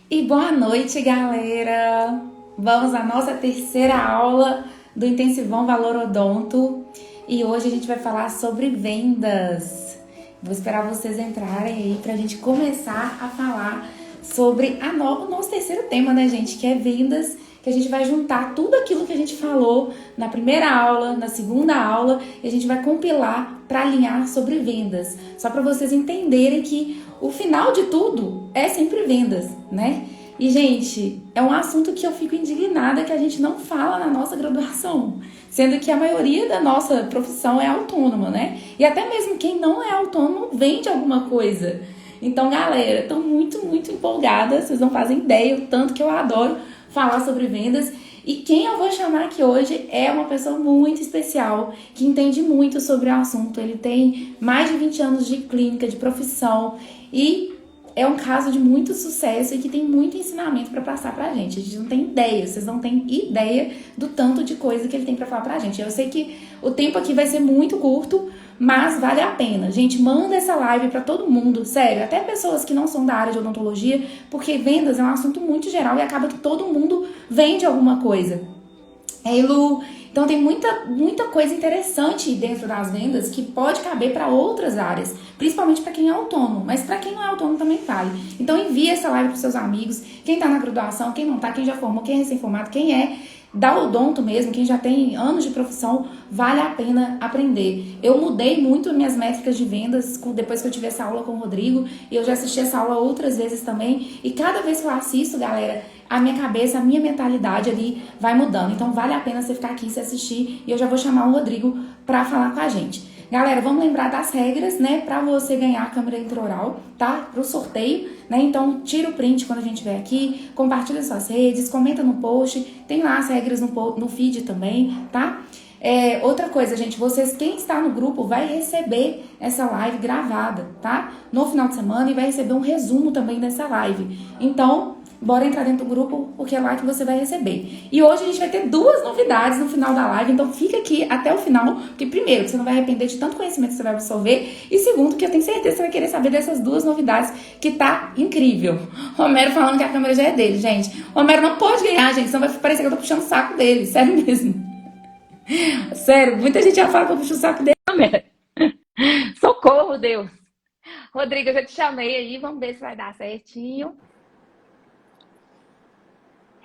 E boa noite, galera! Vamos à nossa terceira aula do Intensivão Valor Odonto e hoje a gente vai falar sobre vendas. Vou esperar vocês entrarem aí para a gente começar a falar sobre o nosso terceiro tema, né, gente? Que é vendas, que a gente vai juntar tudo aquilo que a gente falou na primeira aula, na segunda aula, e a gente vai compilar para alinhar sobre vendas. Só para vocês entenderem que o final de tudo é sempre vendas, né? E, gente, é um assunto que eu fico indignada que a gente não fala na nossa graduação, sendo que a maioria da nossa profissão é autônoma, né? E até mesmo quem não é autônomo vende alguma coisa. Então, galera, estou muito empolgada, vocês não fazem ideia o tanto que eu adoro falar sobre vendas. E quem eu vou chamar aqui hoje é uma pessoa muito especial, que entende muito sobre o assunto. Ele tem mais de 20 anos de clínica, de profissão e é um caso de muito sucesso e que tem muito ensinamento para passar pra gente. A gente não tem ideia, vocês não têm ideia do tanto de coisa que ele tem para falar pra gente. Eu sei que o tempo aqui vai ser muito curto, mas vale a pena. Gente, manda essa live para todo mundo, sério, até pessoas que não são da área de odontologia, porque vendas é um assunto muito geral e acaba que todo mundo vende alguma coisa. Ei, Lu, então tem muita coisa interessante dentro das vendas que pode caber para outras áreas, principalmente para quem é autônomo, mas para quem não é autônomo também vale. Então envia essa live para seus amigos, quem está na graduação, quem não está, quem já formou, quem é recém-formado, quem é da odonto mesmo, quem já tem anos de profissão, vale a pena aprender. Eu mudei muito minhas métricas de vendas depois que eu tive essa aula com o Rodrigo, e eu já assisti essa aula outras vezes também, e cada vez que eu assisto, galera, a minha cabeça, a minha mentalidade ali vai mudando. Então vale a pena você ficar aqui, se assistir, e eu já vou chamar o Rodrigo para falar com a gente. Galera, vamos lembrar das regras, né, para você ganhar a câmera intraoral, tá? Pro sorteio, né? Então tira o print quando a gente vier aqui, compartilha suas redes, comenta no post, tem lá as regras no feed também, tá? Outra coisa, gente, quem está no grupo vai receber essa live gravada, tá? No final de semana e vai receber um resumo também dessa live. Então, bora entrar dentro do grupo, porque é lá que você vai receber. E hoje a gente vai ter duas novidades no final da live, então fica aqui até o final, porque primeiro, você não vai arrepender de tanto conhecimento que você vai absorver, e segundo, que eu tenho certeza que você vai querer saber dessas duas novidades, que tá incrível. Romero falando que a câmera já é dele, gente. Romero não pode ganhar, gente, senão vai parecer que eu tô puxando o saco dele, sério mesmo. Sério, muita gente já fala que eu puxo o saco dele, Romero. Socorro, Deus. Rodrigo, eu já te chamei aí, vamos ver se vai dar certinho.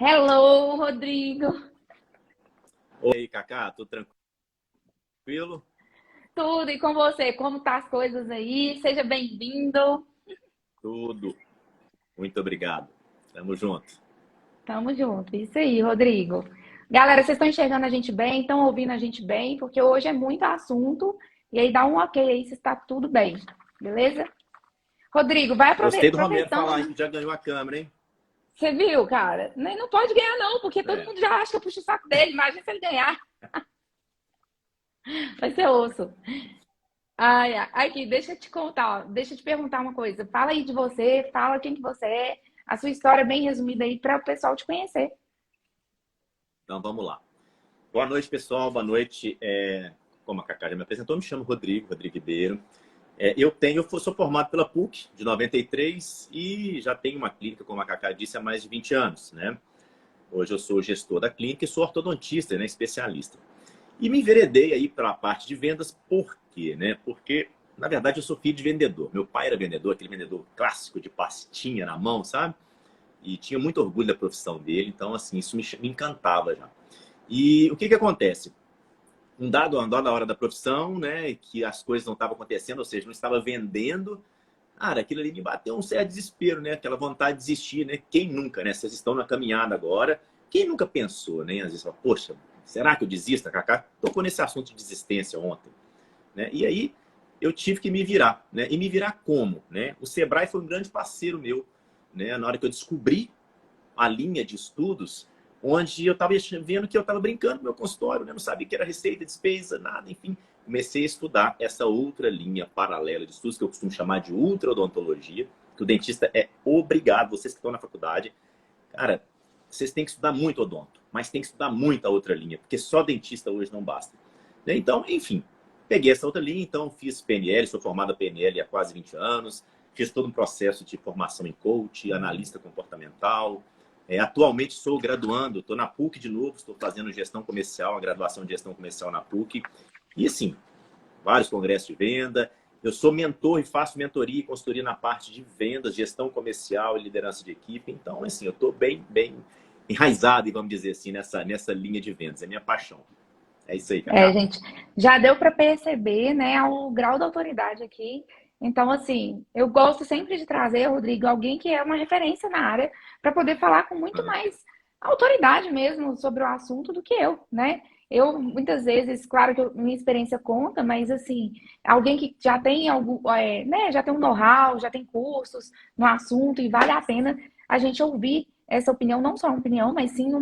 Hello, Rodrigo. Oi, Cacá, tudo tranquilo? Tudo, e com você? Como tá as coisas aí? Seja bem-vindo. Tudo. Muito obrigado. Tamo junto. Tamo junto. Isso aí, Rodrigo. Galera, vocês estão enxergando a gente bem? Estão ouvindo a gente bem? Porque hoje é muito assunto. E aí dá um ok aí se está tudo bem. Beleza? Rodrigo, vai Gostei do Romero aproveitando, falar né? que já ganhou a câmera, hein? Você viu, cara? Não pode ganhar, não, porque todo É. mundo já acha que eu puxo o saco dele. Imagina se ele ganhar. Vai ser osso. Ai, ai, aqui, deixa eu te contar, deixa eu te perguntar uma coisa. Fala aí de você, fala quem que você é, a sua história bem resumida aí para o pessoal te conhecer. Então vamos lá. Boa noite, pessoal. Boa noite. Como a Cacá já me apresentou, me chamo Rodrigo Ribeiro. Sou formado pela PUC de 93 e já tenho uma clínica, como a Cacá disse, há mais de 20 anos, né? Hoje eu sou gestor da clínica e sou ortodontista, né? Especialista. E me enveredei aí para a parte de vendas, por quê, né? Porque, na verdade, eu sou filho de vendedor. Meu pai era vendedor, aquele vendedor clássico de pastinha na mão, sabe? E tinha muito orgulho da profissão dele, então, assim, isso me encantava já. E o que que acontece? Uma dada hora da profissão, né, que as coisas não estavam acontecendo, ou seja, não estava vendendo, cara, aquilo ali me bateu um certo desespero, né? Aquela vontade de desistir, né? Quem nunca, né? Vocês estão na caminhada agora, quem nunca pensou, né? Às vezes fala, poxa, será que eu desisto, Cacá? Tocou nesse assunto de desistência ontem, né? E aí eu tive que me virar, né? E me virar como, né? O Sebrae foi um grande parceiro meu, né? Na hora que eu descobri a linha de estudos, onde eu estava vendo que eu estava brincando no meu consultório, né? Não sabia que era receita, despesa, nada, enfim. Comecei a estudar essa outra linha paralela de estudos, que eu costumo chamar de ultraodontologia, que o dentista é obrigado, vocês que estão na faculdade, cara, vocês têm que estudar muito odonto, mas tem que estudar muito a outra linha, porque só dentista hoje não basta. Então, enfim, peguei essa outra linha, então fiz PNL, sou formado a PNL há quase 20 anos, fiz todo um processo de formação em coach, analista comportamental. Atualmente sou graduando, estou na PUC de novo, estou fazendo gestão comercial, a graduação de gestão comercial na PUC. E assim, vários congressos de venda. Eu sou mentor e faço mentoria e consultoria na parte de vendas, gestão comercial e liderança de equipe. Então, assim, eu estou bem enraizado, vamos dizer assim, nessa linha de vendas. É minha paixão. É isso aí, Cacá. Gente, já deu para perceber, né, o grau da autoridade aqui. Então, assim, eu gosto sempre de trazer, Rodrigo, alguém que é uma referência na área para poder falar com muito mais autoridade mesmo sobre o assunto do que eu, né? Eu, muitas vezes, claro que minha experiência conta, mas, assim, alguém que já tem algo, né, já tem um know-how, já tem cursos no assunto e vale a pena a gente ouvir essa opinião, não só uma opinião, mas sim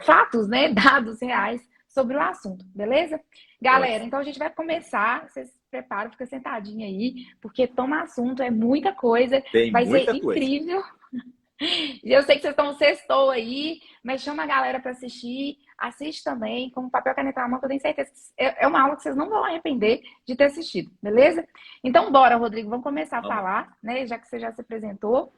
fatos, né, dados reais sobre o assunto, beleza? Galera, então a gente vai começar. Vocês se preparam, fica sentadinho aí, porque toma assunto, é muita coisa. Tem Vai ser muita coisa. incrível. Eu sei que vocês estão sextou aí, mas chama a galera para assistir. Assiste também, com papel e caneta na mão, que eu tenho certeza que é uma aula que vocês não vão arrepender de ter assistido, beleza? Então, bora, Rodrigo, vamos começar a falar, né? Já que você já se apresentou.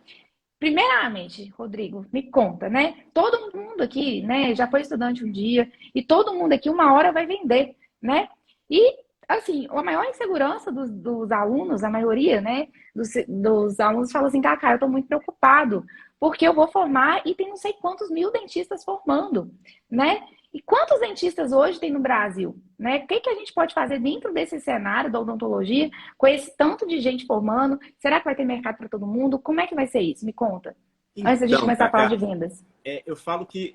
Primeiramente, Rodrigo, me conta, né? Todo mundo aqui, né, já foi estudante um dia e todo mundo aqui uma hora vai vender, né? E, assim, a maior insegurança dos alunos, a maioria, né, dos alunos fala assim, cara, eu tô muito preocupado porque eu vou formar e tem não sei quantos mil dentistas formando, né? E quantos dentistas hoje tem no Brasil, né? O que a gente pode fazer dentro desse cenário da odontologia com esse tanto de gente formando? Será que vai ter mercado para todo mundo? Como é que vai ser isso? Me conta. Antes da gente Então, começar a falar Cacá, de vendas. eu falo que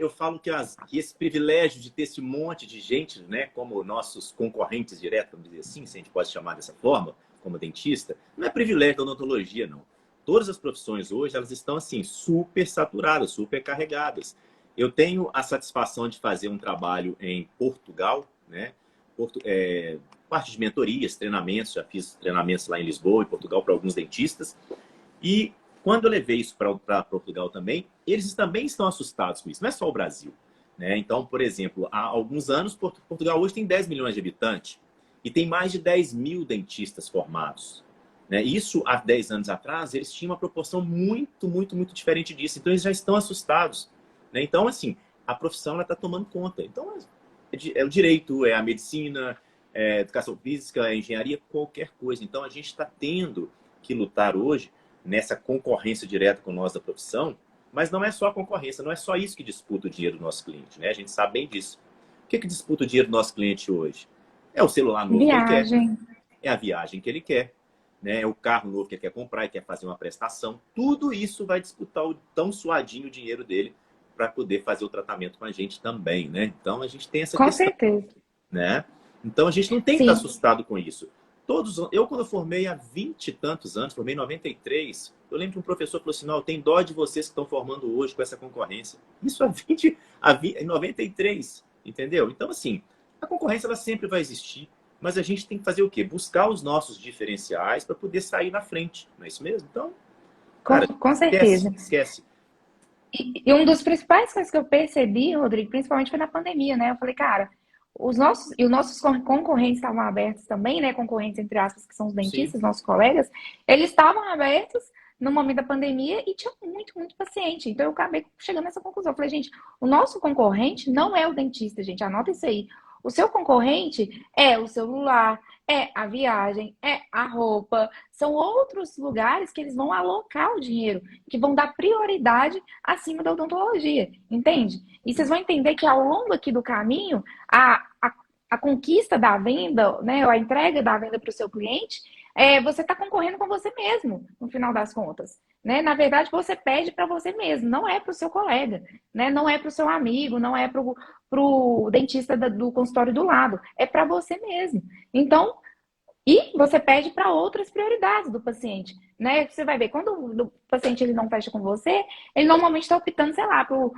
que esse privilégio de ter esse monte de gente, né, como nossos concorrentes diretos, vamos dizer assim, se a gente pode chamar dessa forma, como dentista, não é privilégio da odontologia, não. Todas as profissões hoje, elas estão assim, super saturadas, super carregadas. Eu tenho a satisfação de fazer um trabalho em Portugal, né? Parte de mentorias, treinamentos, já fiz treinamentos lá em Lisboa e Portugal para alguns dentistas. E quando eu levei isso para Portugal também, eles também estão assustados com isso. Não é só o Brasil, né? Então, por exemplo, há alguns anos, Portugal hoje tem 10 milhões de habitantes e tem mais de 10 mil dentistas formados. Né? Isso, há 10 anos atrás, eles tinham uma proporção muito, muito, muito diferente disso. Então, eles já estão assustados. Né? Então, assim, a profissão está tomando conta. Então, é o direito, é a medicina, é a educação física, é a engenharia, qualquer coisa. Então, a gente está tendo que lutar hoje nessa concorrência direta com nós da profissão, mas não é só a concorrência, não é só isso que disputa o dinheiro do nosso cliente. Né? A gente sabe bem disso. O que disputa o dinheiro do nosso cliente hoje? É o celular novo que ele quer, é a viagem que ele quer, né? É o carro novo que ele quer comprar e quer fazer uma prestação. Tudo isso vai disputar o tão suadinho dinheiro dele para poder fazer o tratamento com a gente também, né? Então, a gente tem essa questão. Com certeza. Né? Então, a gente não tem que estar assustado com isso. Eu, quando eu formei há 20 e tantos anos, formei em 93, eu lembro que um professor falou assim, não, eu tenho dó de vocês que estão formando hoje com essa concorrência. Isso em 93, entendeu? Então, assim, a concorrência ela sempre vai existir, mas a gente tem que fazer o quê? Buscar os nossos diferenciais para poder sair na frente, não é isso mesmo? Então, cara, com certeza. Esquece. E um dos principais coisas que eu percebi, Rodrigo, principalmente foi na pandemia, né? Eu falei, cara, os nossos concorrentes estavam abertos também, né? Concorrentes, entre aspas, que são os dentistas, nossos colegas, eles estavam abertos no momento da pandemia e tinha muito, muito paciente. Então, eu acabei chegando nessa conclusão. Eu falei, gente, o nosso concorrente não é o dentista, gente, anota isso aí. O seu concorrente é o celular, é a viagem, é a roupa. São outros lugares que eles vão alocar o dinheiro, que vão dar prioridade acima da odontologia, entende? E vocês vão entender que ao longo aqui do caminho, a conquista da venda, né, a entrega da venda para o seu cliente, você está concorrendo com você mesmo, no final das contas. Né? Na verdade, você pede para você mesmo, não é para o seu colega, né? Não é para o seu amigo, não é para o dentista do consultório do lado, é para você mesmo. Então, e você pede para outras prioridades do paciente, né? Você vai ver, quando o paciente ele não fecha com você, ele normalmente está optando, sei lá, por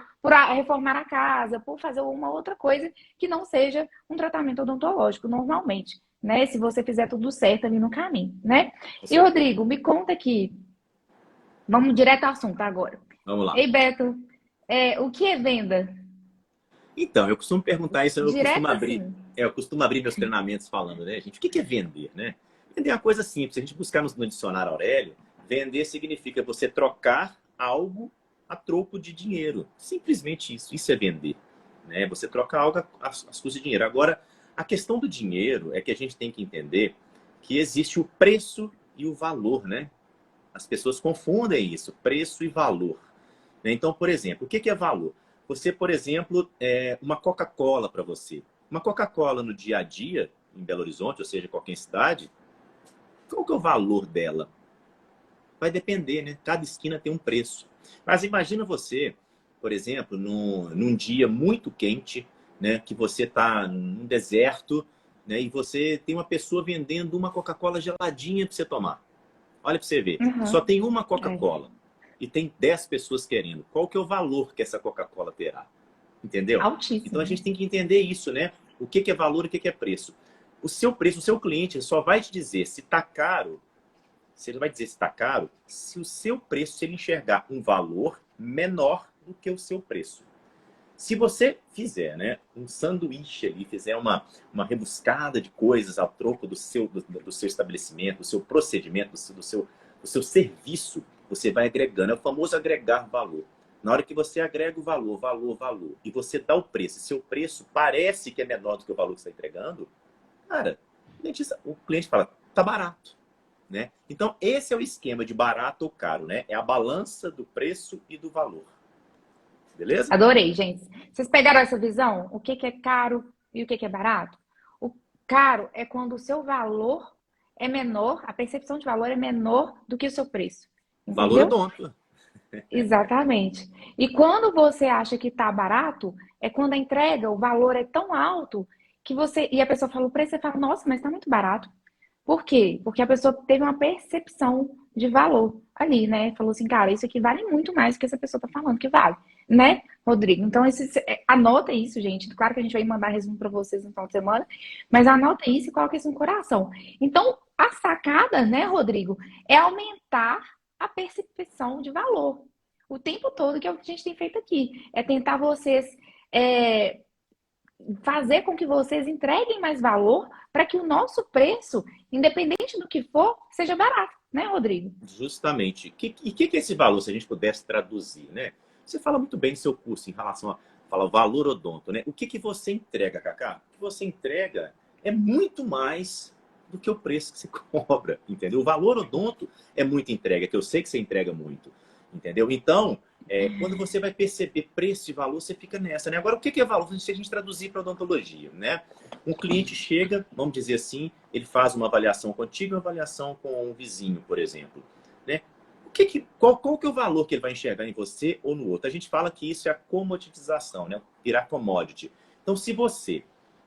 reformar a casa, por fazer uma outra coisa que não seja um tratamento odontológico, normalmente, né? Se você fizer tudo certo ali no caminho, né? E, Rodrigo, me conta aqui, vamos direto ao assunto agora. Vamos lá. Ei, Beto, o que é venda? Então, eu costumo perguntar isso, eu costumo abrir assim. eu costumo abrir meus treinamentos falando, né, gente, o que é vender, né? Vender é uma coisa simples. Se a gente buscar no dicionário Aurélio, vender significa você trocar algo a troco de dinheiro. Simplesmente isso. Isso é vender, né? Você troca algo às custas de dinheiro. Agora, a questão do dinheiro é que a gente tem que entender que existe o preço e o valor, né? As pessoas confundem isso, preço e valor. Então, por exemplo, o que é valor? Você, por exemplo, uma Coca-Cola para você. Uma Coca-Cola no dia a dia, em Belo Horizonte, ou seja, em qualquer cidade, qual que é o valor dela? Vai depender, né? Cada esquina tem um preço. Mas imagina você, por exemplo, num dia muito quente, né? Que você está num deserto, né? E você tem uma pessoa vendendo uma Coca-Cola geladinha para você tomar. Olha para você ver. Só Uhum. tem uma É. Coca-Cola e tem 10 pessoas querendo. Qual que é o valor que essa Coca-Cola terá? Entendeu? Então a Altíssimo. gente tem que entender isso, né? O que é valor e o que é preço. O seu preço, o seu cliente só vai te dizer se está caro, se ele vai dizer se está caro, se o seu preço, se ele enxergar um valor menor do que o seu preço. Se você fizer, né, um sanduíche ali, fizer uma rebuscada de coisas ao troco do seu estabelecimento, do seu procedimento, do seu serviço, você vai agregando. É o famoso agregar valor. Na hora que você agrega o valor, valor, e você dá o preço, e seu preço parece que é menor do que o valor que você está entregando, cara, o cliente fala, tá barato. Né? Então, esse é o esquema de barato ou caro, né? É a balança do preço e do valor. Beleza? Adorei, gente. Vocês pegaram essa visão? O que que é caro e o que que é barato? O caro é quando o seu valor é menor, a percepção de valor é menor do que o seu preço. Valor Entendeu? odonto. Exatamente. E quando você acha que está barato, é quando a entrega, o valor é tão alto que você. E a pessoa fala o preço, você fala, nossa, mas está muito barato. Por quê? Porque a pessoa teve uma percepção de valor ali, né? Falou assim, cara, isso aqui vale muito mais do que essa pessoa tá falando que vale, né, Rodrigo? Então, anota isso, gente. Claro que a gente vai mandar resumo para vocês no final de semana, mas anota isso e coloca isso no coração. Então, a sacada, né, Rodrigo, é aumentar a percepção de valor. O tempo todo, que é o que a gente tem feito aqui. É tentar vocês é, fazer com que vocês entreguem mais valor para que o nosso preço, independente do que for, seja barato, né, Rodrigo? Justamente. E o que é esse valor, se a gente pudesse traduzir, né? Você fala muito bem no seu curso em relação a fala, valor odonto, né? O que você entrega, Cacá? O que você entrega é muito mais do que o preço que você cobra, entendeu? O valor odonto é muita entrega, que eu sei que você entrega muito, entendeu? Então, quando você vai perceber preço e valor, você fica nessa, né? Agora, o que é valor? Se a gente traduzir para odontologia, né? Um cliente chega, vamos dizer assim, ele faz uma avaliação contigo, uma avaliação com um vizinho, por exemplo, né? Qual que é o valor que ele vai enxergar em você ou no outro? A gente fala que isso é a comoditização, né? Virar commodity. Então, se você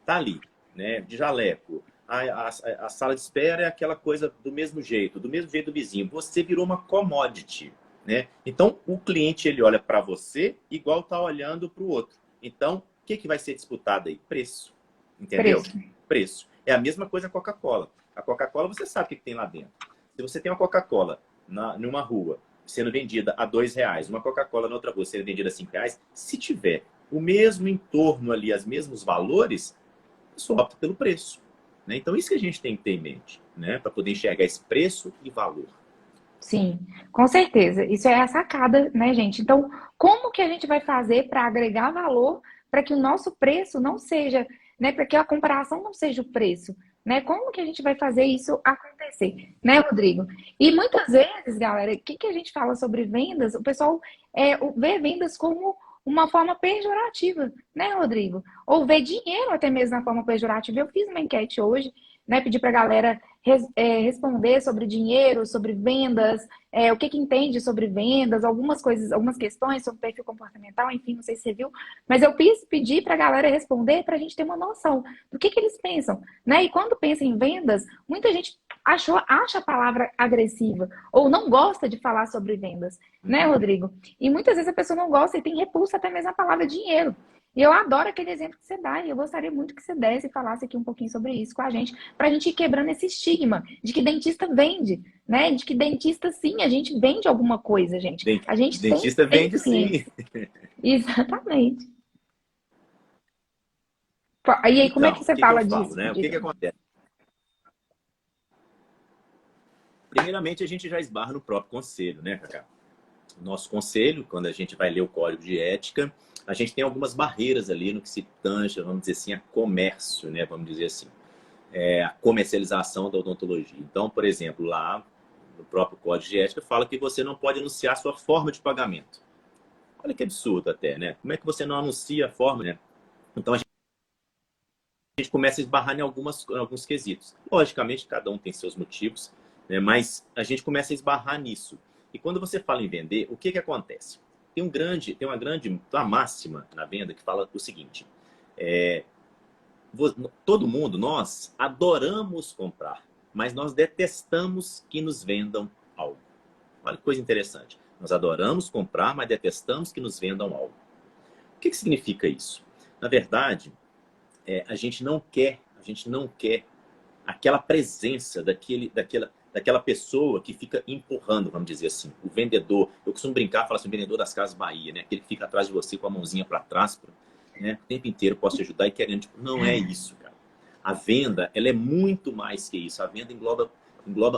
tá ali, né, de jaleco, a sala de espera é aquela coisa do mesmo jeito do vizinho, você virou uma commodity, né? Então, o cliente ele olha para você igual tá olhando para o outro. Então, o que vai ser disputado aí? Preço. Entendeu? Preço. Preço. É a mesma coisa a Coca-Cola. A Coca-Cola, você sabe o que tem lá dentro. Se você tem uma Coca-Cola numa rua sendo vendida a R$ 2, uma Coca-Cola na outra rua sendo vendida a R$ 5, se tiver o mesmo entorno ali, os mesmos valores, você opta pelo preço. Né? Então, isso que a gente tem que ter em mente, né? Para poder enxergar esse preço e valor. Sim, com certeza. Isso é a sacada, né, gente? Então, como que a gente vai fazer para agregar valor para que o nosso preço não seja, né, para que a comparação não seja o preço, né? Como que a gente vai fazer isso acontecer, né, Rodrigo? E muitas vezes, galera, o que que a gente fala sobre vendas? O pessoal vê vendas como uma forma pejorativa, né, Rodrigo? Ou vê dinheiro até mesmo na forma pejorativa. Eu fiz uma enquete hoje, né, pedi para a galera responder sobre dinheiro, sobre vendas, o que entende sobre vendas, algumas coisas, algumas questões sobre perfil comportamental, enfim, não sei se você viu, mas eu pedi para a galera responder para a gente ter uma noção do que eles pensam, né? E quando pensa em vendas, muita gente acha a palavra agressiva ou não gosta de falar sobre vendas, né, Rodrigo? E muitas vezes a pessoa não gosta e tem repulsa até mesmo a palavra dinheiro. E eu adoro aquele exemplo que você dá, e eu gostaria muito que você desse e falasse aqui um pouquinho sobre isso com a gente, para a gente ir quebrando esse estigma de que dentista vende, né? De que dentista, sim, a gente vende alguma coisa, gente. A gente Dentista tem vende sim. clientes. Exatamente. E aí, como é que Então, o você que eu fala falo, disso? né? O que acontece? Primeiramente, a gente já esbarra no próprio conselho, né, Cacá? O nosso conselho, quando a gente vai ler o código de ética, a gente tem algumas barreiras ali no que se tange, vamos dizer assim, a comércio, né? Vamos dizer assim, a comercialização da odontologia. Então, por exemplo, lá no próprio código de ética fala que você não pode anunciar a sua forma de pagamento. Olha que absurdo até, né? Como é que você não anuncia a forma, né? Então, a gente começa a esbarrar em alguns quesitos. Logicamente, cada um tem seus motivos, né? Mas a gente começa a esbarrar nisso. E quando você fala em vender, o que que acontece? Tem uma máxima na venda que fala o seguinte: é, todo mundo, nós adoramos comprar, mas nós detestamos que nos vendam algo. Olha que coisa interessante. Nós adoramos comprar, mas detestamos que nos vendam algo. O que que significa isso? Na verdade, a gente não quer aquela presença daquela pessoa que fica empurrando, vamos dizer assim, o vendedor. Eu costumo brincar, falar assim, o vendedor das Casas Bahia, né? Aquele que fica atrás de você com a mãozinha para trás, né? O tempo inteiro posso te ajudar e querendo, tipo, não é isso, cara. A venda, ela é muito mais que isso. A venda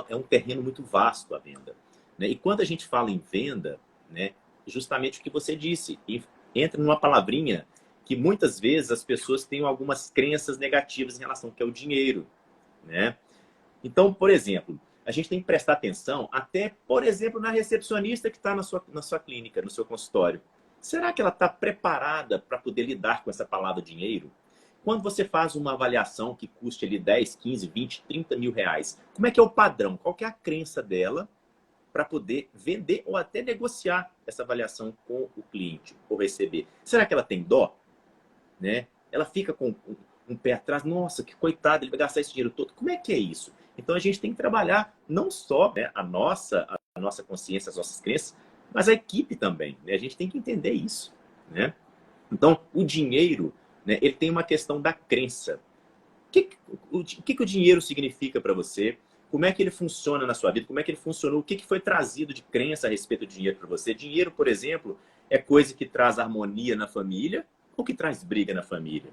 é um terreno muito vasto, a venda, né? E quando a gente fala em venda, né, justamente o que você disse, e entra numa palavrinha que muitas vezes as pessoas têm algumas crenças negativas em relação que é o dinheiro, né? Então, por exemplo, a gente tem que prestar atenção até, por exemplo, na recepcionista que está na sua clínica, no seu consultório. Será que ela está preparada para poder lidar com essa palavra dinheiro? Quando você faz uma avaliação que custe ali 10, 15, 20, 30 mil reais, como é que é o padrão? Qual que é a crença dela para poder vender ou até negociar essa avaliação com o cliente ou receber? Será que ela tem dó? Né? Ela fica com um pé atrás, nossa, que coitado, ele vai gastar esse dinheiro todo. Como é que é isso? Então a gente tem que trabalhar não só, né, a nossa consciência, as nossas crenças, mas a equipe também, né? A gente tem que entender isso, né? Então o dinheiro, né, ele tem uma questão da crença. O que o dinheiro significa para você? Como é que ele funciona na sua vida? Como é que ele funcionou? O que foi trazido de crença a respeito do dinheiro para você? Dinheiro, por exemplo, é coisa que traz harmonia na família ou que traz briga na família?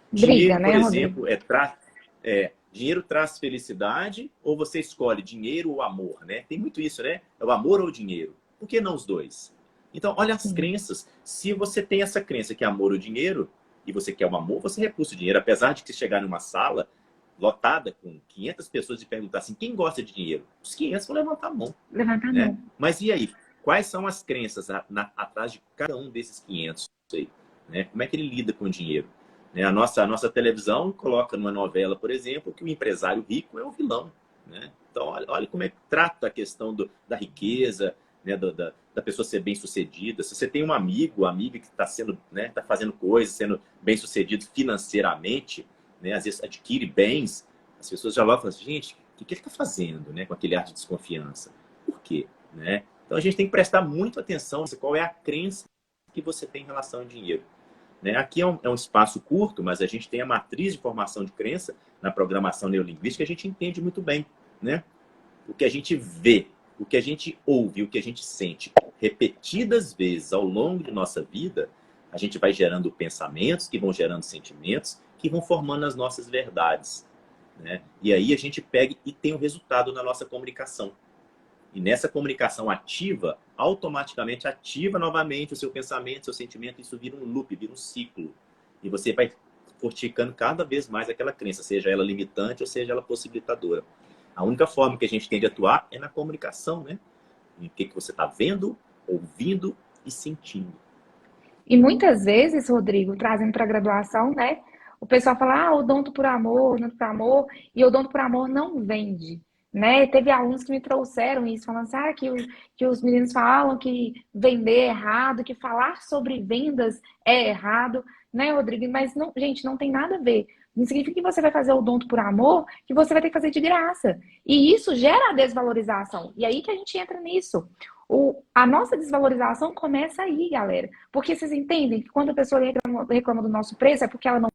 Briga, Dinheiro, né, por Rodrigo? exemplo, dinheiro traz felicidade ou você escolhe dinheiro ou amor, né? Tem muito isso, né? É o amor ou o dinheiro? Por que não os dois? Então, olha as Sim. crenças. Se você tem essa crença que é amor ou dinheiro e você quer o amor, você repulsa o dinheiro. Apesar de que chegar numa sala lotada com 500 pessoas e perguntar assim, quem gosta de dinheiro? Os 500 vão levantar a mão, Levanta a né? mão. Mas e aí? Quais são as crenças atrás de cada um desses 500 aí, né? Como é que ele lida com o dinheiro? Né? A nossa televisão coloca numa novela, por exemplo, que o empresário rico é o vilão, né? Então, olha como é que trata a questão da riqueza, né? Da pessoa ser bem-sucedida. Se você tem um amigo, amiga que está sendo, né? Tá fazendo coisas, sendo bem-sucedido financeiramente, né? Às vezes adquire bens, as pessoas já logo falam assim, gente, o que ele está fazendo, né? Com aquele ar de desconfiança. Por quê? Né? Então a gente tem que prestar muito atenção qual é a crença que você tem em relação ao dinheiro. Né? Aqui é um espaço curto, mas a gente tem a matriz de formação de crença na programação neurolinguística, a gente entende muito bem, né? O que a gente vê, o que a gente ouve, o que a gente sente repetidas vezes ao longo de nossa vida, a gente vai gerando pensamentos que vão gerando sentimentos que vão formando as nossas verdades, né? E aí a gente pega e tem o resultado na nossa comunicação. E nessa comunicação ativa, automaticamente ativa novamente o seu pensamento, seu sentimento, isso vira um loop, vira um ciclo. E você vai fortificando cada vez mais aquela crença, seja ela limitante ou seja ela possibilitadora. A única forma que a gente tem de atuar é na comunicação, né? Em que você está vendo, ouvindo e sentindo. E muitas vezes, Rodrigo, trazendo para a graduação, né? O pessoal fala, odonto por amor, odonto por amor, e odonto por amor não vende, né? Teve alunos que me trouxeram isso, falando assim, que os meninos falam que vender é errado, que falar sobre vendas é errado, né, Rodrigo? Mas, não, gente, não tem nada a ver. Não significa que você vai fazer odonto por amor, que você vai ter que fazer de graça. E isso gera a desvalorização. E aí que a gente entra nisso. A nossa desvalorização começa aí, galera. Porque vocês entendem que quando a pessoa reclama do nosso preço é porque ela não.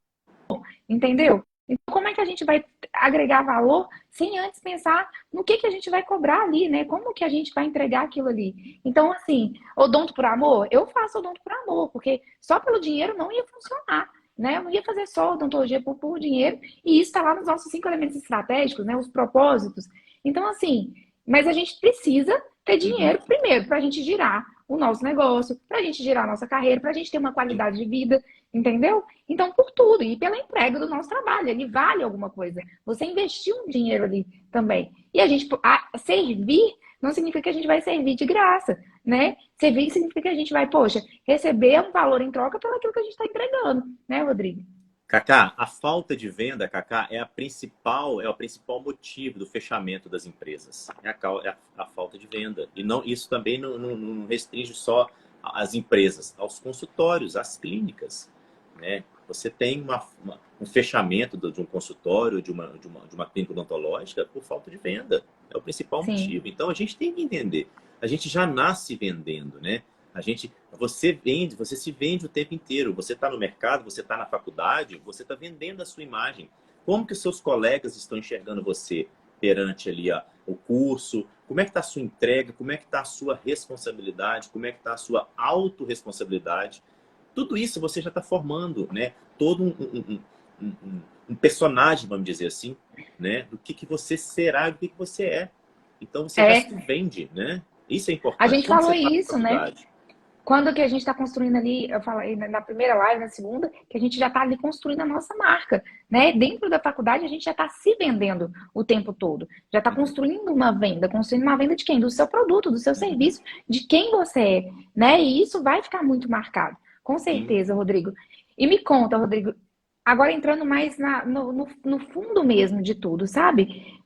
Entendeu? Então, como é que a gente vai agregar valor sem antes pensar no que a gente vai cobrar ali, né? Como que a gente vai entregar aquilo ali? Então, assim, odonto por amor, eu faço odonto por amor, porque só pelo dinheiro não ia funcionar, né? Eu não ia fazer só odontologia por dinheiro, e isso está lá nos nossos 5 elementos estratégicos, né? Os propósitos. Então, assim, Mas a gente precisa ter Uhum. dinheiro primeiro para a gente girar o nosso negócio, para a gente girar a nossa carreira, para a gente ter uma Sim. qualidade de vida, entendeu? Então, por tudo, e pela entrega do nosso trabalho, ele vale alguma coisa. Você investiu um dinheiro ali também. E a gente servir não significa que a gente vai servir de graça, né? Servir significa que a gente vai, poxa, receber um valor em troca pelo aquilo que a gente está entregando, né, Rodrigo? Cacá, a falta de venda, Cacá, é o principal motivo do fechamento das empresas. É a falta de venda. E não, isso também não restringe só as empresas, aos consultórios, às clínicas, né? Você tem um fechamento de um consultório, de uma clínica odontológica por falta de venda. É o principal Sim, motivo. Então a gente tem que entender. A gente já nasce vendendo, né? Você se vende o tempo inteiro. Você está no mercado, você está na faculdade, você está vendendo a sua imagem. Como que os seus colegas estão enxergando você perante ali o curso? Como é que está a sua entrega? Como é que está a sua responsabilidade? Como é que está a sua autorresponsabilidade? Tudo isso você já está formando, né? Todo um personagem, vamos dizer assim, né? Do que você será e do que você é. Então você já se é. vende, né? Isso é A importante. gente Quando falou você está na isso, né? faculdade, Quando que a gente está construindo ali, eu falei na primeira live, na segunda, que a gente já está ali construindo a nossa marca, né? Dentro da faculdade a gente já está se vendendo o tempo todo, já está uhum, construindo uma venda de quem? Do seu produto, do seu uhum, serviço, de quem você é, né? E isso vai ficar muito marcado, com sim. certeza, Rodrigo. E me conta, Rodrigo, agora entrando mais no fundo mesmo de tudo, sabe?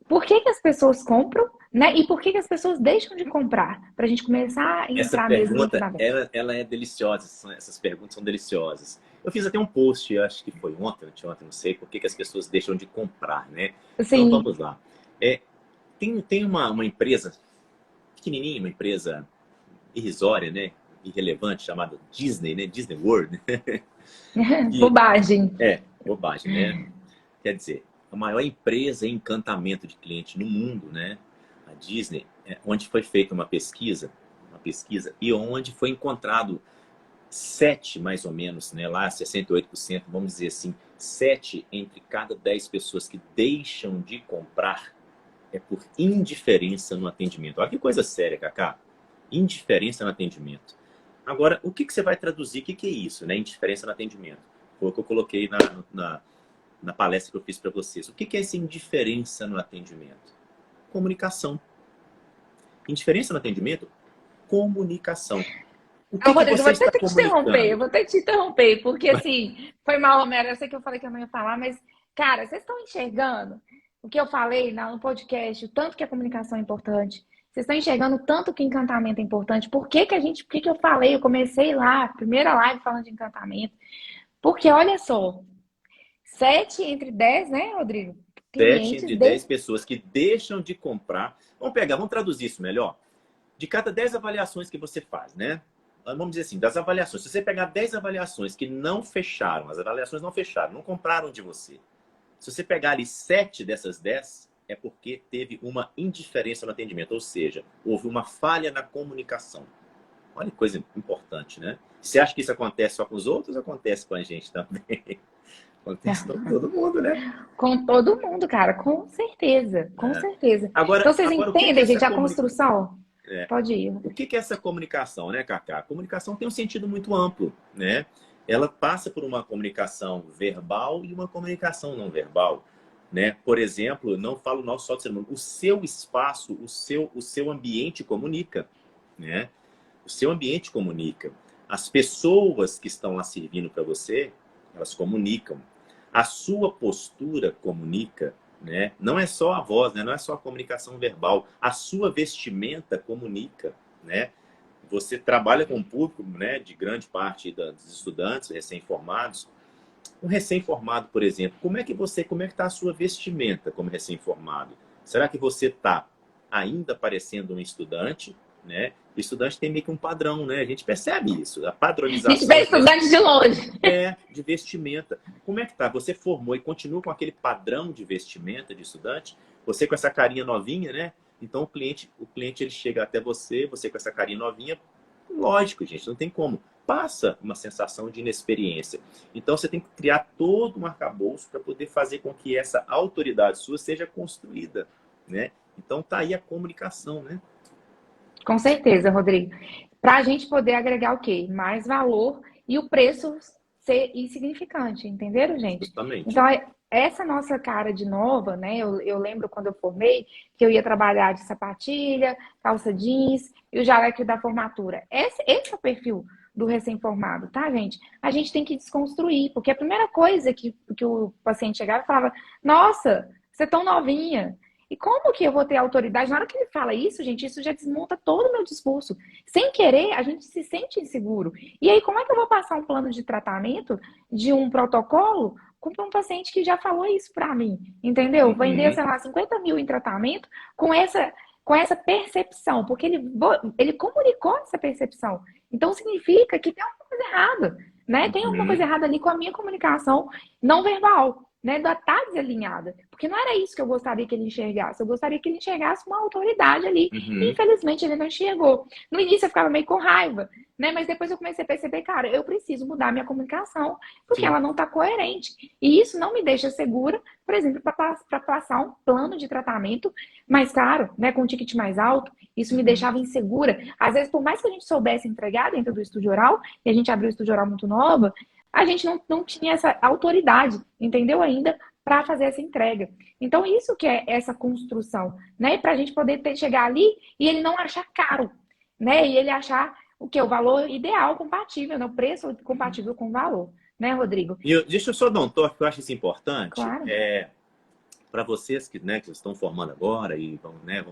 Por que que as pessoas compram, né? E por que que as pessoas deixam de comprar? Para a gente começar a Essa entrar mesmo dentro pergunta, da venda. ela é deliciosa. Essas perguntas são deliciosas. Eu fiz até um post, eu acho que foi ontem, anteontem, não sei, por que que as pessoas deixam de comprar, né? Então Sim, vamos lá. É, tem uma empresa pequenininha, uma empresa irrisória, né? Irrelevante, chamada Disney, né? Disney World, que bobagem. é bobagem, né? Quer dizer, a maior empresa em encantamento de cliente no mundo, né? A Disney, onde foi feita uma pesquisa, e onde foi encontrado sete, mais ou menos, né? Lá 68%, vamos dizer assim, sete entre cada 10 pessoas que deixam de comprar é por indiferença no atendimento. Olha que coisa séria, Cacá. Indiferença no atendimento. Agora, o que você vai traduzir? O que é isso, né? Indiferença no atendimento. Foi o que eu coloquei na palestra que eu fiz para vocês. O que é essa indiferença no atendimento? Comunicação. Indiferença no atendimento? Comunicação. O Então, que Rodrigo, você vou até está ter que te interromper, eu comunicando? vou ter que te interromper, porque assim, foi mal, Romero, eu sei que eu falei que eu não ia falar, mas, cara, vocês estão enxergando o que eu falei no podcast, o tanto que a comunicação é importante. Vocês estão enxergando o tanto que encantamento é importante. Por que que eu falei? Eu comecei lá, primeira live falando de encantamento. Porque, olha só, 7 entre 10, né, Rodrigo? Sete Clientes entre de... 10 pessoas que deixam de comprar. Vamos traduzir isso melhor. De cada 10 avaliações que você faz, né? Vamos dizer assim, das avaliações. Se você pegar 10 avaliações que não fecharam, as avaliações não fecharam, não compraram de você. Se você pegar ali 7 dessas 10, é porque teve uma indiferença no atendimento, ou seja, houve uma falha na comunicação. Olha que coisa importante, né? Você acha que isso acontece só com os outros ou acontece com a gente também? Acontece com todo mundo, né? Com todo mundo, cara, com certeza, com É. certeza. Então, Agora, vocês agora, o que é entendem, essa gente, a comunicação? construção? Pode ir. O que é essa comunicação, né, Cacá? A comunicação tem um sentido muito amplo, né? Ela passa por uma comunicação verbal e uma comunicação não verbal, né? Por exemplo, não falo não só do ser humano, o seu espaço, o seu ambiente comunica, né? O seu ambiente comunica. As pessoas que estão lá servindo para você, elas comunicam. A sua postura comunica, né? Não é só a voz, né? Não é só a comunicação verbal. A sua vestimenta comunica, né? Você trabalha com um público, né, de grande parte dos estudantes recém-formados. Um recém-formado, por exemplo, como é que está a sua vestimenta como recém-formado? Será que você está ainda parecendo um estudante, né? O estudante tem meio que um padrão, né? A gente percebe isso, a A gente vê padronização estudante de longe. de vestimenta. Como é que tá? Você formou e continua com aquele padrão de vestimenta de estudante? Você com essa carinha novinha, né? Então o cliente ele chega até você com essa carinha novinha. Lógico, gente, não tem como. Passa uma sensação de inexperiência. Então você tem que criar todo um arcabouço para poder fazer com que essa autoridade sua seja construída, né? Então tá aí a comunicação, né? Com certeza, Rodrigo. Para a gente poder agregar o quê? Mais valor e o preço ser insignificante, entenderam, gente? Justamente. Então, essa nossa cara de nova, né? Eu lembro quando eu formei que eu ia trabalhar de sapatilha, calça jeans e o jaleco da formatura. Esse é o perfil do recém-formado, tá, gente? A gente tem que desconstruir, porque a primeira coisa que o paciente chegava e falava: Nossa, você é tão novinha. E como que eu vou ter autoridade? Na hora que ele fala isso, gente, isso já desmonta todo o meu discurso. Sem querer, a gente se sente inseguro. E aí, como é que eu vou passar um plano de tratamento, de um protocolo, para um paciente que já falou isso para mim? Entendeu? Vender, Uhum. sei lá, 50 mil em tratamento com essa percepção, porque ele comunicou essa percepção. Então, significa que tem alguma coisa errada, né? Tem alguma coisa Uhum. errada ali com a minha comunicação não verbal. Né, da tá desalinhada. Porque não era isso que eu gostaria que ele enxergasse. Eu gostaria que ele enxergasse uma autoridade ali. E, Uhum. infelizmente, ele não enxergou. No início eu ficava meio com raiva, né? Mas depois eu comecei a perceber, cara, eu preciso mudar minha comunicação, porque Sim. ela não tá coerente. E isso não me deixa segura, por exemplo, para passar um plano de tratamento mais caro, né? Com um ticket mais alto. Isso me Uhum. deixava insegura. Às vezes, por mais que a gente soubesse entregar dentro do estúdio oral, e a gente abriu o estúdio oral muito nova, a gente não tinha essa autoridade, entendeu ainda, para fazer essa entrega. Então, isso que é essa construção, né? Para a gente poder chegar ali e ele não achar caro, né? E ele achar o que? O valor ideal compatível, né? O preço compatível com o valor, né, Rodrigo? Deixa eu só dar um toque que eu acho isso importante. Claro. Para vocês que, né, que estão formando agora e vão, né,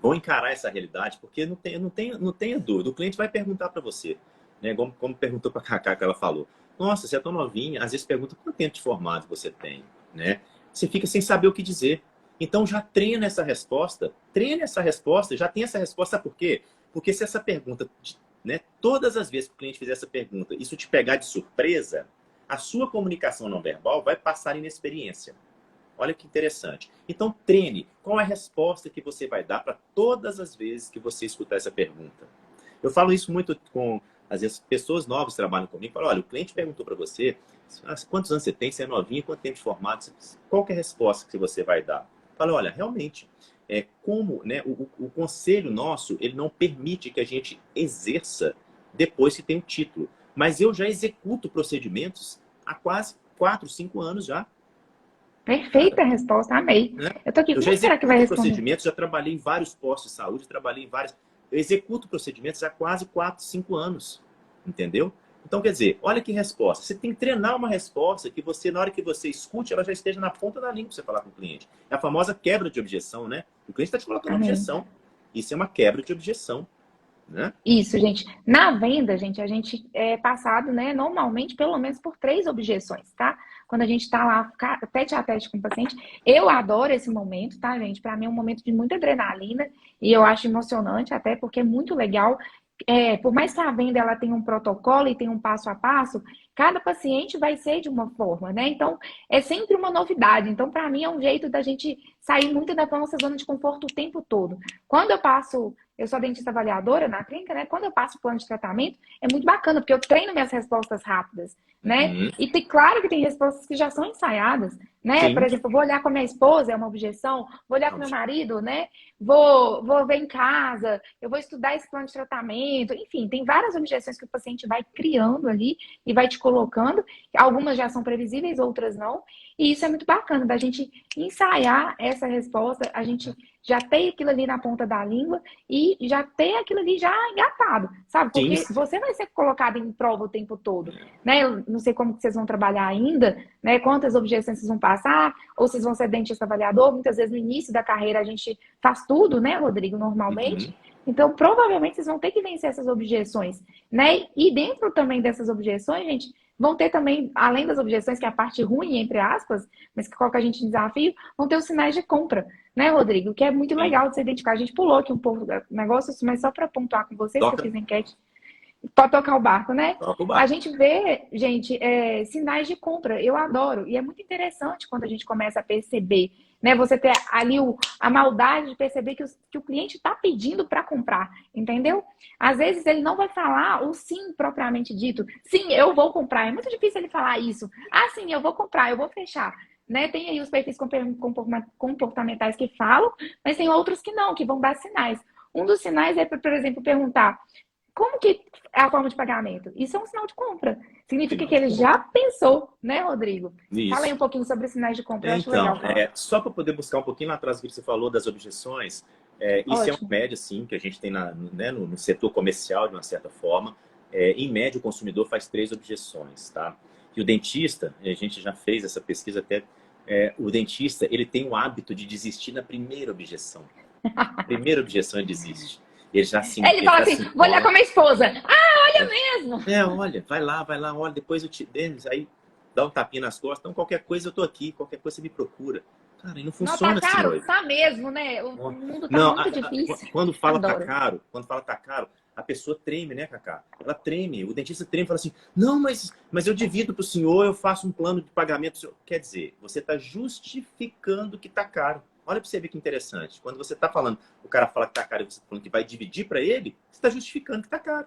vão encarar essa realidade, porque não tenha dúvida. O cliente vai perguntar para você, né, como perguntou para a Cacá que ela falou. Nossa, você é tão novinha. Às vezes pergunta quanto tempo de formado você tem, né? Você fica sem saber o que dizer. Então já treina essa resposta, já tem essa resposta. Sabe por quê? Porque se essa pergunta, né, todas as vezes que o cliente fizer essa pergunta, isso te pegar de surpresa, a sua comunicação não verbal vai passar inexperiência. Olha que interessante. Então, treine. Qual é a resposta que você vai dar para todas as vezes que você escutar essa pergunta? Eu falo isso muito com, às vezes, pessoas novas que trabalham comigo. Falo, olha, o cliente perguntou para você quantos anos você tem, você é novinho, quanto tempo de formado, qual que é a resposta que você vai dar? Falo, olha, realmente, como, né, o conselho nosso, ele não permite que a gente exerça depois que tem o título. Mas eu já executo procedimentos há quase 4, 5 anos já. Perfeita a resposta, amei. Né? Eu tô aqui, Eu já como será que vai executo responder? procedimentos, já trabalhei em vários postos de saúde, trabalhei em vários. Eu executo procedimentos há quase 4, 5 anos. Entendeu? Então, quer dizer, olha que resposta. Você tem que treinar uma resposta que você, na hora que você escute, ela já esteja na ponta da língua para você falar com o cliente. É a famosa quebra de objeção, né? O cliente está te colocando Amei. objeção. Isso é uma quebra de objeção, né? Isso, gente. Na venda, gente, a gente é passado, né, normalmente, pelo menos por 3 objeções, tá? Quando a gente tá lá tete a tete com o paciente. Eu adoro esse momento, tá, gente? Para mim é um momento de muita adrenalina e eu acho emocionante, até porque é muito legal. Por mais que a venda ela tenha um protocolo e tenha um passo a passo, cada paciente vai ser de uma forma, né? Então, é sempre uma novidade. Então, para mim, é um jeito da gente sair muito da nossa zona de conforto o tempo todo. Quando eu sou dentista avaliadora na clínica, né? Quando eu passo o plano de tratamento, é muito bacana, porque eu treino minhas respostas rápidas, né? Uhum. E claro que tem respostas que já são ensaiadas, né? Por Sim. exemplo, eu vou olhar com a minha esposa, é uma objeção, vou olhar com meu marido, né? Vou ver em casa, eu vou estudar esse plano de tratamento, enfim, tem várias objeções que o paciente vai criando ali e vai te colocando. Algumas já são previsíveis, outras não. E isso é muito bacana, da gente ensaiar essa resposta, a gente já ter aquilo ali na ponta da língua e já ter aquilo ali já engatado, sabe? Sim. Porque você vai ser colocado em prova o tempo todo, né? Eu não sei como que vocês vão trabalhar ainda, né? Quantas objeções vocês vão passar, ou vocês vão ser dentista avaliador. Muitas vezes no início da carreira a gente faz tudo, né, Rodrigo, normalmente. Uhum. Então, provavelmente vocês vão ter que vencer essas objeções, né? E dentro também dessas objeções, gente, vão ter também, além das objeções, que é a parte ruim, entre aspas, mas que coloca a gente em desafio, vão ter os sinais de compra, né, Rodrigo? Que é muito Sim. legal de se identificar. A gente pulou aqui um pouco do negócio, mas só para pontuar com vocês, que eu Toca, fiz a enquete, pode tocar o barco, né? toca o A barco. gente vê, gente, sinais de compra. Eu adoro. E é muito interessante quando a gente começa a perceber, né? Você ter ali a maldade de perceber que o cliente está pedindo para comprar, entendeu? Às vezes ele não vai falar o sim propriamente dito. Sim, eu vou comprar. É muito difícil ele falar isso. Ah, sim, eu vou comprar, eu vou fechar. né? Tem aí os perfis comportamentais que falam, mas tem outros que não, que vão dar sinais. Um dos sinais é, por exemplo, perguntar como que é a forma de pagamento? Isso é um sinal de compra. Significa Final que de ele já conta. pensou, né, Rodrigo? Fala aí um Isso. pouquinho sobre os sinais de compra, eu acho legal Então, falar. só para poder buscar um pouquinho lá atrás do que você falou das objeções, isso é uma Ótimo. média, sim, que a gente tem né, no setor comercial, de uma certa forma. Em média, o consumidor faz 3 objeções, tá? E o dentista, a gente já fez essa pesquisa até, o dentista, ele tem o hábito de desistir na primeira objeção. Primeira objeção, ele desiste. Ele Ele fala tá assim, assim, vou olhar com ó, a minha esposa. Ah, olha mesmo. olha, vai lá, olha, depois eu te demos, aí dá um tapinha nas costas, então qualquer coisa eu tô aqui, qualquer coisa você me procura. Cara, e não Não, tá funciona assim caro? hoje. Tá mesmo, né? O mundo tá Não, muito difícil. Adoro. quando fala tá caro, a pessoa treme, né, Cacá? Ela treme, o dentista treme e fala assim, não, mas eu divido pro senhor, eu faço um plano de pagamento. Senhor. Quer dizer, você está justificando que tá caro. Olha para você ver que interessante. Quando você está falando, o cara fala que tá caro e você está falando que vai dividir para ele, você está justificando que tá caro,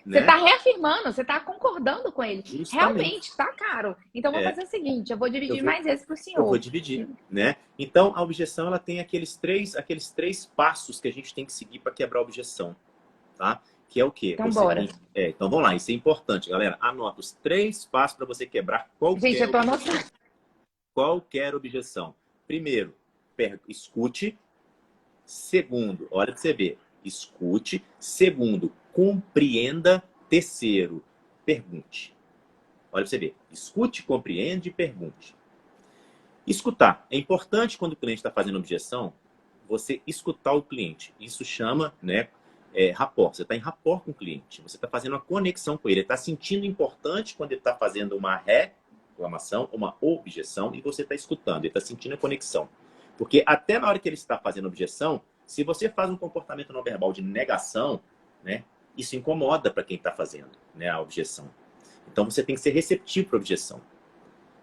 Você está né? reafirmando, você está concordando com ele. Justamente. Realmente, está caro. Então, vou É, fazer o seguinte, eu vou eu dividir vou, mais esse para o eu vou senhor. dividir, né? Então, a objeção, ela tem aqueles três passos que a gente tem que seguir para quebrar a objeção, tá? Que é o quê? Então, bora. Então, vamos lá, isso é importante, galera. Anota os 3 passos para você quebrar Gente, eu qualquer tô objeção. anotando. Qualquer objeção. Primeiro, escute. Segundo, olha para você ver. Escute. Segundo, compreenda. Terceiro, pergunte. Olha para você ver. Escute, compreende e pergunte. Escutar. É importante quando o cliente está fazendo objeção, você escutar o cliente. Isso chama, né, rapport. Você está em rapport com o cliente. Você está fazendo uma conexão com ele. Ele está sentindo importante quando ele está fazendo uma reclamação, uma objeção, e você está escutando. Ele está sentindo a conexão. Porque até na hora que ele está fazendo objeção, se você faz um comportamento não verbal de negação, né, isso incomoda para quem está fazendo, né, a objeção. Então você tem que ser receptivo para a objeção.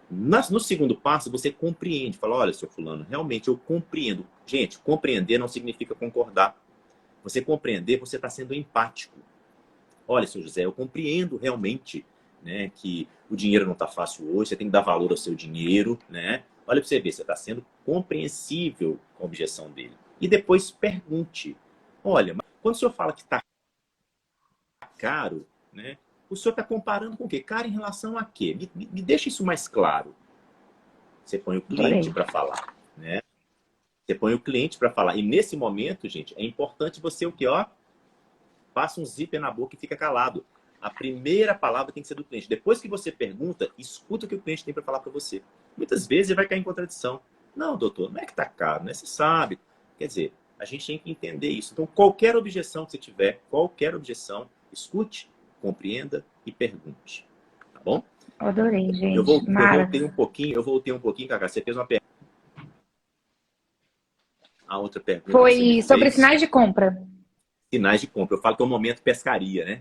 No segundo passo, você compreende. Fala, olha, seu fulano, realmente eu compreendo. Gente, compreender não significa concordar. Você compreender, você está sendo empático. Olha, seu José, eu compreendo realmente, né, que o dinheiro não está fácil hoje, você tem que dar valor ao seu dinheiro, né? Olha para você ver, você está sendo compreensível com a objeção dele. E depois pergunte. Olha, mas quando o senhor fala que está caro, né? O senhor está comparando com o quê? Caro em relação a quê? Me deixa isso mais claro. Você põe o cliente Adorei. para falar, né? Você põe o cliente para falar. E nesse momento, gente, é importante você o quê? Ó, passa um zíper na boca e fica calado. A primeira palavra tem que ser do cliente. Depois que você pergunta, escuta o que o cliente tem para falar para você. Muitas vezes ele vai cair em contradição. Não, doutor, não é que está caro, né? Você sabe. Quer dizer, a gente tem que entender isso. Então, qualquer objeção que você tiver, qualquer objeção, escute, compreenda e pergunte. Tá bom? Adorei, Eu, gente. voltei Mara. eu voltei um pouquinho, Cacá. Você fez uma pergunta. A outra pergunta que você me Foi sobre fez, sinais de compra. sinais de compra. Eu falo que é o momento pescaria, né?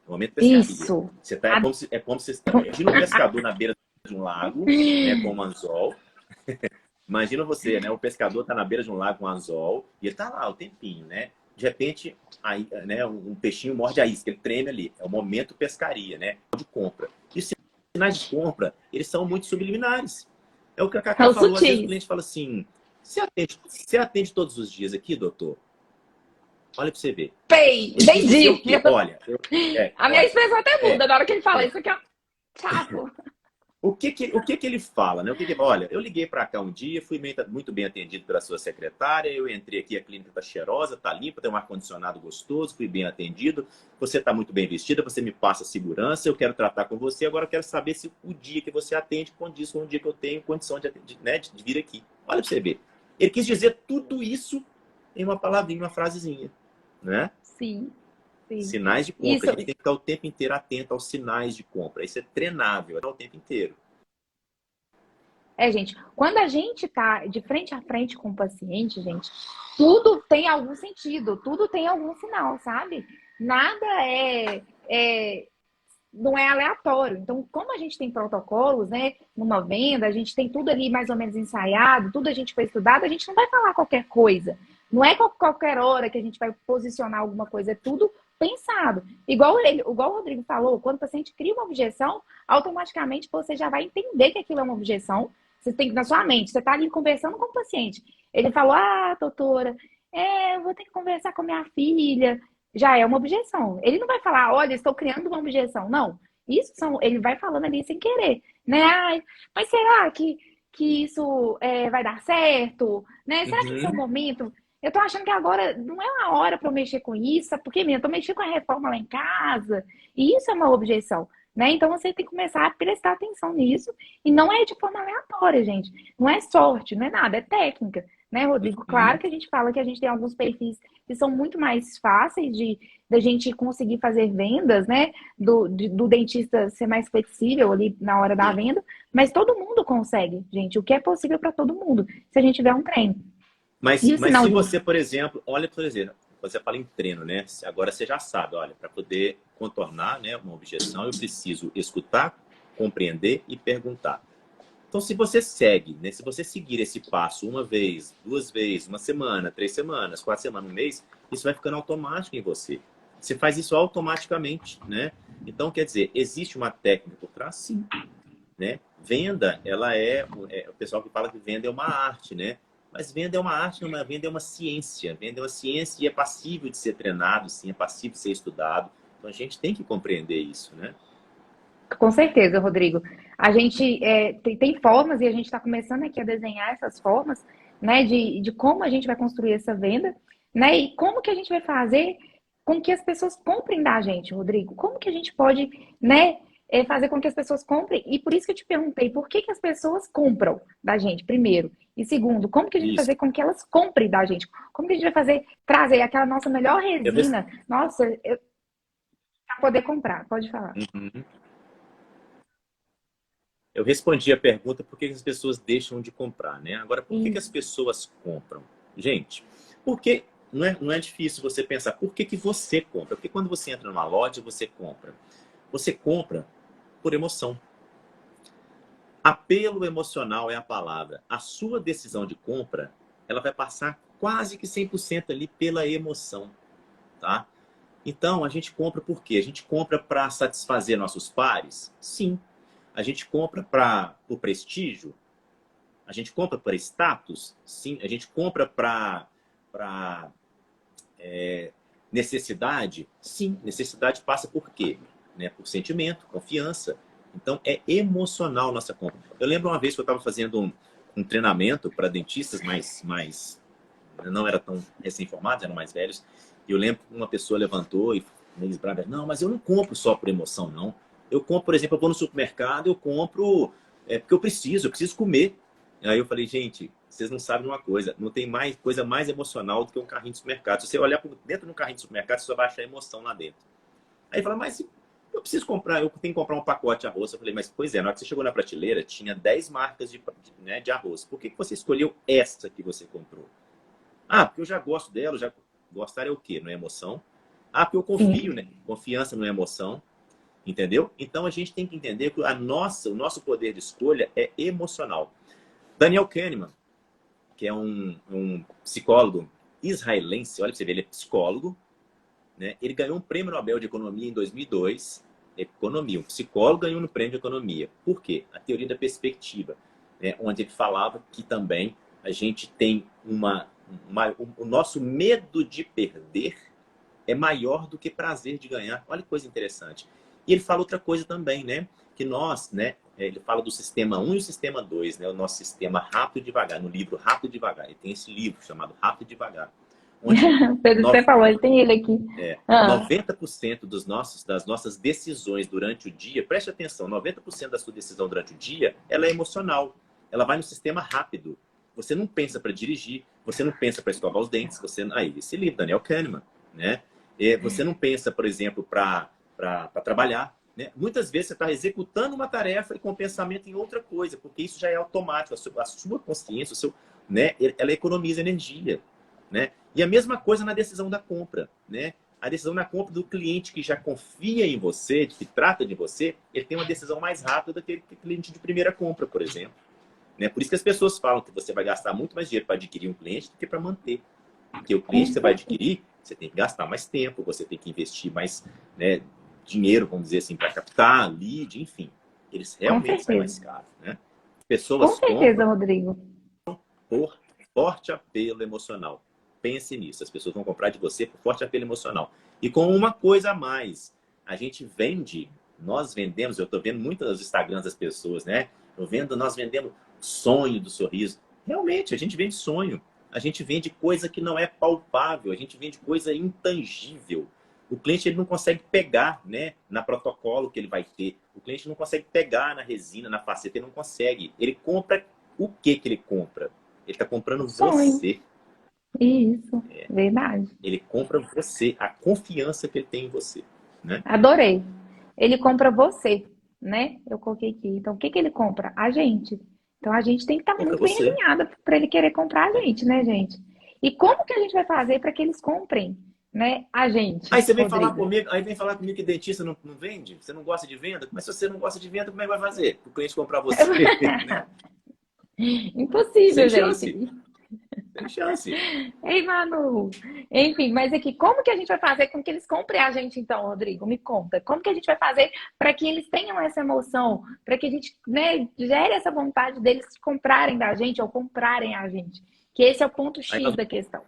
É o momento pescaria. Isso. Você tá, é como se imagina um pescador na beira de um lago, né, com um anzol. Imagina você, né? O pescador tá na beira de um lago com um anzol e ele tá lá o tempinho, né? De repente, aí, né, um peixinho morde a isca, ele treme ali. É o momento pescaria, né? De compra. E os sinais de compra, eles são muito subliminares. É o que a Cacá São falou. Às vezes o sutis. cliente fala assim: você atende todos os dias aqui, doutor? Olha para você ver. Pei, Ele quis dizer o entendi. quê? Olha, A minha olha, expressão até é, muda na hora que ele fala é. isso aqui, ó. Chato. O que que ele fala, né? Olha, eu liguei para cá um dia, fui muito bem atendido pela sua secretária, eu entrei aqui, a clínica está cheirosa, está limpa, tem um ar-condicionado gostoso, fui bem atendido, você está muito bem vestida, você me passa segurança, eu quero tratar com você, agora eu quero saber se o dia que você atende condiz com o dia que eu tenho condição né, de vir aqui. Olha para você ver. Ele quis dizer tudo isso em uma palavrinha, uma frasezinha, né? Sim, sim. Sinais de compra. Isso. A gente tem que estar o tempo inteiro atento aos sinais de compra. Isso é treinável, é o tempo inteiro. Gente, quando a gente tá de frente a frente com o paciente, gente, tudo tem algum sentido, tudo tem algum sinal, sabe? Nada não é aleatório. Então, como a gente tem protocolos, né, numa venda, a gente tem tudo ali mais ou menos ensaiado, tudo a gente foi estudado, a gente não vai falar qualquer coisa. Não é qualquer hora que a gente vai posicionar alguma coisa, é tudo pensado. Igual o Rodrigo falou, quando o paciente cria uma objeção, automaticamente você já vai entender que aquilo é uma objeção. Você tem que, na sua mente, você tá ali conversando com o paciente. Ele falou, doutora, eu vou ter que conversar com minha filha. Já é uma objeção. Ele não vai falar, olha, estou criando uma objeção. Não. Ele vai falando ali sem querer, né? Ai, mas será que isso vai dar certo? Né? Será que esse é o Uhum. momento? Eu tô achando que agora não é uma hora para eu mexer com isso, sabe por quê? Eu tô mexendo com a reforma lá em casa, e isso é uma objeção, né? Então você tem que começar a prestar atenção nisso, e não é de forma aleatória, gente. Não é sorte, não é nada, é técnica, né, Rodrigo? Claro Uhum. que a gente fala que a gente tem alguns perfis que são muito mais fáceis de da gente conseguir fazer vendas, né? Do dentista ser mais flexível ali na hora da Sim. venda, mas todo mundo consegue, gente. O que é possível para todo mundo, se a gente tiver um treino. E o Mas sinal se de você, por exemplo, olha, por exemplo, você fala em treino, né? Agora você já sabe, olha, para poder contornar, né, uma objeção, eu preciso escutar, compreender e perguntar. Então, se você segue, né, se você seguir esse passo uma vez, duas vezes, uma semana, 3 semanas, 4 semanas, um mês, isso vai ficando automático em você. Você faz isso automaticamente, né? Então, quer dizer, existe uma técnica por trás? Sim, né? Venda, ela o pessoal que fala que venda é uma arte, né? Mas venda é uma arte, não é, venda é uma ciência. Venda é uma ciência e é passível de ser treinado, sim, é passível de ser estudado. Então a gente tem que compreender isso, né? Com certeza, Rodrigo. A gente tem formas e a gente está começando aqui a desenhar essas formas, né, de como a gente vai construir essa venda, né, e como que a gente vai fazer com que as pessoas comprem da gente, Rodrigo. Como que a gente pode, né, fazer com que as pessoas comprem? E por isso que eu te perguntei, por que que as pessoas compram da gente, primeiro? E segundo, como que a gente vai Isso. fazer com que elas comprem da gente? Como que a gente vai fazer, trazer aquela nossa melhor Eu, res- resina, nossa, para poder comprar? Pode falar. Uhum. Eu respondi a pergunta por que as pessoas deixam de comprar, né? Agora, por que as Isso. pessoas compram? Gente, porque não é difícil você pensar por que você compra. Porque quando você entra numa loja, você compra. Você compra por emoção. Apelo emocional é a palavra. A sua decisão de compra, ela vai passar quase que 100% ali pela emoção, tá? Então, a gente compra por quê? A gente compra para satisfazer nossos pares? Sim. A gente compra por prestígio? A gente compra para status? Sim. A gente compra para necessidade? Sim. Necessidade passa por quê? Né? Por sentimento, confiança. Então, é emocional nossa compra. Eu lembro uma vez que eu estava fazendo um treinamento para dentistas mais não eram tão recém-formados, eram mais velhos. E eu lembro que uma pessoa levantou e me brava, não, mas eu não compro só por emoção, não. Eu compro, por exemplo, eu vou no supermercado, eu compro porque eu preciso comer. Aí eu falei, gente, vocês não sabem uma coisa, não tem mais coisa mais emocional do que um carrinho de supermercado. Se você olhar dentro de um carrinho de supermercado, você só vai achar emoção lá dentro. Aí fala, mas eu preciso comprar, eu tenho que comprar um pacote de arroz. Eu falei, mas pois é, na hora que você chegou na prateleira, tinha 10 marcas de arroz. Por que você escolheu essa que você comprou? Porque eu já gosto dela, já gostar é o quê? Não é emoção. Porque eu confio, Sim. né? Confiança não é emoção, entendeu? Então a gente tem que entender que o nosso poder de escolha é emocional. Daniel Kahneman, que é um psicólogo israelense, olha pra você ver, ele é psicólogo, né? Ele ganhou um prêmio Nobel de Economia em 2002. Economia, um psicólogo ganhou um prêmio de economia. Por quê? A teoria da perspectiva, né? Onde ele falava que também a gente tem o nosso medo de perder é maior do que prazer de ganhar. Olha que coisa interessante. E ele fala outra coisa também, né? Que nós, né? Ele fala do sistema 1 e o sistema 2, né? O nosso sistema Rápido e Devagar. No livro Rápido e Devagar. Ele tem esse livro chamado Rápido e Devagar. Onde Pedro, você falou, ele tem ele aqui. Ah, 90% das nossas decisões durante o dia, preste atenção, 90% da sua decisão durante o dia, ela é emocional. Ela vai no sistema rápido. Você não pensa para dirigir, você não pensa para escovar os dentes, esse livro, Daniel Kahneman, né? Você não pensa, por exemplo, para trabalhar, né? Muitas vezes você está executando uma tarefa e com pensamento em outra coisa, porque isso já é automático, a sua consciência, né? Ela economiza energia, né? E a mesma coisa na decisão da compra, né? A decisão da compra do cliente que já confia em você, que trata de você, ele tem uma decisão mais rápida do que o cliente de primeira compra, por exemplo. Né? Por isso que as pessoas falam que você vai gastar muito mais dinheiro para adquirir um cliente do que para manter. Porque o com cliente que você vai certeza. adquirir, você tem que gastar mais tempo, você tem que investir mais, né, dinheiro, vamos dizer assim, para captar, lead, enfim. Eles Com realmente saem certeza. mais caros, né? Com pessoas certeza, compram Rodrigo. por forte apelo emocional. Pense nisso, as pessoas vão comprar de você por forte apelo emocional. E com uma coisa a mais, a gente vende, nós vendemos, eu estou vendo muito nos Instagrams das pessoas, né? Nós vendemos sonho do sorriso. Realmente, a gente vende sonho. A gente vende coisa que não é palpável, a gente vende coisa intangível. O cliente ele não consegue pegar, né, na protocolo que ele vai ter. O cliente não consegue pegar na resina, na faceta, ele não consegue. Ele compra o que ele compra? Ele está comprando Sonho. você. Isso, verdade. Ele compra você, a confiança que ele tem em você, né? Adorei. Ele compra você, né? Eu coloquei aqui. Então, o que que ele compra? A gente. Então, a gente tem que estar Compra muito bem você. alinhada para ele querer comprar a gente, né, gente? E como que a gente vai fazer para que eles comprem, né, a gente, Aí você vem falar Rodrigo? comigo, que dentista não vende? Você não gosta de venda? Mas se você não gosta de venda, como é que vai fazer? O cliente comprar você, né? Sem Impossível, chance. gente. Sem chance. Ei, Manu. Enfim, mas aqui, como que a gente vai fazer com que eles comprem a gente, então, Rodrigo? Me conta. Como que a gente vai fazer para que eles tenham essa emoção, para que a gente, né, gere essa vontade deles comprarem da gente ou comprarem a gente? Que esse é o ponto Aí X nós, da questão.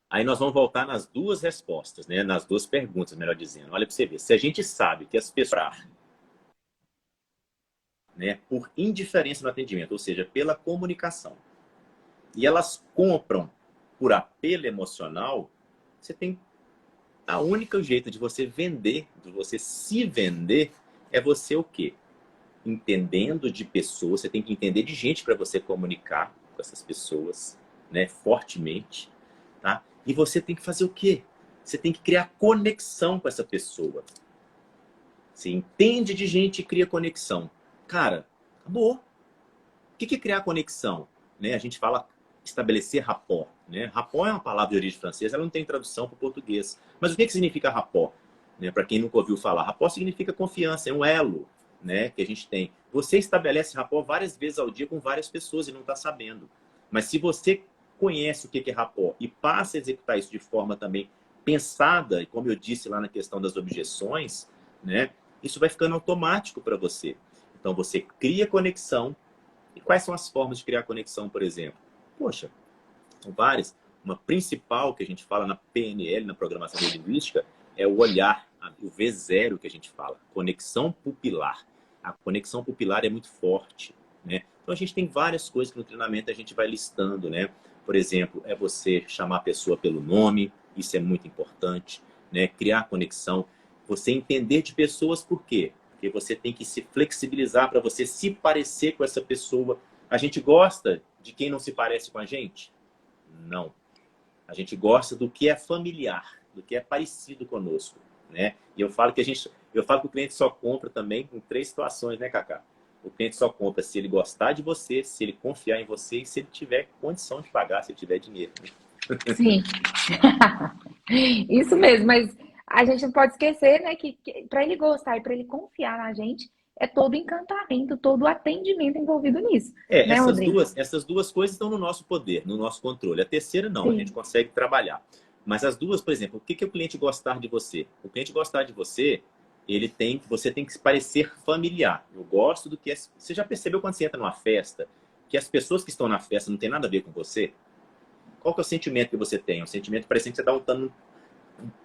aí nós vamos voltar nas duas respostas, né? Nas duas perguntas, melhor dizendo. Olha para você ver. Se a gente sabe que as pessoas, né, por indiferença no atendimento, ou seja, pela comunicação, e elas compram por apelo emocional, você tem a única jeito de você vender, de você se vender, é você o quê? Entendendo de pessoas, você tem que entender de gente para você comunicar com essas pessoas, né, fortemente, tá? E você tem que fazer o quê? Você tem que criar conexão com essa pessoa. Você entende de gente e cria conexão. Cara, acabou. O que é criar conexão? Né? A gente fala estabelecer rapport. Né? Rapport é uma palavra de origem francesa, ela não tem tradução para o português. Mas o que significa rapport? Né? Para quem nunca ouviu falar, rapport significa confiança, é um elo, né, que a gente tem. Você estabelece rapport várias vezes ao dia com várias pessoas e não está sabendo. Mas se você conhece o que é rapport e passa a executar isso de forma também pensada, e como eu disse lá na questão das objeções, né, isso vai ficando automático para você. Então você cria conexão. E quais são as formas de criar conexão, por exemplo? Poxa, são várias. Uma principal que a gente fala na PNL, na programação neurolinguística, é o olhar, o V0 que a gente fala, conexão pupilar. A conexão pupilar é muito forte, né? Então a gente tem várias coisas que no treinamento a gente vai listando, né? Por exemplo, é você chamar a pessoa pelo nome, isso é muito importante, né? Criar conexão, você entender de pessoas por quê? Porque você tem que se flexibilizar para você se parecer com essa pessoa. A gente gosta de quem não se parece com a gente? Não. A gente gosta do que é familiar, do que é parecido conosco, né? E eu falo que o cliente só compra também em 3 situações, né, Cacá? O cliente só compra se ele gostar de você, se ele confiar em você e se ele tiver condição de pagar, se ele tiver dinheiro. Sim. Isso mesmo, mas a gente não pode esquecer, né, que para ele gostar e para ele confiar na gente, é todo o encantamento, todo o atendimento envolvido nisso, É, né, Rodrigo? essas duas coisas estão no nosso poder, no nosso controle. A terceira não, a gente Sim. consegue trabalhar. Mas as duas, por exemplo, o que é o cliente gostar de você? O cliente gostar de você, você tem que se parecer familiar. Eu gosto do que você já percebeu quando você entra numa festa que as pessoas que estão na festa não tem nada a ver com você? Qual que é o sentimento que você tem? É um sentimento parecendo que você está dando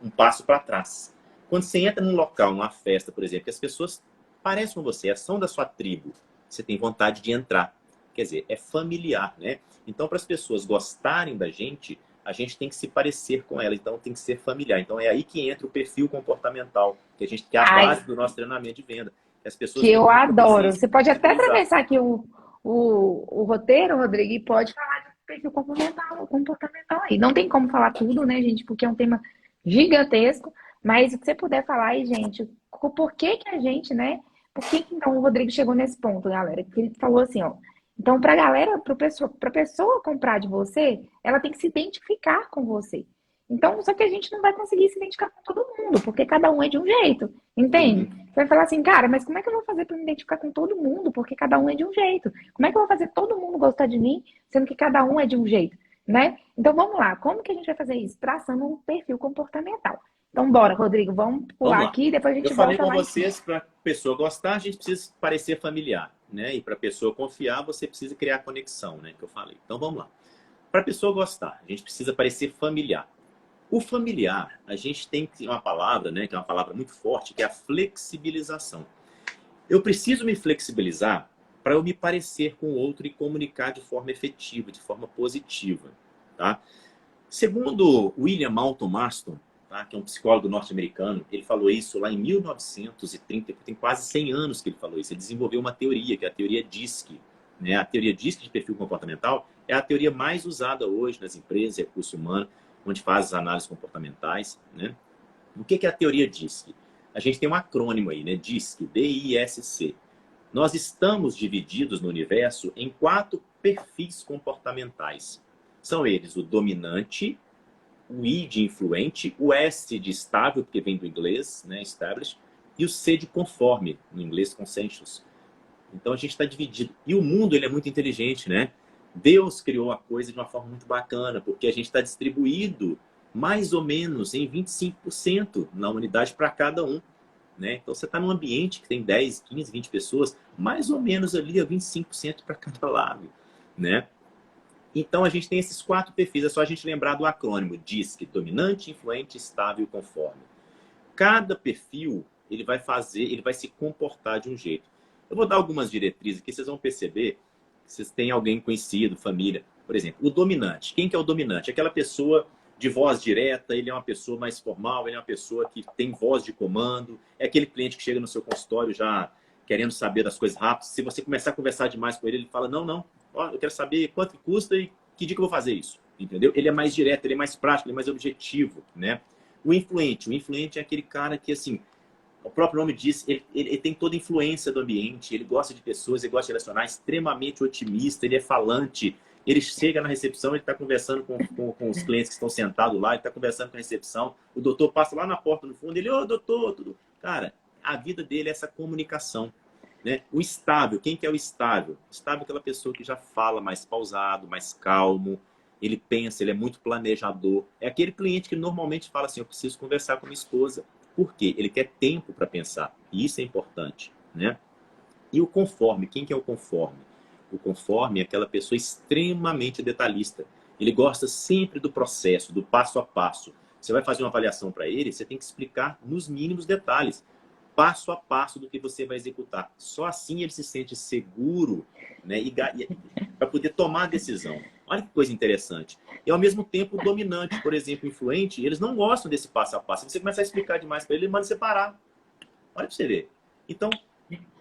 um passo para trás. Quando você entra num local, numa festa, por exemplo, que as pessoas parecem com você, são da sua tribo, você tem vontade de entrar. Quer dizer, é familiar, né? Então, para as pessoas gostarem da gente, a gente tem que se parecer com ela, então tem que ser familiar. Então, é aí que entra o perfil comportamental, que é a Ai, base do nosso treinamento de venda. Que as pessoas que têm eu muita adoro. resistência Você pode de até utilizar. atravessar aqui o roteiro, Rodrigo, e pode falar de perfil comportamental aí. Não tem como falar tudo, né, gente, porque é um tema gigantesco, mas o que você puder falar aí, gente, por que que a gente, né? Por que que então o Rodrigo chegou nesse ponto, galera? Que ele falou assim, ó. Então, para a galera, para pessoa comprar de você, ela tem que se identificar com você. Então, só que a gente não vai conseguir se identificar com todo mundo, porque cada um é de um jeito, entende? Sim. Você vai falar assim, cara, mas como é que eu vou fazer para me identificar com todo mundo? Porque cada um é de um jeito. Como é que eu vou fazer todo mundo gostar de mim, sendo que cada um é de um jeito, né? Então vamos lá, como que a gente vai fazer isso? Traçando um perfil comportamental. Então bora, Rodrigo, vamos pular Vamos lá. aqui, depois a Eu gente falei volta com lá em cima. vocês, para a pessoa gostar, a gente precisa parecer familiar. né? E para a pessoa confiar, você precisa criar conexão, né? Que eu falei. Então vamos lá. Para a pessoa gostar, a gente precisa parecer familiar. O familiar, a gente tem uma palavra, né? Que é uma palavra muito forte, que é a flexibilização. Eu preciso me flexibilizar para eu me parecer com o outro e comunicar de forma efetiva, de forma positiva, tá? Segundo William Moulton Marston, tá, que é um psicólogo norte-americano, ele falou isso lá em 1930, tem quase 100 anos que ele falou isso. Ele desenvolveu uma teoria, que é a teoria DISC. Né? A teoria DISC de perfil comportamental é a teoria mais usada hoje nas empresas, recurso humano, onde faz as análises comportamentais. Né? O que é a teoria DISC? A gente tem um acrônimo aí, né? DISC, D-I-S-C. Nós estamos divididos no universo em 4 perfis comportamentais. São eles o dominante, o I de influente, o S de estável, porque vem do inglês, né, established, e o C de conforme, no inglês consensus. Então a gente está dividido. E o mundo ele é muito inteligente, né? Deus criou a coisa de uma forma muito bacana, porque a gente está distribuído mais ou menos em 25% na unidade para cada um. Né? Então você está num ambiente que tem 10, 15, 20 pessoas, mais ou menos ali 25% para cada lado. Né? Então a gente tem esses 4 perfis, é só a gente lembrar do acrônimo DISC, dominante, influente, estável e conforme. Cada perfil ele vai se comportar de um jeito. Eu vou dar algumas diretrizes aqui, vocês vão perceber que vocês têm alguém conhecido, família. Por exemplo, o dominante. Quem que é o dominante? Aquela pessoa de voz direta, ele é uma pessoa mais formal, ele é uma pessoa que tem voz de comando, é aquele cliente que chega no seu consultório já querendo saber das coisas rápidas. Se você começar a conversar demais com ele, ele fala, não, ó, eu quero saber quanto que custa e que dia que eu vou fazer isso. Entendeu? Ele é mais direto, ele é mais prático, ele é mais objetivo. Né? O influente é aquele cara que, assim, o próprio nome diz, ele tem toda a influência do ambiente, ele gosta de pessoas, ele gosta de relacionar, extremamente otimista, ele é falante, ele chega na recepção, ele está conversando com os clientes que estão sentados lá, ele está conversando com a recepção, o doutor passa lá na porta no fundo, ele, ô doutor, tudo. Cara, a vida dele é essa comunicação. Né? O estável, quem que é o estável? Estável é aquela pessoa que já fala mais pausado, mais calmo, ele pensa, ele é muito planejador. É aquele cliente que normalmente fala assim, eu preciso conversar com minha esposa. Por quê? Ele quer tempo para pensar. E isso é importante. Né? E o conforme, quem que é o conforme? O conforme é aquela pessoa extremamente detalhista. Ele gosta sempre do processo, do passo a passo. Você vai fazer uma avaliação para ele, você tem que explicar nos mínimos detalhes, passo a passo do que você vai executar. Só assim ele se sente seguro, né, para poder tomar a decisão. Olha que coisa interessante. E ao mesmo tempo o dominante, por exemplo, o influente, eles não gostam desse passo a passo. Se você começar a explicar demais para ele, ele manda você parar. Olha para você ver. Então,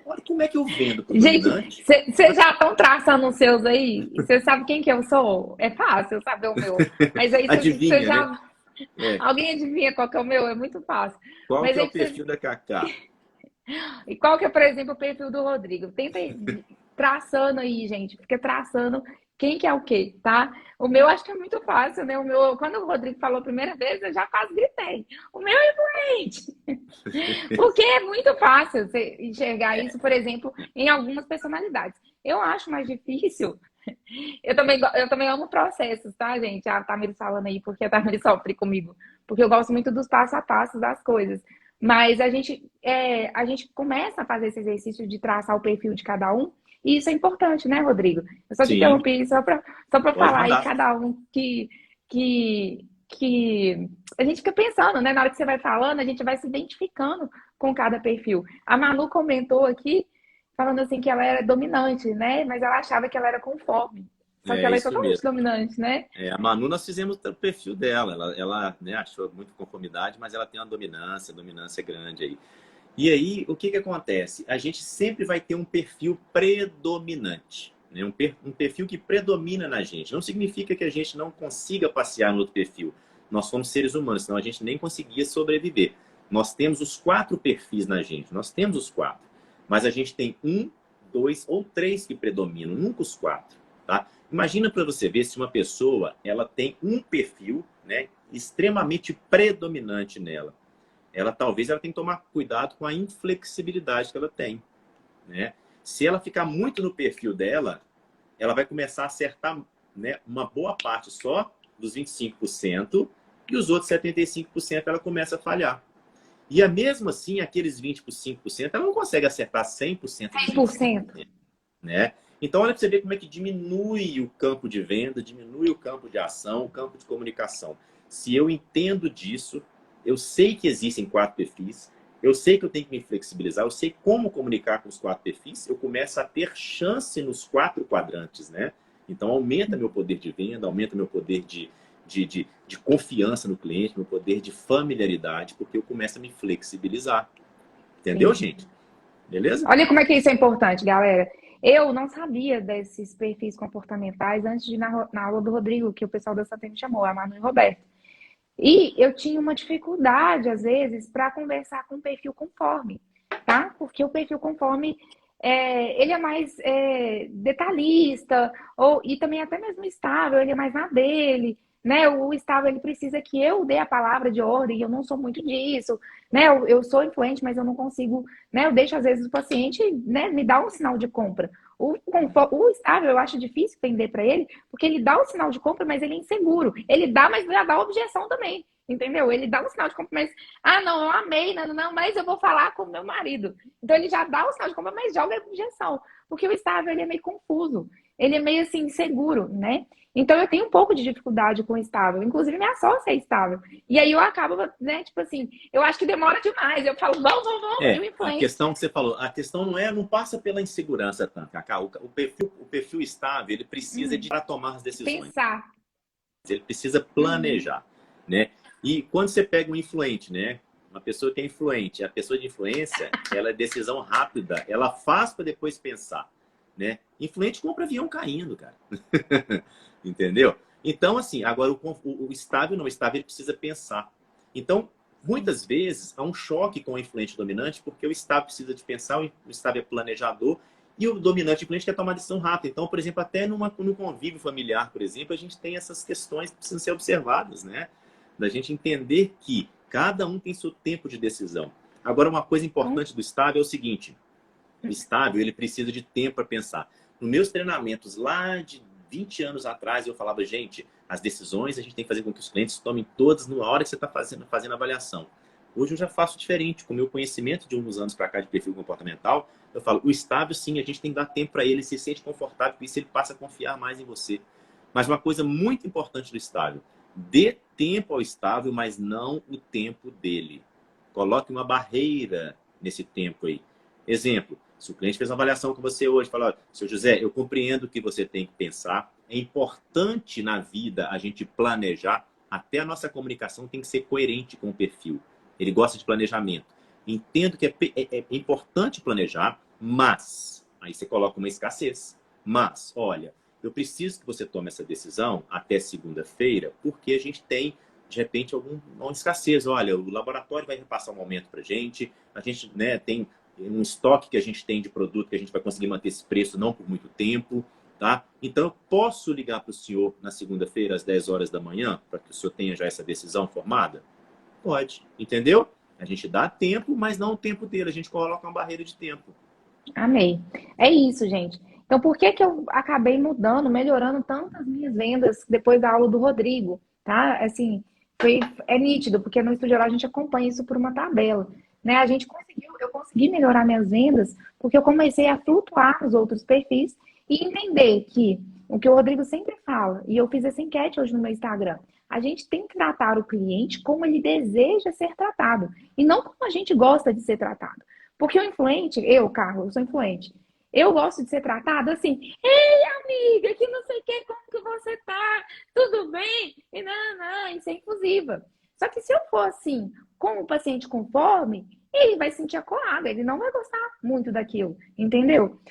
olha como é que eu vendo pro dominante. Gente, vocês já estão traçando os seus aí? Você sabe quem que eu sou? É fácil saber o meu. Mas aí Adivinha, você já... né? É. Alguém adivinha qual que é o meu? É muito fácil. Qual Mas que é aí o perfil da Cacá? E qual que é, por exemplo, o perfil do Rodrigo? Tenta ir traçando aí, gente. Fica traçando quem que é o quê, tá? O meu acho que é muito fácil, né? O meu, quando o Rodrigo falou a primeira vez, eu já quase gritei. O meu é influente. Porque é muito fácil você enxergar isso, por exemplo, em algumas personalidades. Eu acho mais difícil. Eu também amo processos, tá, gente? A Tamiris falando aí, porque a Tamiris sofre comigo. Porque eu gosto muito dos passo a passo das coisas. Mas a gente começa a fazer esse exercício de traçar o perfil de cada um. E isso é importante, né, Rodrigo? Eu só te Sim. interrompi só para falar aí, mandar. cada um que a gente fica pensando, né? Na hora que você vai falando, a gente vai se identificando com cada perfil. A Manu comentou aqui, falando assim que ela era dominante, né? Mas ela achava que ela era conforme. Só que ela é isso totalmente mesmo. dominante, né? A Manu, nós fizemos o perfil dela. Ela né, achou muito conformidade, mas ela tem uma dominância grande aí. E aí, o que acontece? A gente sempre vai ter um perfil predominante. Né? Um perfil que predomina na gente. Não significa que a gente não consiga passear no outro perfil. Nós somos seres humanos, senão a gente nem conseguia sobreviver. Nós temos os 4 perfis na gente. Nós temos os 4. Mas a gente tem 1, 2 ou 3 que predominam, nunca os 4. Tá? Imagina para você ver se uma pessoa ela tem um perfil, né, extremamente predominante nela. Talvez ela tenha que tomar cuidado com a inflexibilidade que ela tem. Né? Se ela ficar muito no perfil dela, ela vai começar a acertar, né, uma boa parte só dos 25% e os outros 75% ela começa a falhar. E mesmo assim, aqueles 25%, ela não consegue acertar 100%. 100%. né? Então, olha para você ver como é que diminui o campo de venda, diminui o campo de ação, o campo de comunicação. Se eu entendo disso, eu sei que existem 4 perfis, eu sei que eu tenho que me flexibilizar, eu sei como comunicar com os 4 perfis, eu começo a ter chance nos 4 quadrantes, né? Então, aumenta meu poder de venda, aumenta meu poder de confiança no cliente, meu poder de familiaridade, porque eu começo a me flexibilizar. Entendeu, Sim. gente? Beleza? Olha como é que isso é importante, galera. Eu não sabia desses perfis comportamentais antes de ir na aula do Rodrigo, que o pessoal da Santa me chamou, a Manu e o Roberto. E eu tinha uma dificuldade, às vezes, para conversar com o perfil conforme, tá? Porque o perfil conforme, ele é mais detalhista, e também até mesmo estável, ele é mais na dele, né? O estável, ele precisa que eu dê a palavra de ordem, eu não sou muito disso, né? Eu sou influente, mas eu não consigo, né? Eu deixo, às vezes, o paciente, né, me dar um sinal de compra. O estável, eu acho difícil vender para ele, porque ele dá o sinal de compra, mas ele é inseguro. Ele dá, mas já dá objeção também. Entendeu? Ele dá um sinal de compra, mas não, eu amei, não, mas eu vou falar com o meu marido. Então ele já dá o sinal de compra, mas joga a objeção. Porque o estável, ele é meio confuso. Ele é meio assim, inseguro, né? Então eu tenho um pouco de dificuldade com o estável. Inclusive, minha sócia é estável. E aí eu acabo, né, tipo assim, eu acho que demora demais. Eu falo, vamos, e o A influente. questão que você falou, a questão não passa pela insegurança tanto, Cacá. O perfil estável, ele precisa para tomar as decisões. Pensar. Ele precisa planejar, né? E quando você pega um influente, né? Uma pessoa que é influente, a pessoa de influência, ela é decisão rápida, ela faz para depois pensar, né? Influente compra avião caindo, cara. Entendeu? Então, assim, agora o estável não, o estável ele precisa pensar. Então, muitas vezes há um choque com o influente dominante, porque o estável precisa de pensar, o estável é planejador, e o dominante influente quer tomar decisão rápida. Então, por exemplo, até no convívio familiar, por exemplo, a gente tem essas questões que precisam ser observadas, né? Da gente entender que cada um tem seu tempo de decisão. Agora, uma coisa importante do estável é o seguinte: o estável, ele precisa de tempo para pensar. Nos meus treinamentos lá de 20 anos atrás, eu falava, gente, as decisões a gente tem que fazer com que os clientes tomem todas na hora que você está fazendo a avaliação. Hoje eu já faço diferente. Com o meu conhecimento de uns anos para cá de perfil comportamental, eu falo, o estável, sim, a gente tem que dar tempo para ele, se sente confortável, com isso ele passa a confiar mais em você. Mas uma coisa muito importante do estável, dê tempo ao estável, mas não o tempo dele. Coloque uma barreira nesse tempo aí. Exemplo, se o cliente fez uma avaliação com você hoje, fala, seu José, eu compreendo que você tem que pensar, é importante na vida a gente planejar, até a nossa comunicação tem que ser coerente com o perfil. Ele gosta de planejamento. Entendo que é importante planejar, mas, aí você coloca uma escassez. Mas, olha, eu preciso que você tome essa decisão até segunda-feira, porque a gente tem, de repente, uma escassez. Olha, o laboratório vai repassar um aumento para a gente, né, tem um estoque que a gente tem de produto que a gente vai conseguir manter esse preço não por muito tempo, tá? Então, eu posso ligar para o senhor na segunda-feira, às 10 horas da manhã, para que o senhor tenha já essa decisão formada? Pode, entendeu? A gente dá tempo, mas não o tempo dele. A gente coloca uma barreira de tempo. Amei. É isso, gente. Então, por que que eu acabei mudando, melhorando tanto as minhas vendas depois da aula do Rodrigo, tá? Assim, é nítido, porque no Estúdio Oral a gente acompanha isso por uma tabela, né? Eu consegui melhorar minhas vendas porque eu comecei a flutuar nos outros perfis e entender que o que o Rodrigo sempre fala, e eu fiz essa enquete hoje no meu Instagram, a gente tem que tratar o cliente como ele deseja ser tratado e não como a gente gosta de ser tratado. Porque o influente, Carlos, eu sou influente. Eu gosto de ser tratada assim, ei, amiga, que não sei o que, como que você tá? Tudo bem? E não, isso é inclusiva. Só que se eu for assim, com o paciente conforme, ele vai se sentir acuado, ele não vai gostar muito daquilo, entendeu?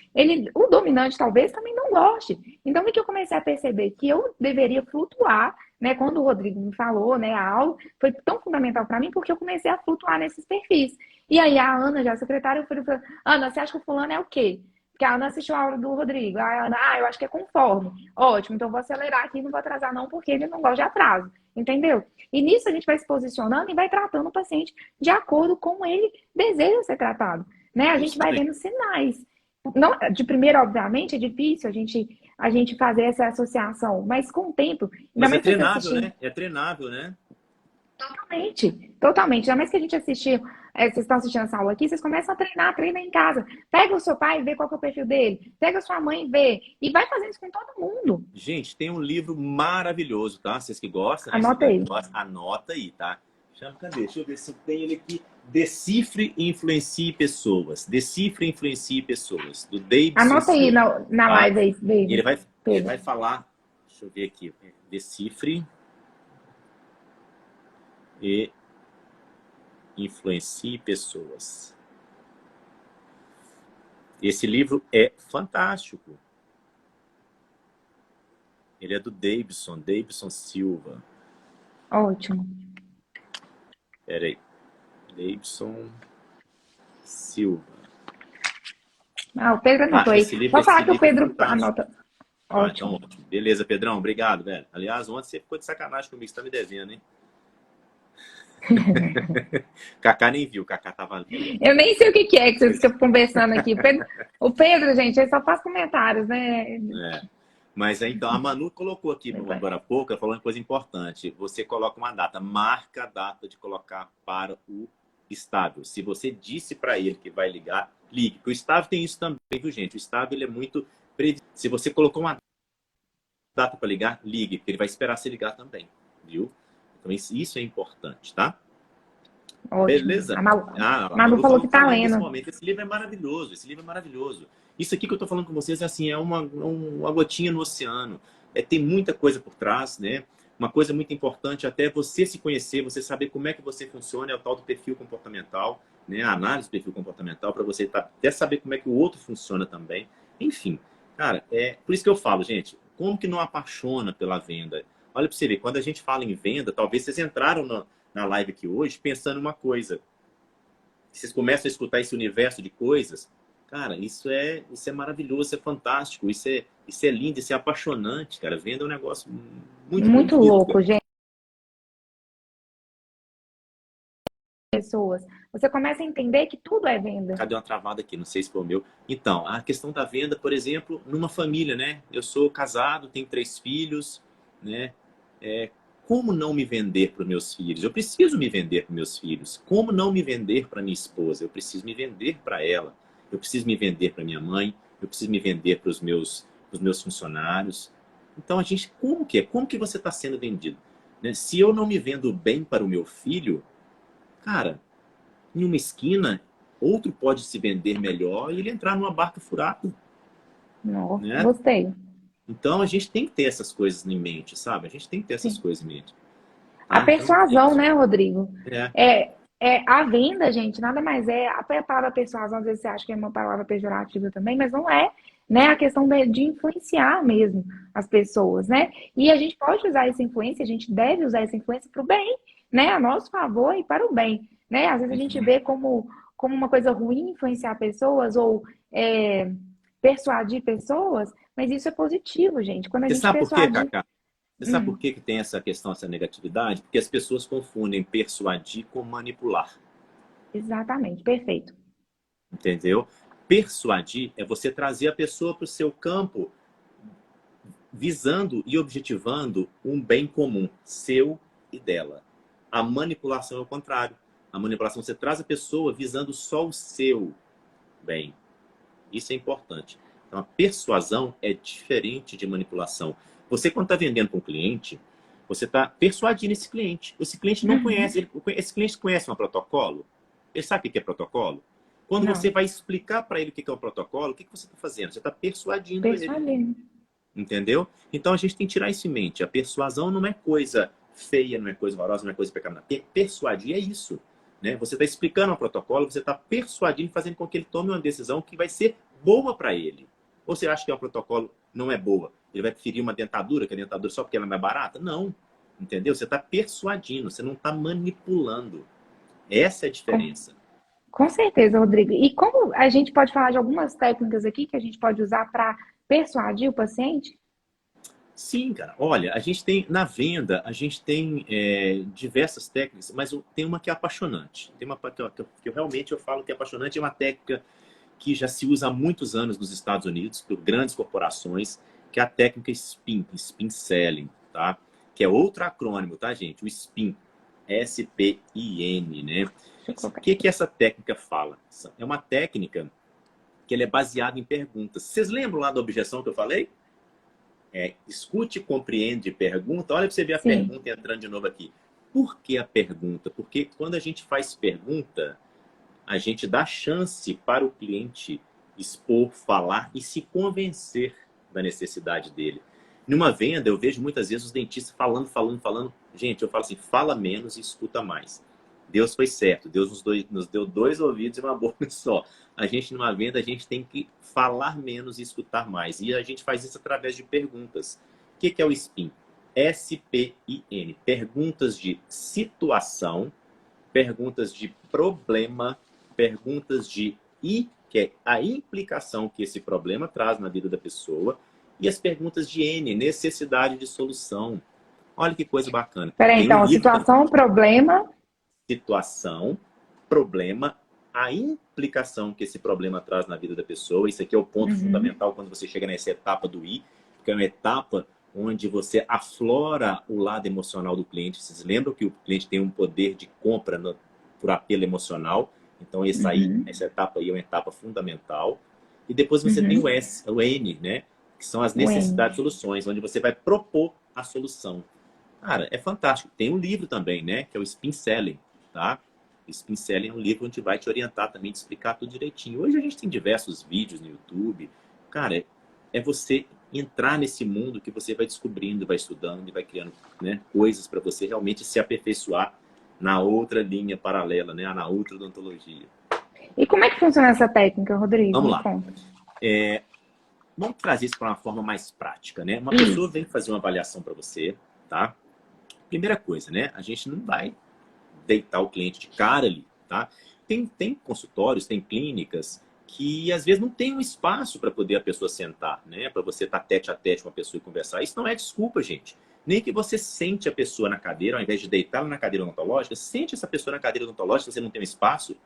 O dominante talvez também não goste. Então, o que eu comecei a perceber? Que eu deveria flutuar, né? Quando o Rodrigo me falou, né, a aula foi tão fundamental para mim, porque eu comecei a flutuar nesses perfis. E aí a Ana, já a secretária, eu falei, Ana, você acha que o fulano é o quê? Porque a Ana assistiu a aula do Rodrigo. A Ana, eu acho que é conforme. Ótimo, então vou acelerar aqui, não vou atrasar não, porque ele não gosta de atraso. Entendeu? E nisso a gente vai se posicionando e vai tratando o paciente de acordo com como ele deseja ser tratado. Né? A gente vai vendo sinais. Não, de primeiro, obviamente, é difícil a gente fazer essa associação, mas com o tempo... Mas é treinável, né? É treinável, né? Totalmente, totalmente. Ainda mais que a gente assistiu vocês estão assistindo essa aula aqui, vocês começam a treinar, treina em casa. Pega o seu pai e vê qual que é o perfil dele. Pega a sua mãe e vê. E vai fazendo isso com todo mundo. Gente, tem um livro maravilhoso, tá? Vocês que gostam, né? Anota aí. Anota aí, tá? Cadê? Deixa eu ver se eu tenho ele aqui. Decifre e Influencie Pessoas. Decifre e Influencie Pessoas, do Davidson Anota aí Silva. na live aí, David. Ele vai falar, deixa eu ver aqui, decifre e influencie pessoas. Esse livro é fantástico. Ele é do Davidson Silva. Ótimo. Espera aí. Davidson Silva. O Pedro anotou aí. Pode falar que o Pedro anota. Ótimo. Então, ótimo. Beleza, Pedrão. Obrigado, velho. Aliás, ontem você ficou de sacanagem comigo, você tá me devendo, hein? Cacá nem viu, Cacá tava ali. Eu nem sei o que é que vocês estão conversando aqui. O Pedro, gente, ele só faz comentários, né? Mas então, a Manu colocou aqui agora há pouco, ela falou uma coisa importante. Você coloca uma data, marca a data de colocar para o estável. Se você disse para ele que vai ligar, ligue. Porque o estável tem isso também, viu, gente? O estável ele é muito previsível. Se você colocou uma data para ligar, ligue, porque ele vai esperar você ligar também, viu? Então, isso é importante, tá? Ótimo. Beleza? A Malu falou que tá lendo. Esse livro é maravilhoso, Isso aqui que eu tô falando com vocês assim, é uma gotinha no oceano. Tem muita coisa por trás, né? Uma coisa muito importante até você se conhecer, você saber como é que você funciona, é o tal do perfil comportamental, né? A análise do perfil comportamental, para você até saber como é que o outro funciona também. Enfim, cara, por isso que eu falo, gente, como que não apaixona pela venda? Olha para você ver, quando a gente fala em venda, talvez vocês entraram na live aqui hoje pensando uma coisa. Vocês começam a escutar esse universo de coisas, cara, isso é maravilhoso, isso é fantástico, isso é lindo, isso é apaixonante, cara. Venda é um negócio muito louco, gente. Pessoas. Você começa a entender que tudo é venda. Cadê uma travada aqui? Não sei se foi o meu. Então, a questão da venda, por exemplo, numa família, né? Eu sou casado, tenho 3 filhos, né? Como não me vender para os meus filhos? Eu preciso me vender para meus filhos. Como não me vender para minha esposa? Eu preciso me vender para ela. Eu preciso me vender para minha mãe. Eu preciso me vender para os meus funcionários. Então, a gente, como que você está sendo vendido? Né? Se eu não me vendo bem para o meu filho, cara, em uma esquina, outro pode se vender melhor e ele entrar numa barca furada. Não, né? Gostei. Então, a gente tem que ter essas coisas em mente, sabe? A gente tem que ter essas coisas em mente. A persuasão, né, Rodrigo? É. A venda, gente, nada mais é. A palavra persuasão, às vezes você acha que é uma palavra pejorativa também, mas não é. Né? A questão de influenciar mesmo as pessoas, né? E a gente pode usar essa influência, a gente deve usar essa influência para o bem, né? A nosso favor e para o bem, né? Às vezes a gente vê como uma coisa ruim influenciar pessoas ou persuadir pessoas, mas isso é positivo, gente. Quando a gente sabe persuade... por quê, Cacá? Você sabe por que tem essa questão, essa negatividade? Porque as pessoas confundem persuadir com manipular. Exatamente, perfeito. Entendeu? Persuadir é você trazer a pessoa para o seu campo visando e objetivando um bem comum, seu e dela. A manipulação é o contrário. A manipulação, você traz a pessoa visando só o seu bem. Isso é importante. Então, a persuasão é diferente de manipulação. Você, quando está vendendo para um cliente, você está persuadindo esse cliente. Esse cliente não conhece. Esse cliente conhece um protocolo? Ele sabe o que é protocolo? Quando você vai explicar para ele o que é um protocolo, o que você está fazendo? Você está persuadindo ele. Entendeu? Então, a gente tem que tirar isso em mente. A persuasão não é coisa feia, não é coisa horrorosa, não é coisa pecaminosa. Persuadir é isso. Né? Você está explicando um protocolo, você está persuadindo, fazendo com que ele tome uma decisão que vai ser boa para ele. Ou você acha que o protocolo não é boa? Ele vai preferir uma dentadura, que a dentadura só porque ela é mais barata? Não. Entendeu? Você está persuadindo, você não está manipulando. Essa é a diferença. Com certeza, Rodrigo. E como a gente pode falar de algumas técnicas aqui que a gente pode usar para persuadir o paciente? Sim, cara. Olha, a gente tem, na venda, a gente tem diversas técnicas, mas tem uma que é apaixonante. Tem uma que realmente eu falo que é apaixonante, é uma técnica que já se usa há muitos anos nos Estados Unidos, por grandes corporações, que é a técnica SPIN Selling, tá? Que é outro acrônimo, tá, gente? O SPIN. SPIN, né? O que que essa técnica fala? É uma técnica que ela é baseada em perguntas. Vocês lembram lá da objeção que eu falei? Escute, compreende, pergunta. Olha para você ver a Sim. pergunta entrando de novo aqui. Por que a pergunta? Porque quando a gente faz pergunta, a gente dá chance para o cliente expor, falar e se convencer da necessidade dele. Numa venda, eu vejo muitas vezes os dentistas falando. Gente, eu falo assim, fala menos e escuta mais. Deus foi certo. Deus nos deu 2 ouvidos e uma boca só. A gente, numa venda, a gente tem que falar menos e escutar mais. E a gente faz isso através de perguntas. O que é o SPIN? SPIN. Perguntas de situação, perguntas de problema, perguntas de I, que é a implicação que esse problema traz na vida da pessoa, e as perguntas de N, necessidade de solução. Olha que coisa bacana. Peraí, Tem um então, livro situação, problema. situação, problema, a implicação que esse problema traz na vida da pessoa. Isso aqui é o ponto fundamental quando você chega nessa etapa do I, porque é uma etapa onde você aflora o lado emocional do cliente. Vocês lembram que o cliente tem um poder de compra por apelo emocional? Então, essa etapa aí é uma etapa fundamental. E depois você tem o S, o N, né? Que são as necessidades e soluções, onde você vai propor a solução. Cara, é fantástico. Tem um livro também, né? Que é o Spin Selling, tá? O Spin Selling é um livro onde vai te orientar também, te explicar tudo direitinho. Hoje a gente tem diversos vídeos no YouTube. Cara, é você entrar nesse mundo que você vai descobrindo, vai estudando e vai criando, né, coisas para você realmente se aperfeiçoar na outra linha paralela, né? Na outra odontologia. E como é que funciona essa técnica, Rodrigo? Vamos Me lá. conta. Vamos trazer isso para uma forma mais prática, né? Uma pessoa vem fazer uma avaliação para você, tá? Primeira coisa, né? A gente não vai deitar o cliente de cara ali, tá? Tem consultórios, tem clínicas que às vezes não tem um espaço para poder a pessoa sentar, né? Para você estar tete a tete com a pessoa e conversar. Isso não é desculpa, gente. Nem que você sente a pessoa na cadeira, ao invés de deitá-la na cadeira odontológica, sente essa pessoa na cadeira odontológica, você não tem um espaço,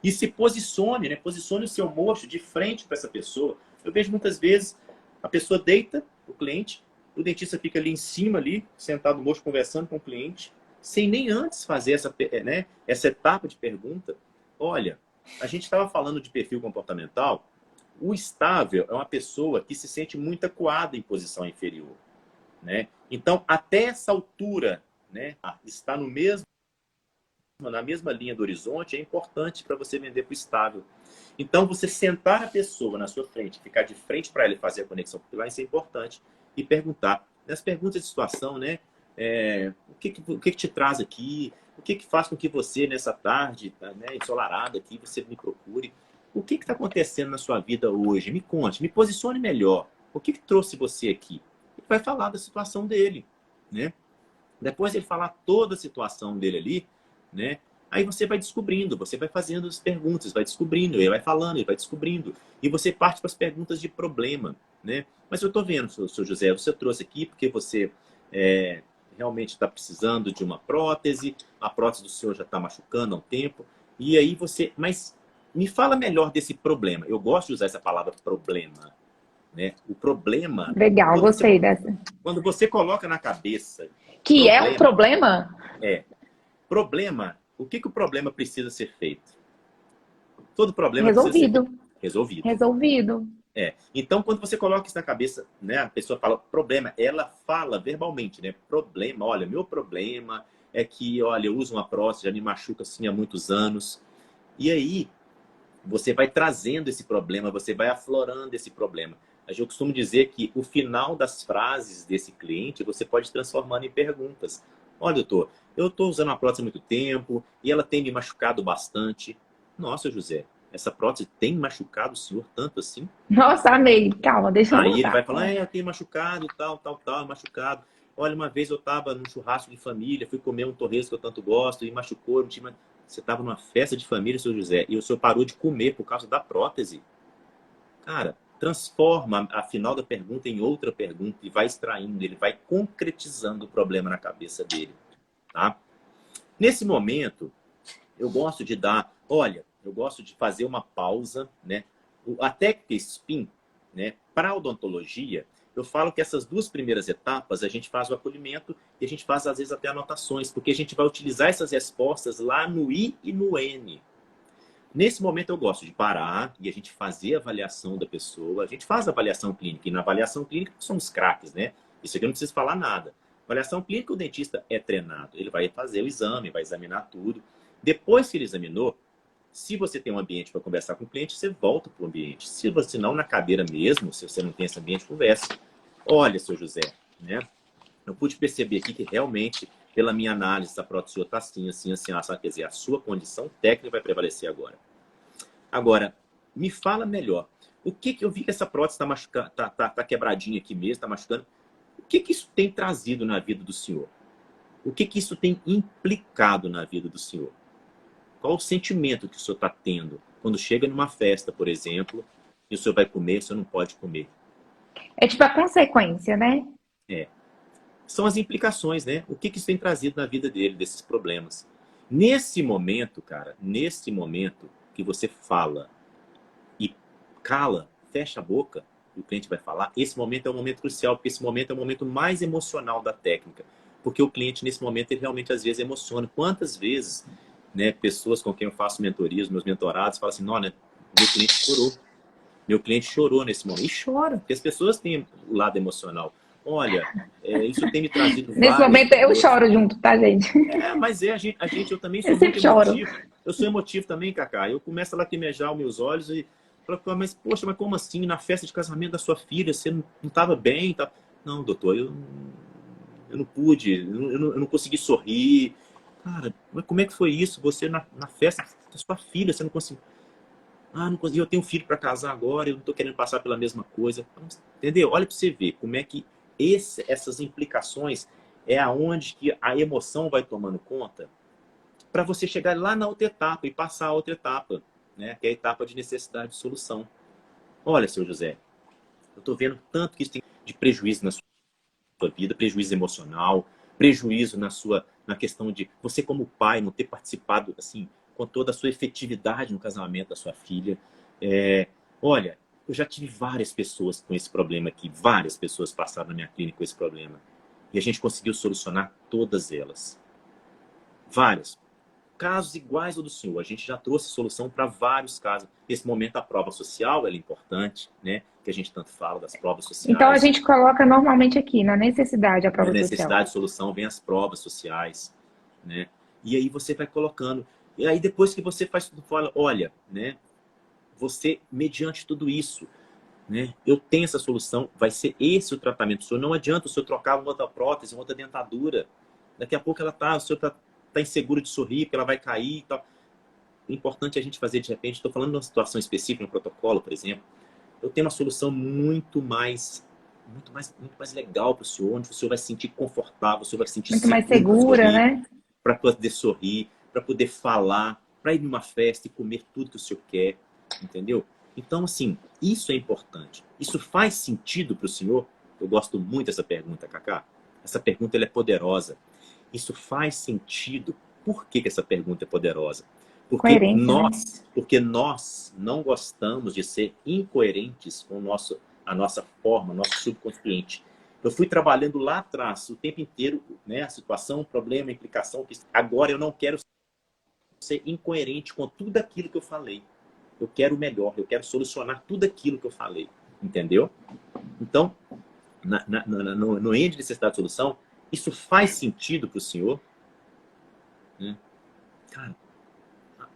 e se posicione, né? Posicione o seu mocho de frente para essa pessoa. Eu vejo muitas vezes a pessoa deita o cliente, o dentista fica ali em cima, ali, sentado no mocho, conversando com o cliente, sem nem antes fazer essa etapa de pergunta. Olha, a gente estava falando de perfil comportamental. O estável é uma pessoa que se sente muito acuada em posição inferior, né? Então, até essa altura, né, está na mesma linha do horizonte, é importante para você vender para o estável. Então, você sentar a pessoa na sua frente, ficar de frente para ela e fazer a conexão pupilar, isso é importante. E perguntar. Nas perguntas de situação, né? O que te traz aqui? O que faz com que você, nessa tarde, né, ensolarada aqui, você me procure? O que está acontecendo na sua vida hoje? Me conte, me posicione melhor. O que trouxe você aqui? Ele vai falar da situação dele, né? Depois ele falar toda a situação dele ali, né? Aí você vai descobrindo, você vai fazendo as perguntas, vai descobrindo, ele vai falando, ele vai descobrindo. E você parte para as perguntas de problema, né? Mas eu estou vendo, seu José, você trouxe aqui porque você realmente está precisando de uma prótese, a prótese do senhor já está machucando há um tempo, e aí você... Mas me fala melhor desse problema. Eu gosto de usar essa palavra problema, né? O problema... Legal, gostei dessa. Quando você coloca na cabeça... Que é um problema? Problema, o que o problema precisa ser feito? Todo problema Resolvido. precisa ser resolvido. Resolvido. Então, quando você coloca isso na cabeça, né, a pessoa fala problema, ela fala verbalmente, né? Problema, olha, meu problema é que, olha, eu uso uma prótese, já me machuca assim há muitos anos. E aí, você vai trazendo esse problema, você vai aflorando esse problema. Eu costumo dizer que o final das frases desse cliente, você pode transformando em perguntas. Olha, doutor, eu estou usando uma prótese há muito tempo e ela tem me machucado bastante. Nossa, José, essa prótese tem machucado o senhor tanto assim? Nossa, amei. Calma, deixa eu Aí ele vai falar, eu tenho machucado, tal, machucado. Olha, uma vez eu estava num churrasco de família, fui comer um torresmo que eu tanto gosto e machucou. Você estava numa festa de família, seu José, e o senhor parou de comer por causa da prótese. Cara, transforma a final da pergunta em outra pergunta e vai extraindo, ele vai concretizando o problema na cabeça dele, tá? Nesse momento, eu gosto de eu gosto de fazer uma pausa, né? A técnica SPIN, né, para a odontologia, Eu falo que essas 2 primeiras etapas a gente faz o acolhimento e a gente faz, às vezes, até anotações, porque a gente vai utilizar essas respostas lá no I e no N. Nesse momento eu gosto de parar e a gente fazer a avaliação da pessoa. A gente faz a avaliação clínica e na avaliação clínica somos craques, né? Isso aqui eu não preciso falar nada. Avaliação clínica, o dentista é treinado. Ele vai fazer o exame, vai examinar tudo. Depois que ele examinou, se você tem um ambiente para conversar com o cliente, você volta para o ambiente. Se você não, na cadeira mesmo, se você não tem esse ambiente, conversa. Olha, seu José, né? Eu pude perceber aqui que realmente, pela minha análise, essa prótese sua está assim, assim, assim, quer dizer, a sua condição técnica vai prevalecer agora. Agora, me fala melhor. O que eu vi que essa prótese está machucando, tá quebradinha aqui mesmo, está machucando. O que isso tem trazido na vida do senhor? O que isso tem implicado na vida do senhor? Qual o sentimento que o senhor está tendo quando chega numa festa, por exemplo, e o senhor vai comer, o senhor não pode comer? É tipo a consequência, né? É. São as implicações, né? O que isso tem trazido na vida dele, desses problemas. Nesse momento, cara, nesse momento que você fala e cala, fecha a boca, e o cliente vai falar, esse momento é um momento crucial, porque esse momento é o momento mais emocional da técnica. Porque o cliente, nesse momento, ele realmente, às vezes, emociona. Quantas vezes, né, pessoas com quem eu faço mentorias, meus mentorados, falam assim, não, né, meu cliente chorou. Meu cliente chorou nesse momento. E chora, porque as pessoas têm o lado emocional. Olha, isso tem me trazido Nesse várias momento eu pessoas. choro junto, tá, gente? Mas eu também sou Eu muito sempre choro. emotivo. Eu sou emotivo também, Cacá. Eu começo a lacrimejar os meus olhos e falo, mas poxa, mas como assim? Na festa de casamento da sua filha, você não estava bem? Tá? Não, doutor, eu não pude, eu não consegui sorrir. Cara, mas como é que foi isso? Você na festa da sua filha, você não conseguiu. Não consegui, eu tenho um filho para casar agora, eu não estou querendo passar pela mesma coisa. Entendeu? Olha para você ver como é que essas implicações é aonde que a emoção vai tomando conta para você chegar lá na outra etapa e passar a outra etapa, né? Que é a etapa de necessidade de solução. Olha, seu José, eu estou vendo tanto que isso tem de prejuízo na sua vida, prejuízo emocional, prejuízo na questão de você como pai não ter participado assim com toda a sua efetividade no casamento da sua filha. Olha, eu já tive várias pessoas com esse problema aqui, várias pessoas passaram na minha clínica com esse problema. E a gente conseguiu solucionar todas elas. Várias. Casos iguais ao do senhor. A gente já trouxe solução para vários casos. Nesse momento, a prova social ela é importante, né? Que a gente tanto fala das provas sociais. Então a gente coloca normalmente aqui, na necessidade, a prova Na social. necessidade de solução, vem as provas sociais, né? E aí você vai colocando. E aí depois que você faz tudo, fala, olha, né? Você, mediante tudo isso, né? Eu tenho essa solução, vai ser esse o tratamento do senhor. Não adianta o senhor trocar uma outra prótese, uma outra dentadura. Daqui a pouco o senhor tá inseguro de sorrir, porque ela vai cair e tal. O importante é a gente fazer de repente, estou falando de uma situação específica, um protocolo, por exemplo. Eu tenho uma solução muito mais legal para o senhor, onde o senhor vai se sentir confortável, o senhor vai se sentir muito mais seguro segura, né? para poder sorrir, para poder falar, para ir numa festa e comer tudo que o senhor quer, entendeu? Então, assim, isso é importante. Isso faz sentido para o senhor? Eu gosto muito dessa pergunta, Cacá. Essa pergunta ela é poderosa. Isso faz sentido. Por que essa pergunta é poderosa? Porque nós não gostamos de ser incoerentes com a nossa forma, nosso subconsciente. Eu fui trabalhando lá atrás o tempo inteiro, né, a situação, o problema, a implicação. Agora eu não quero ser incoerente com tudo aquilo que eu falei. Eu quero o melhor, eu quero solucionar tudo aquilo que eu falei. Entendeu? Então, no índice de necessidade de solução, isso faz sentido para o senhor? Né? Cara,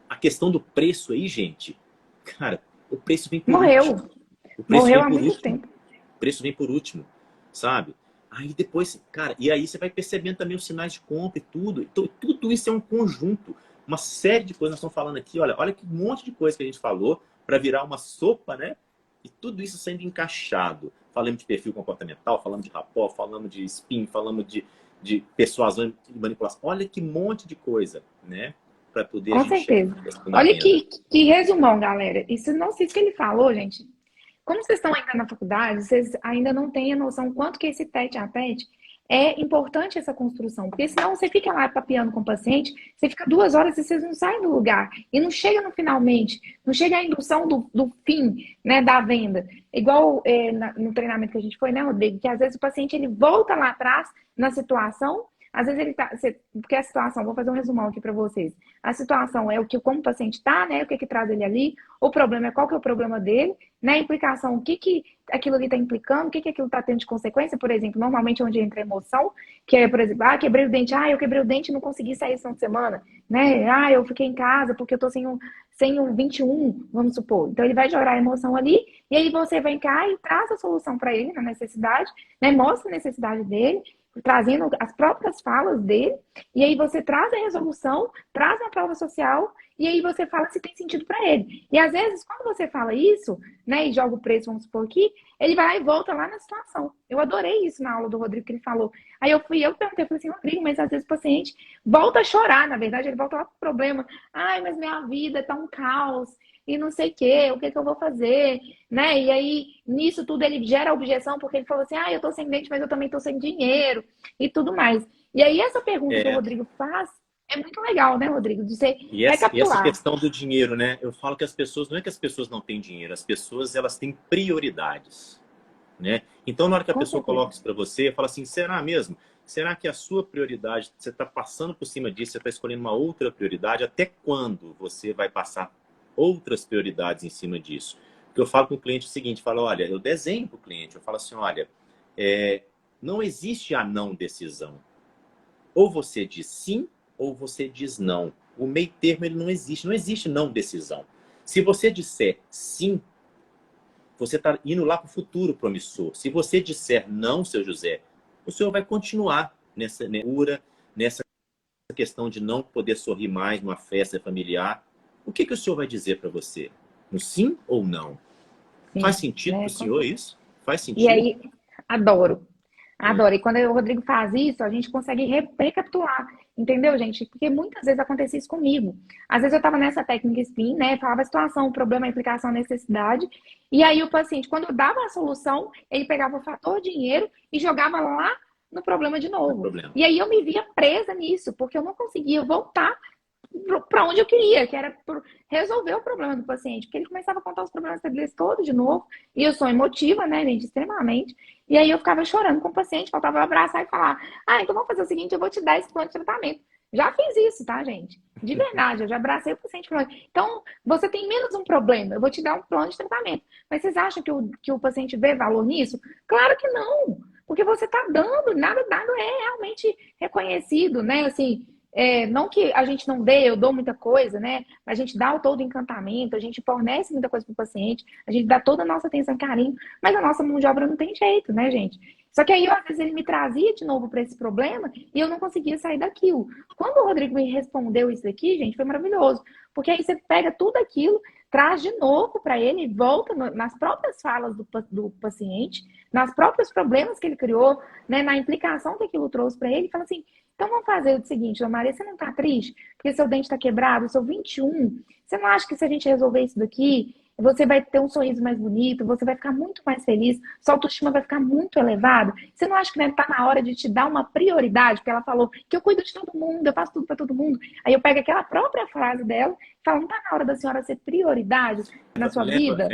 a questão do preço aí, gente, cara, o preço vem por último. O preço Morreu vem há por muito último. tempo. O preço vem por último, sabe? Aí depois, cara, e aí você vai percebendo também os sinais de compra e tudo. Então, tudo isso é um conjunto, uma série de coisas. Nós estamos falando aqui, olha que monte de coisa que a gente falou para virar uma sopa, né? E tudo isso sendo encaixado. Falamos de perfil comportamental, falamos de rapport, falamos de spin, falamos de persuasão e manipulação. Olha que monte de coisa, né? Para poder Com certeza. na Olha venda. que resumão, galera. Isso não sei se que ele falou, gente. Como vocês estão ainda na faculdade, vocês ainda não têm a noção quanto que esse tete a tete é importante essa construção, porque senão você fica lá papeando com o paciente, você fica 2 horas e vocês não saem do lugar, e não chega no finalmente, não chega a indução do fim, né, da venda. Igual no treinamento que a gente foi, né, Rodrigo, que às vezes o paciente ele volta lá atrás na situação, às vezes ele tá, porque a situação, vou fazer um resumão aqui para vocês. A situação é como o paciente está, né? O que traz ele ali. O problema é qual que é o problema dele, né? A implicação, o que aquilo ali está implicando, o que aquilo está tendo de consequência, por exemplo, normalmente onde entra a emoção, que é, por exemplo, quebrei o dente, eu quebrei o dente e não consegui sair esse final de semana, né? Eu fiquei em casa porque eu tô sem o 21, vamos supor. Então ele vai jogar a emoção ali, e aí você vem cá e traz a solução para ele na necessidade, né? Mostra a necessidade dele, trazendo as próprias falas dele, e aí você traz a resolução, traz uma prova social, e aí você fala se tem sentido para ele. E às vezes, quando você fala isso, né, e joga o preço, vamos supor aqui, ele vai e volta lá na situação. Eu adorei isso na aula do Rodrigo, que ele falou. Aí eu perguntei, falei assim, Rodrigo, mas às vezes o paciente volta a chorar, na verdade, ele volta lá pro problema. Mas minha vida tá um caos, e não sei o que eu vou fazer, né? E aí, nisso tudo, ele gera objeção, porque ele falou assim, eu tô sem dente, mas eu também tô sem dinheiro, e tudo mais. E aí, essa pergunta que o Rodrigo faz é muito legal, né, Rodrigo? De você e essa questão do dinheiro, né? Eu falo que as pessoas, não é que as pessoas não têm dinheiro, as pessoas, elas têm prioridades, né? Então, na hora que a pessoa coloca isso para você, fala assim, será mesmo? Será que a sua prioridade, você está passando por cima disso, você está escolhendo uma outra prioridade? Até quando você vai passar outras prioridades em cima disso? Porque eu falo com o cliente o seguinte, olha, eu desenho para o cliente, eu falo assim, olha, não existe a não decisão. Ou você diz sim, ou você diz não. O meio termo ele não existe não decisão. Se você disser sim, você está indo lá para o futuro promissor. Se você disser não, seu José, o senhor vai continuar nessa questão de não poder sorrir mais numa festa familiar. O que o senhor vai dizer para você? Um sim ou não? Sim, faz sentido para o senhor isso? Faz sentido? E aí, adoro. Adoro. E quando o Rodrigo faz isso, a gente consegue recapitular. Entendeu, gente? Porque muitas vezes acontecia isso comigo. Às vezes eu estava nessa técnica SPIN, né? Falava a situação, o problema, a implicação, a necessidade. E aí o paciente, quando eu dava a solução, ele pegava o fator dinheiro e jogava lá no problema de novo. E aí eu me via presa nisso, porque eu não conseguia voltar para onde eu queria, que era resolver o problema do paciente, porque ele começava a contar os problemas deles todos de novo, e eu sou emotiva, né, gente, extremamente, e aí eu ficava chorando com o paciente, faltava eu abraçar e falar, então vamos fazer o seguinte, eu vou te dar esse plano de tratamento. Já fiz isso, tá, gente? De verdade, eu já abracei o paciente falando, então, você tem menos um problema, eu vou te dar um plano de tratamento. Mas vocês acham que o paciente vê valor nisso? Claro que não, porque você tá dando, nada dado é realmente reconhecido, né, assim, não que a gente não dê, eu dou muita coisa, né? A gente dá o todo encantamento, a gente fornece muita coisa para o paciente, a gente dá toda a nossa atenção e carinho, mas a nossa mão de obra não tem jeito, né, gente? Só que aí, às vezes, ele me trazia de novo para esse problema e eu não conseguia sair daquilo. Quando o Rodrigo me respondeu isso aqui, gente, foi maravilhoso. Porque aí você pega tudo aquilo, traz de novo para ele, volta nas próprias falas do paciente, nos próprios problemas que ele criou, né, na implicação que aquilo trouxe para ele, e fala assim, então vamos fazer o seguinte, Dona Maria, você não tá triste? Porque seu dente tá quebrado, seu 21, você não acha que se a gente resolver isso daqui, você vai ter um sorriso mais bonito, você vai ficar muito mais feliz, sua autoestima vai ficar muito elevada? Você não acha que tá na hora de te dar uma prioridade? Porque ela falou que eu cuido de todo mundo, eu faço tudo para todo mundo. Aí eu pego aquela própria frase dela e falo, não tá na hora da senhora ser prioridade na sua vida?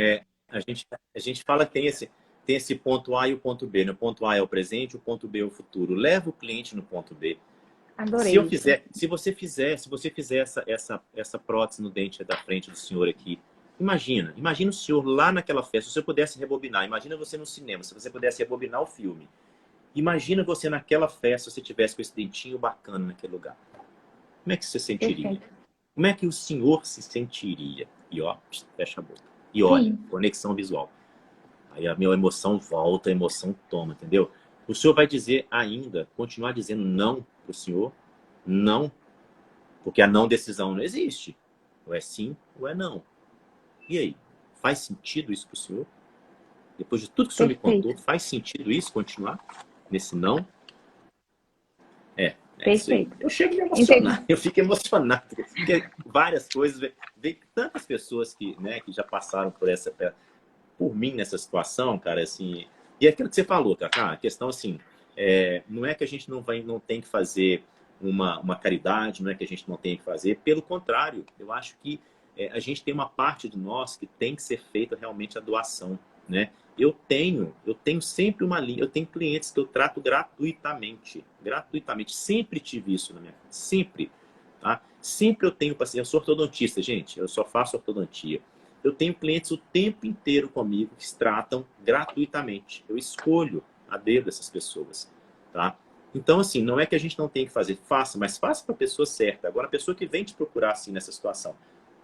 A gente fala que tem esse ponto A e o ponto B. O ponto A é o presente, o ponto B é o futuro. Leva o cliente no ponto B. Adorei. Se você fizer essa prótese no dente da frente do senhor aqui, imagina o senhor lá naquela festa, se você pudesse rebobinar, imagina você no cinema, se você pudesse rebobinar o filme. Imagina você naquela festa, se você tivesse com esse dentinho bacana naquele lugar. Como é que você sentiria? Perfeito. Como é que o senhor se sentiria? E ó, fecha a boca. E olha, conexão visual. Aí a minha emoção volta, a emoção toma, entendeu? O senhor vai dizer ainda, continuar dizendo não para o senhor? Não. Porque a não decisão não existe. Ou é sim, ou é não. E aí? Faz sentido isso para o senhor? Depois de tudo que o senhor me contou, faz sentido isso continuar nesse não? Perfeito. Eu chego a me emocionar. Eu fico emocionado. Porque várias coisas, vem tantas pessoas que já passaram por mim nessa situação, cara, assim. E é aquilo que você falou, Cacá, a questão assim, Não é que a gente não tem que fazer uma caridade, não é que a gente não tem que fazer. Pelo contrário, eu acho que a gente tem uma parte de nós que tem que ser feita realmente a doação, né? Eu tenho sempre uma linha, eu tenho clientes que eu trato gratuitamente, sempre tive isso na minha vida, sempre, tá? Sempre eu tenho paciente, eu sou ortodontista, gente, eu só faço ortodontia. Eu tenho clientes o tempo inteiro comigo que se tratam gratuitamente, eu escolho a dedo dessas pessoas, tá? Então, assim, não é que a gente não tem que fazer, faça, mas faça para a pessoa certa. Agora, a pessoa que vem te procurar assim nessa situação,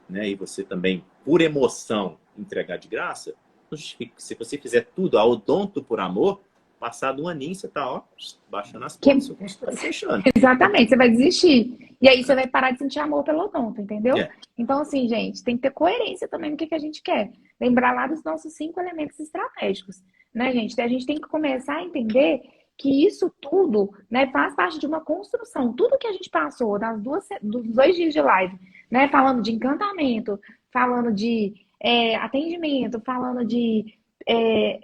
né, e você também, por emoção, entregar de graça, não justifica. Se você fizer tudo a odonto por amor, passado um aninho, você tá, ó, baixando as Que- portas, seu consultório fechando. Exatamente, você vai desistir. E aí você vai parar de sentir amor pelo odonto, entendeu? É, Então, assim, gente, tem que ter coerência também no que a gente quer. Lembrar lá dos nossos 5 elementos estratégicos, né, gente? A gente tem que começar a entender que isso tudo, né, faz parte de uma construção. Tudo que a gente passou dos 2 dias de live, né, falando de encantamento, falando de atendimento, falando de é,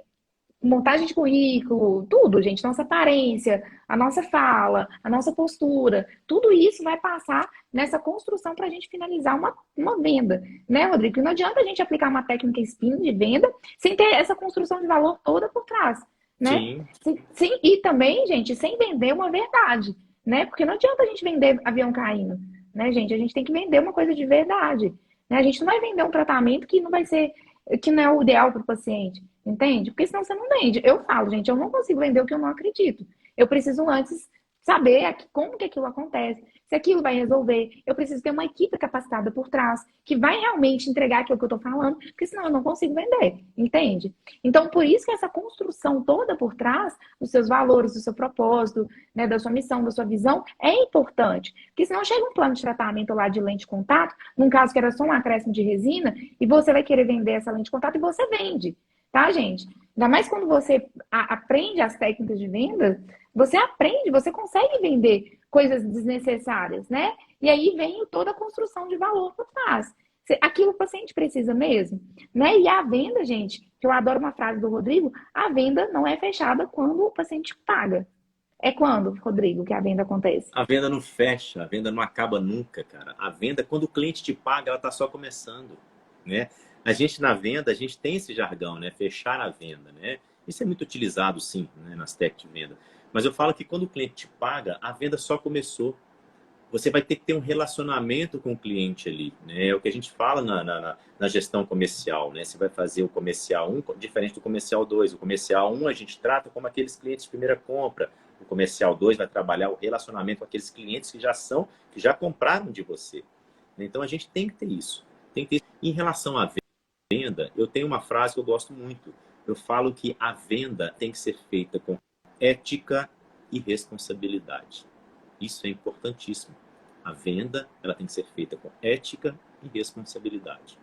montagem de currículo, tudo, gente, nossa aparência, a nossa fala, a nossa postura, tudo isso vai passar nessa construção para a gente finalizar uma venda, né, Rodrigo? E não adianta a gente aplicar uma técnica spin de venda sem ter essa construção de valor toda por trás, né? sim, E também, gente, sem vender uma verdade, né? Porque não adianta a gente vender avião caindo, né, gente? A gente tem que vender uma coisa de verdade, né? A gente não vai vender um tratamento que não vai ser, que não é o ideal para o paciente. Entende? Porque senão você não vende. Eu falo, gente, eu não consigo vender o que eu não acredito. Eu preciso antes saber como que aquilo acontece, se aquilo vai resolver. Eu preciso ter uma equipe capacitada por trás, que vai realmente entregar aquilo que eu estou falando, porque senão eu não consigo vender. Entende? Então, por isso que essa construção toda por trás dos seus valores, do seu propósito, né, da sua missão, da sua visão, é importante. Porque senão chega um plano de tratamento lá de lente de contato, num caso que era só um acréscimo de resina, e você vai querer vender essa lente de contato e você vende. Tá, gente? Ainda mais quando você aprende as técnicas de venda, você consegue vender coisas desnecessárias, né? E aí vem toda a construção de valor por trás. Aquilo o paciente precisa mesmo, né? E a venda, gente, que eu adoro uma frase do Rodrigo, a venda não é fechada quando o paciente paga. É quando, Rodrigo, que a venda acontece? a venda não fecha, a venda não acaba nunca, cara. A venda, quando o cliente te paga, ela tá só começando, né? A gente na venda, a gente tem esse jargão, né? Fechar a venda, né? Isso é muito utilizado, sim, né? Nas técnicas de venda. Mas eu falo que quando o cliente te paga, a venda só começou. Você vai ter que ter um relacionamento com o cliente ali, né? É o que a gente fala na gestão comercial, né? Você vai fazer o comercial 1 diferente do comercial 2. O comercial 1 a gente trata como aqueles clientes de primeira compra. O comercial 2 vai trabalhar o relacionamento com aqueles clientes que já compraram de você. Então a gente tem que ter isso. Tem que ter. Em relação à venda, eu tenho uma frase que eu gosto muito. Eu falo que a venda tem que ser feita com ética e responsabilidade. Isso é importantíssimo. A venda, ela tem que ser feita com ética e responsabilidade.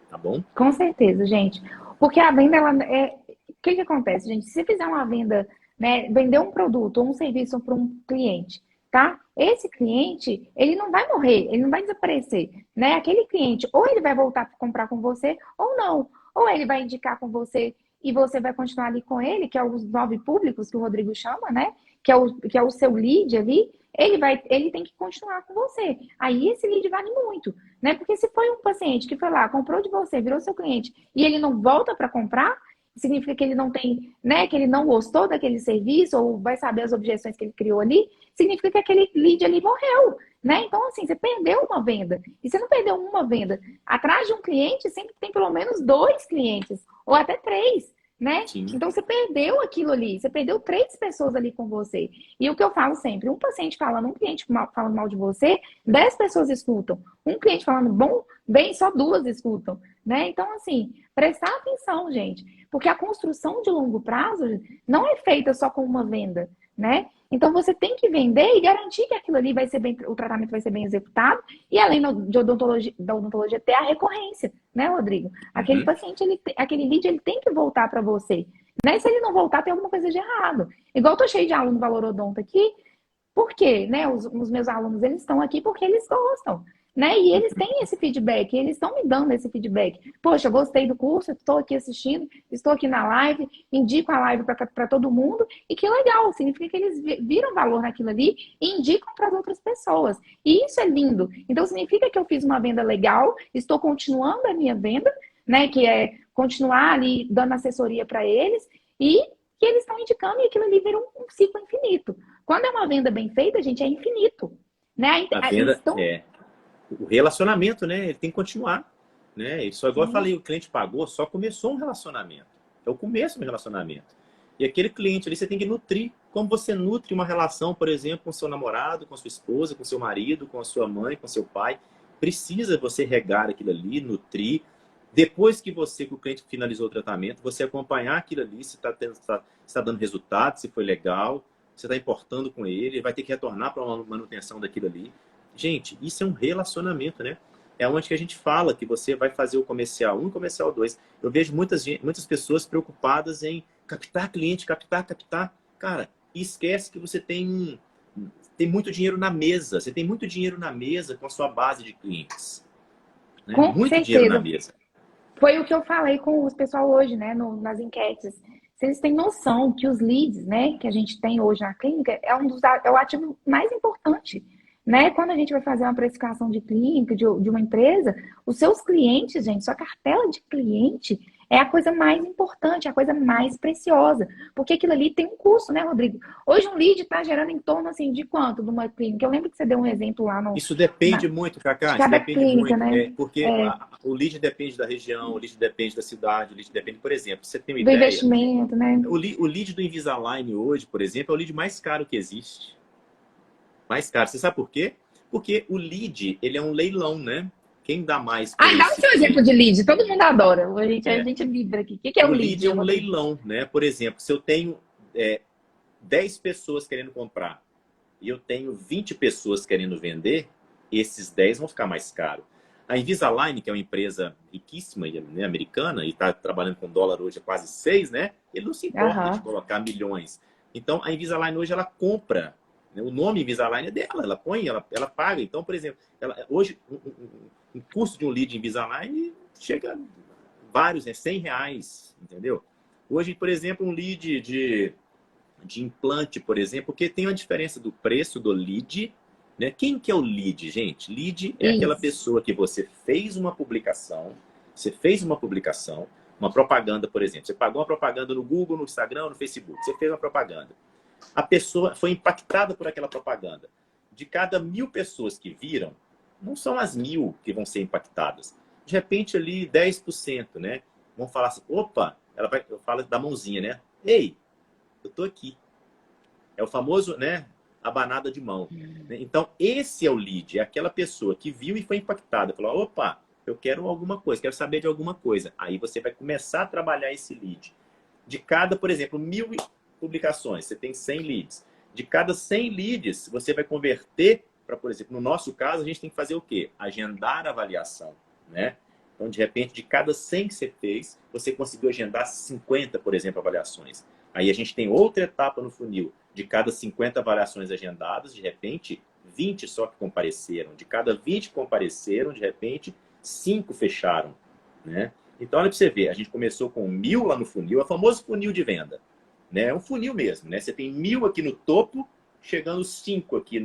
Tá bom? Com certeza, gente. Porque a venda, ela é. O que acontece, gente? Se você fizer uma venda, né, vender um produto ou um serviço para um cliente, tá? Esse cliente, ele não vai morrer, ele não vai desaparecer, né? Aquele cliente, ou ele vai voltar para comprar com você, ou não. Ou ele vai indicar com você e você vai continuar ali com ele, que é os 9 públicos que o Rodrigo chama, né? Que é o seu lead ali, ele tem que continuar com você. Aí esse lead vale muito, né? Porque se foi um paciente que foi lá, comprou de você, virou seu cliente, e ele não volta para comprar, significa que ele não tem, né? Que ele não gostou daquele serviço, ou vai saber as objeções que ele criou ali, significa que aquele lead ali morreu, né? Então, assim, você perdeu uma venda. E você não perdeu uma venda. Atrás de um cliente, sempre tem pelo menos 2 clientes, ou até 3. Né? Sim. Então você perdeu aquilo ali, você perdeu 3 pessoas ali com você. E o que eu falo sempre, um paciente falando, um cliente falando mal de você, 10 pessoas escutam. Um cliente falando bem, só 2 escutam, né? Então, assim, prestar atenção, gente, porque a construção de longo prazo não é feita só com uma venda, né? Então você tem que vender e garantir que aquilo ali vai ser bem, o tratamento vai ser bem executado, e além da odontologia ter a recorrência, né, Rodrigo? Aquele paciente, aquele lead, ele tem que voltar para você. Né? Se ele não voltar, tem alguma coisa de errado. Igual eu tô cheio de aluno Valor Odonto aqui, por quê? Né? Os meus alunos, eles estão aqui porque eles gostam. né? E eles têm esse feedback, eles estão me dando esse feedback. Poxa, eu gostei do curso, estou aqui assistindo, estou aqui na live, indico a live para todo mundo, e que legal, significa que eles viram valor naquilo ali e indicam para as outras pessoas. E isso é lindo. Então, significa que eu fiz uma venda legal, estou continuando a minha venda, né? Que é continuar ali dando assessoria para eles, e que eles estão indicando, e aquilo ali vira um ciclo infinito. Quando é uma venda bem feita, gente, é infinito. Né? A Eles venda estão... o relacionamento, né? Ele tem que continuar, né? E só igual eu Sim. falei, o cliente pagou, só começou um relacionamento. É o começo do relacionamento. E aquele cliente ali você tem que nutrir. Como você nutre uma relação, por exemplo, com seu namorado, com sua esposa, com seu marido, com a sua mãe, com seu pai. Precisa você regar aquilo ali, nutrir. Depois que o cliente finalizou o tratamento, você acompanhar aquilo ali, se está dando resultado, se foi legal, você está importando com ele vai ter que retornar para uma manutenção daquilo ali. Gente, isso é um relacionamento, né? É onde que a gente fala que você vai fazer o comercial 1 e o comercial 2. Eu vejo muitas pessoas preocupadas em captar cliente, captar. Cara, e esquece que você tem muito dinheiro na mesa. Você tem muito dinheiro na mesa com a sua base de clientes. Né? Com Muito dinheiro na certeza. mesa. Foi o que eu falei com os pessoal hoje, né, nas enquetes. Vocês têm noção que os leads, né, que a gente tem hoje na clínica é o ativo mais importante, né? Quando a gente vai fazer uma precificação de clínica, de uma empresa, os seus clientes, gente, sua cartela de cliente é a coisa mais importante, a coisa mais preciosa, porque aquilo ali tem um custo, né, Rodrigo? Hoje um lead está gerando em torno, assim, de quanto de uma clínica? Eu lembro que você deu um exemplo lá Isso depende muito, de Cacá, isso cada depende clínica, muito. né? Porque o lead depende da região, o lead depende da cidade, o lead depende, por exemplo, você tem uma Do ideia, investimento, né? o lead do Invisalign hoje, por exemplo, é o lead mais caro que existe. Mais caro. Você sabe por quê? Porque o lead, ele é um leilão, né? Quem dá mais por Ah, dá o esse seu exemplo cliente? de lead. Todo mundo adora. A É, gente vibra aqui. O que é o o lead lead, é um Rodrigo? leilão, né? Por exemplo, se eu tenho 10 pessoas querendo comprar e eu tenho 20 pessoas querendo vender, esses 10 vão ficar mais caros. A Invisalign, que é uma empresa riquíssima, né, americana, e está trabalhando com dólar hoje a quase 6, né? Ele não se importa de Aham. colocar milhões. Então, a Invisalign hoje, ela compra, né? O nome Invisalign é dela, ela põe, ela paga. Então, por exemplo, hoje, um custo de um lead Invisalign chega a vários, né? R$ 100, entendeu? Hoje, por exemplo, um lead de implante, por exemplo, porque tem uma diferença do preço do lead, né? Quem que é o lead, gente? Lead é aquela Isso. pessoa que você fez uma publicação, uma propaganda, por exemplo. Você pagou uma propaganda no Google, no Instagram, no Facebook. Você fez uma propaganda. A pessoa foi impactada por aquela propaganda. De cada 1.000 pessoas que viram, não são as 1.000 que vão ser impactadas. De repente, ali, 10%, né? Vão falar assim, opa, eu falo da mãozinha, né? Ei, eu tô aqui. É o famoso, né? Abanada de mão. Então, esse é o lead. É aquela pessoa que viu e foi impactada. Falou, opa, eu quero alguma coisa, quero saber de alguma coisa. Aí você vai começar a trabalhar esse lead. De cada, por exemplo, 1.000 publicações, você tem 100 leads. De cada 100 leads, você vai converter para, por exemplo, no nosso caso, a gente tem que fazer o quê? Agendar a avaliação, né? Então, de repente, de cada 100 que você fez, você conseguiu agendar 50, por exemplo, avaliações. Aí a gente tem outra etapa no funil. De cada 50 avaliações agendadas, de repente, 20 só que compareceram. De cada 20 que compareceram, de repente, 5 fecharam, né? Então, olha para você ver, a gente começou com 1.000 lá no funil, é o famoso funil de venda, né? É um funil mesmo, né? Você tem 1.000 aqui no topo, chegando 5 aqui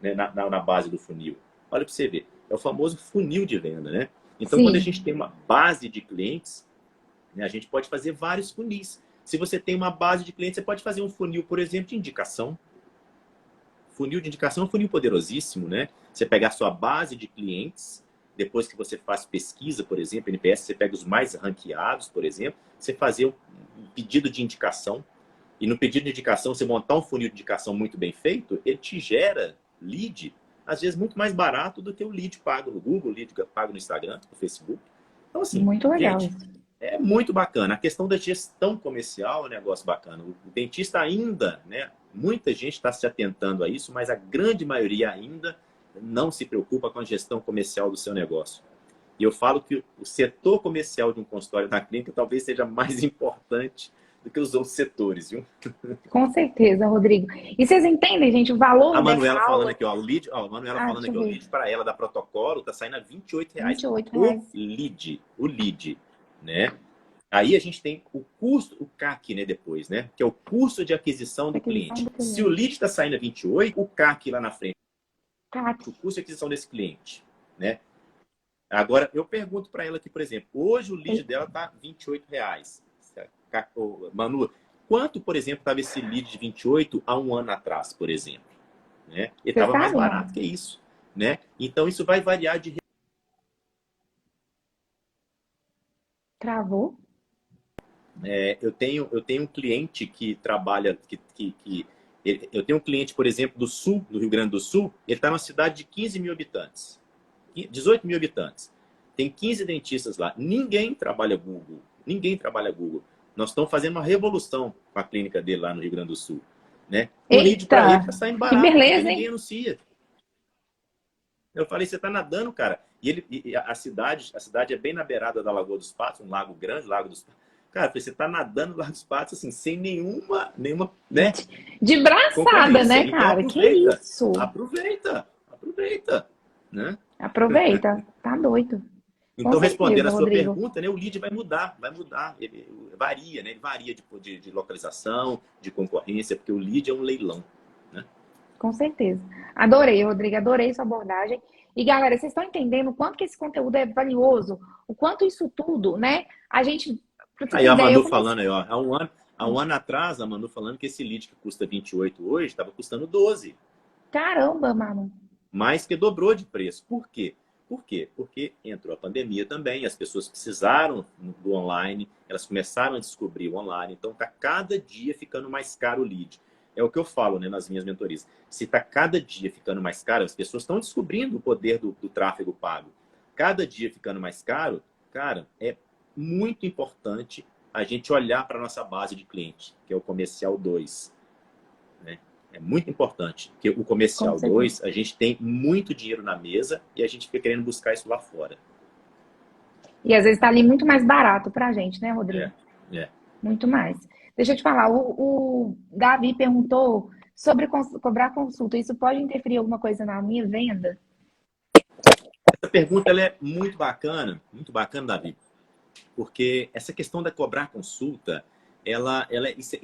né, na base do funil. Olha para você ver, é o famoso funil de venda, né? Então, quando a Sim. gente tem uma base de clientes, né, a gente pode fazer vários funis. Se você tem uma base de clientes, você pode fazer um funil, por exemplo, de indicação. Funil de indicação é um funil poderosíssimo, né? Você pegar a sua base de clientes, depois que você faz pesquisa, por exemplo, NPS, você pega os mais ranqueados, por exemplo, você fazer um pedido de indicação. E no pedido de indicação, você montar um funil de indicação muito bem feito, ele te gera lead, às vezes muito mais barato do que o lead pago no Google, o lead pago no Instagram, no Facebook. Então, assim, Muito legal gente, isso. é muito bacana. A questão da gestão comercial é um negócio bacana. O dentista ainda, né? Muita gente está se atentando a isso, mas a grande maioria ainda não se preocupa com a gestão comercial do seu negócio. E eu falo que o setor comercial de um consultório da clínica talvez seja mais importante do que os outros setores, viu? Com certeza, Rodrigo. E vocês entendem, gente, o valor A dessa Manuela falando aula? aqui, ó, o lead, ó, a Manuela Ah, falando deixa eu aqui, ó, o ver. lead para ela da Protocolo tá saindo a R$ 28 R$ 28. o lead, né? Aí a gente tem o custo, o CAC, né, depois, né? Que é o custo de aquisição do Aquisição cliente. do Se o cliente. lead está saindo a 28, o CAC lá na frente, CAC. o custo de aquisição desse cliente, né? Agora, eu pergunto para ela aqui, por exemplo, hoje o lead dela tá R$ 28. Manu, quanto, por exemplo, estava esse lead de 28 há um ano atrás, por exemplo? Né? Ele Vocês estava mais sabem? barato que isso, né? Então, isso vai variar de... Travou? eu tenho um cliente que trabalha... eu tenho um cliente, por exemplo, do sul, do Rio Grande do Sul, ele está numa cidade de 15 mil habitantes. 18 mil habitantes. Tem 15 dentistas lá. Ninguém trabalha Google. Ninguém trabalha Google. Nós estamos fazendo uma revolução com a clínica dele lá no Rio Grande do Sul. Né? O lead para ele Eita! está saindo Que barato, porque beleza, ninguém hein? anuncia. Eu falei, você está nadando, cara. E a cidade é bem na beirada da Lagoa dos Patos, um lago grande, Lago dos Patos. Cara, eu falei, você está nadando no Lago dos Patos, assim, sem nenhuma, né, De braçada, concorrência. né, Então cara? Que aproveita, isso? aproveita, né? Aproveita. Tá doido. Com Então, respondendo certeza, a sua Rodrigo. pergunta, né, o lead vai mudar. Ele varia, né? Ele varia de localização, de concorrência, porque o lead é um leilão, né? Com certeza. Adorei, Rodrigo. Adorei sua abordagem. E, galera, vocês estão entendendo o quanto que esse conteúdo é valioso? O quanto isso tudo, né? A gente, pra você Aí ter a ideia, eu Manu comecei... falando aí, ó, há um ano atrás, a Manu falando que esse lead que custa 28 hoje estava custando 12. Caramba, mano. Mais que dobrou de preço. Por quê? Por quê? Porque entrou a pandemia também, as pessoas precisaram do online, elas começaram a descobrir o online, então está cada dia ficando mais caro o lead. É o que eu falo, né, nas minhas mentorias. Se está cada dia ficando mais caro, as pessoas estão descobrindo o poder do tráfego pago. Cada dia ficando mais caro, cara, é muito importante a gente olhar para a nossa base de cliente, que é o comercial 2. Né? É muito importante, porque o Com comercial certeza. 2, a gente tem muito dinheiro na mesa e a gente fica querendo buscar isso lá fora. E às vezes tá ali muito mais barato pra gente, né, Rodrigo? É. Muito mais. Deixa eu te falar, o Davi perguntou sobre cobrar consulta. Isso pode interferir alguma coisa na minha venda? Essa pergunta ela é muito bacana, Davi, porque essa questão da cobrar consulta,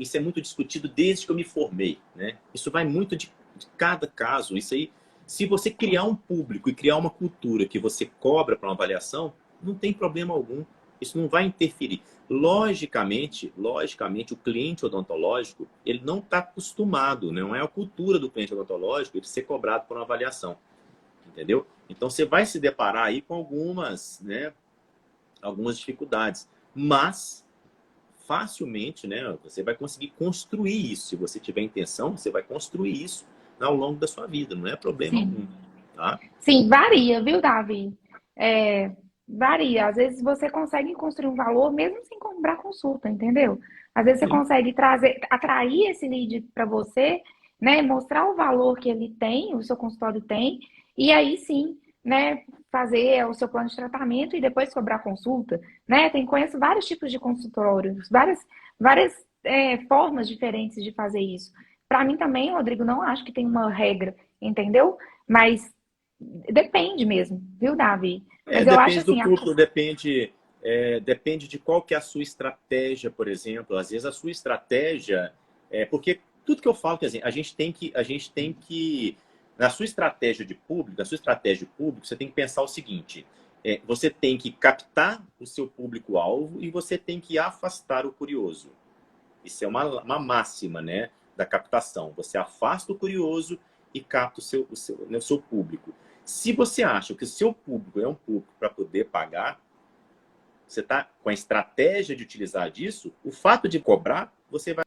isso é muito discutido desde que eu me formei, né? Isso vai muito de cada caso. Isso aí, se você criar um público e criar uma cultura que você cobra para uma avaliação, não tem problema algum. Isso não vai interferir. Logicamente, o cliente odontológico, ele não está acostumado, não é a cultura do cliente odontológico ele ser cobrado por uma avaliação. Entendeu? Então, você vai se deparar aí com algumas dificuldades. Mas, facilmente, né, você vai conseguir construir isso. Se você tiver intenção, você vai construir isso ao longo da sua vida. Não é problema algum. Tá? Sim, varia, viu, Davi? Varia. Às vezes você consegue construir um valor mesmo sem cobrar consulta, entendeu? Às vezes você Sim. consegue atrair esse lead para você, né? Mostrar o valor que ele tem, o seu consultório tem, e aí sim, né? Fazer o seu plano de tratamento e depois cobrar consulta, né? Conheço vários tipos de consultórios, várias formas diferentes de fazer isso. Para mim também, Rodrigo, não acho que tem uma regra, entendeu? Mas depende mesmo, viu, Davi? Mas eu acho Depende do assim, público, depende de qual que é a sua estratégia, por exemplo. Às vezes a sua estratégia porque tudo que eu falo, quer dizer, a gente tem que na sua estratégia de público, você tem que pensar o seguinte: você tem que captar o seu público-alvo e você tem que afastar o curioso. Isso é uma máxima, né, da captação. Você afasta o curioso e capta o seu público. Se você acha que o seu público é um público para poder pagar, você está com a estratégia de utilizar disso, o fato de cobrar, você vai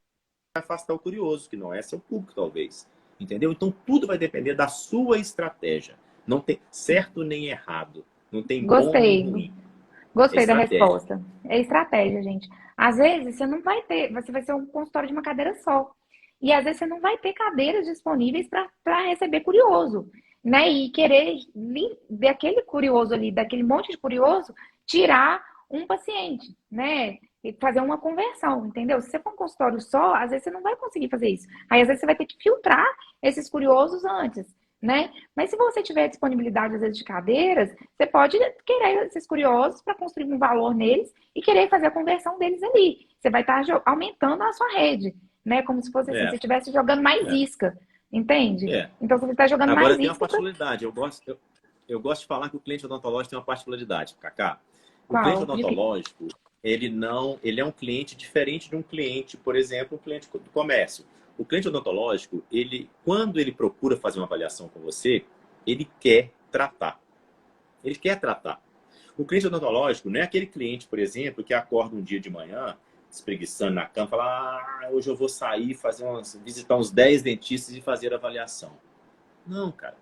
afastar o curioso, que não é seu público, talvez. Entendeu? Então, tudo vai depender da sua estratégia. Não tem certo nem errado. Não tem bom nem ruim. Gostei da estratégia. resposta. É estratégia, gente. Às vezes você não vai ter, você vai ser um consultório de uma cadeira só. E às vezes você não vai ter cadeiras disponíveis para receber curioso, né? E querer daquele curioso ali, daquele monte de curioso, tirar um paciente, né? e fazer uma conversão, entendeu? Se você for um consultório só, às vezes você não vai conseguir fazer isso. Aí, às vezes, você vai ter que filtrar esses curiosos antes, né? Mas se você tiver disponibilidade, às vezes, de cadeiras, você pode querer esses curiosos para construir um valor neles e querer fazer a conversão deles ali. Você vai estar aumentando a sua rede, né? Como se fosse assim, você É, estivesse jogando mais é, isca, entende? é. Então, você está jogando Agora mais tem uma isca. particularidade. Eu gosto de falar que o cliente odontológico tem uma particularidade, Cacá. O cliente Qual? Diga. odontológico, ele é um cliente diferente de um cliente, por exemplo, um cliente do comércio. O cliente odontológico, quando ele procura fazer uma avaliação com você, ele quer tratar. Ele quer tratar. O cliente odontológico não é aquele cliente, por exemplo, que acorda um dia de manhã, espreguiçando na cama, e fala, hoje eu vou sair, visitar uns 10 dentistas e fazer avaliação. Não, cara.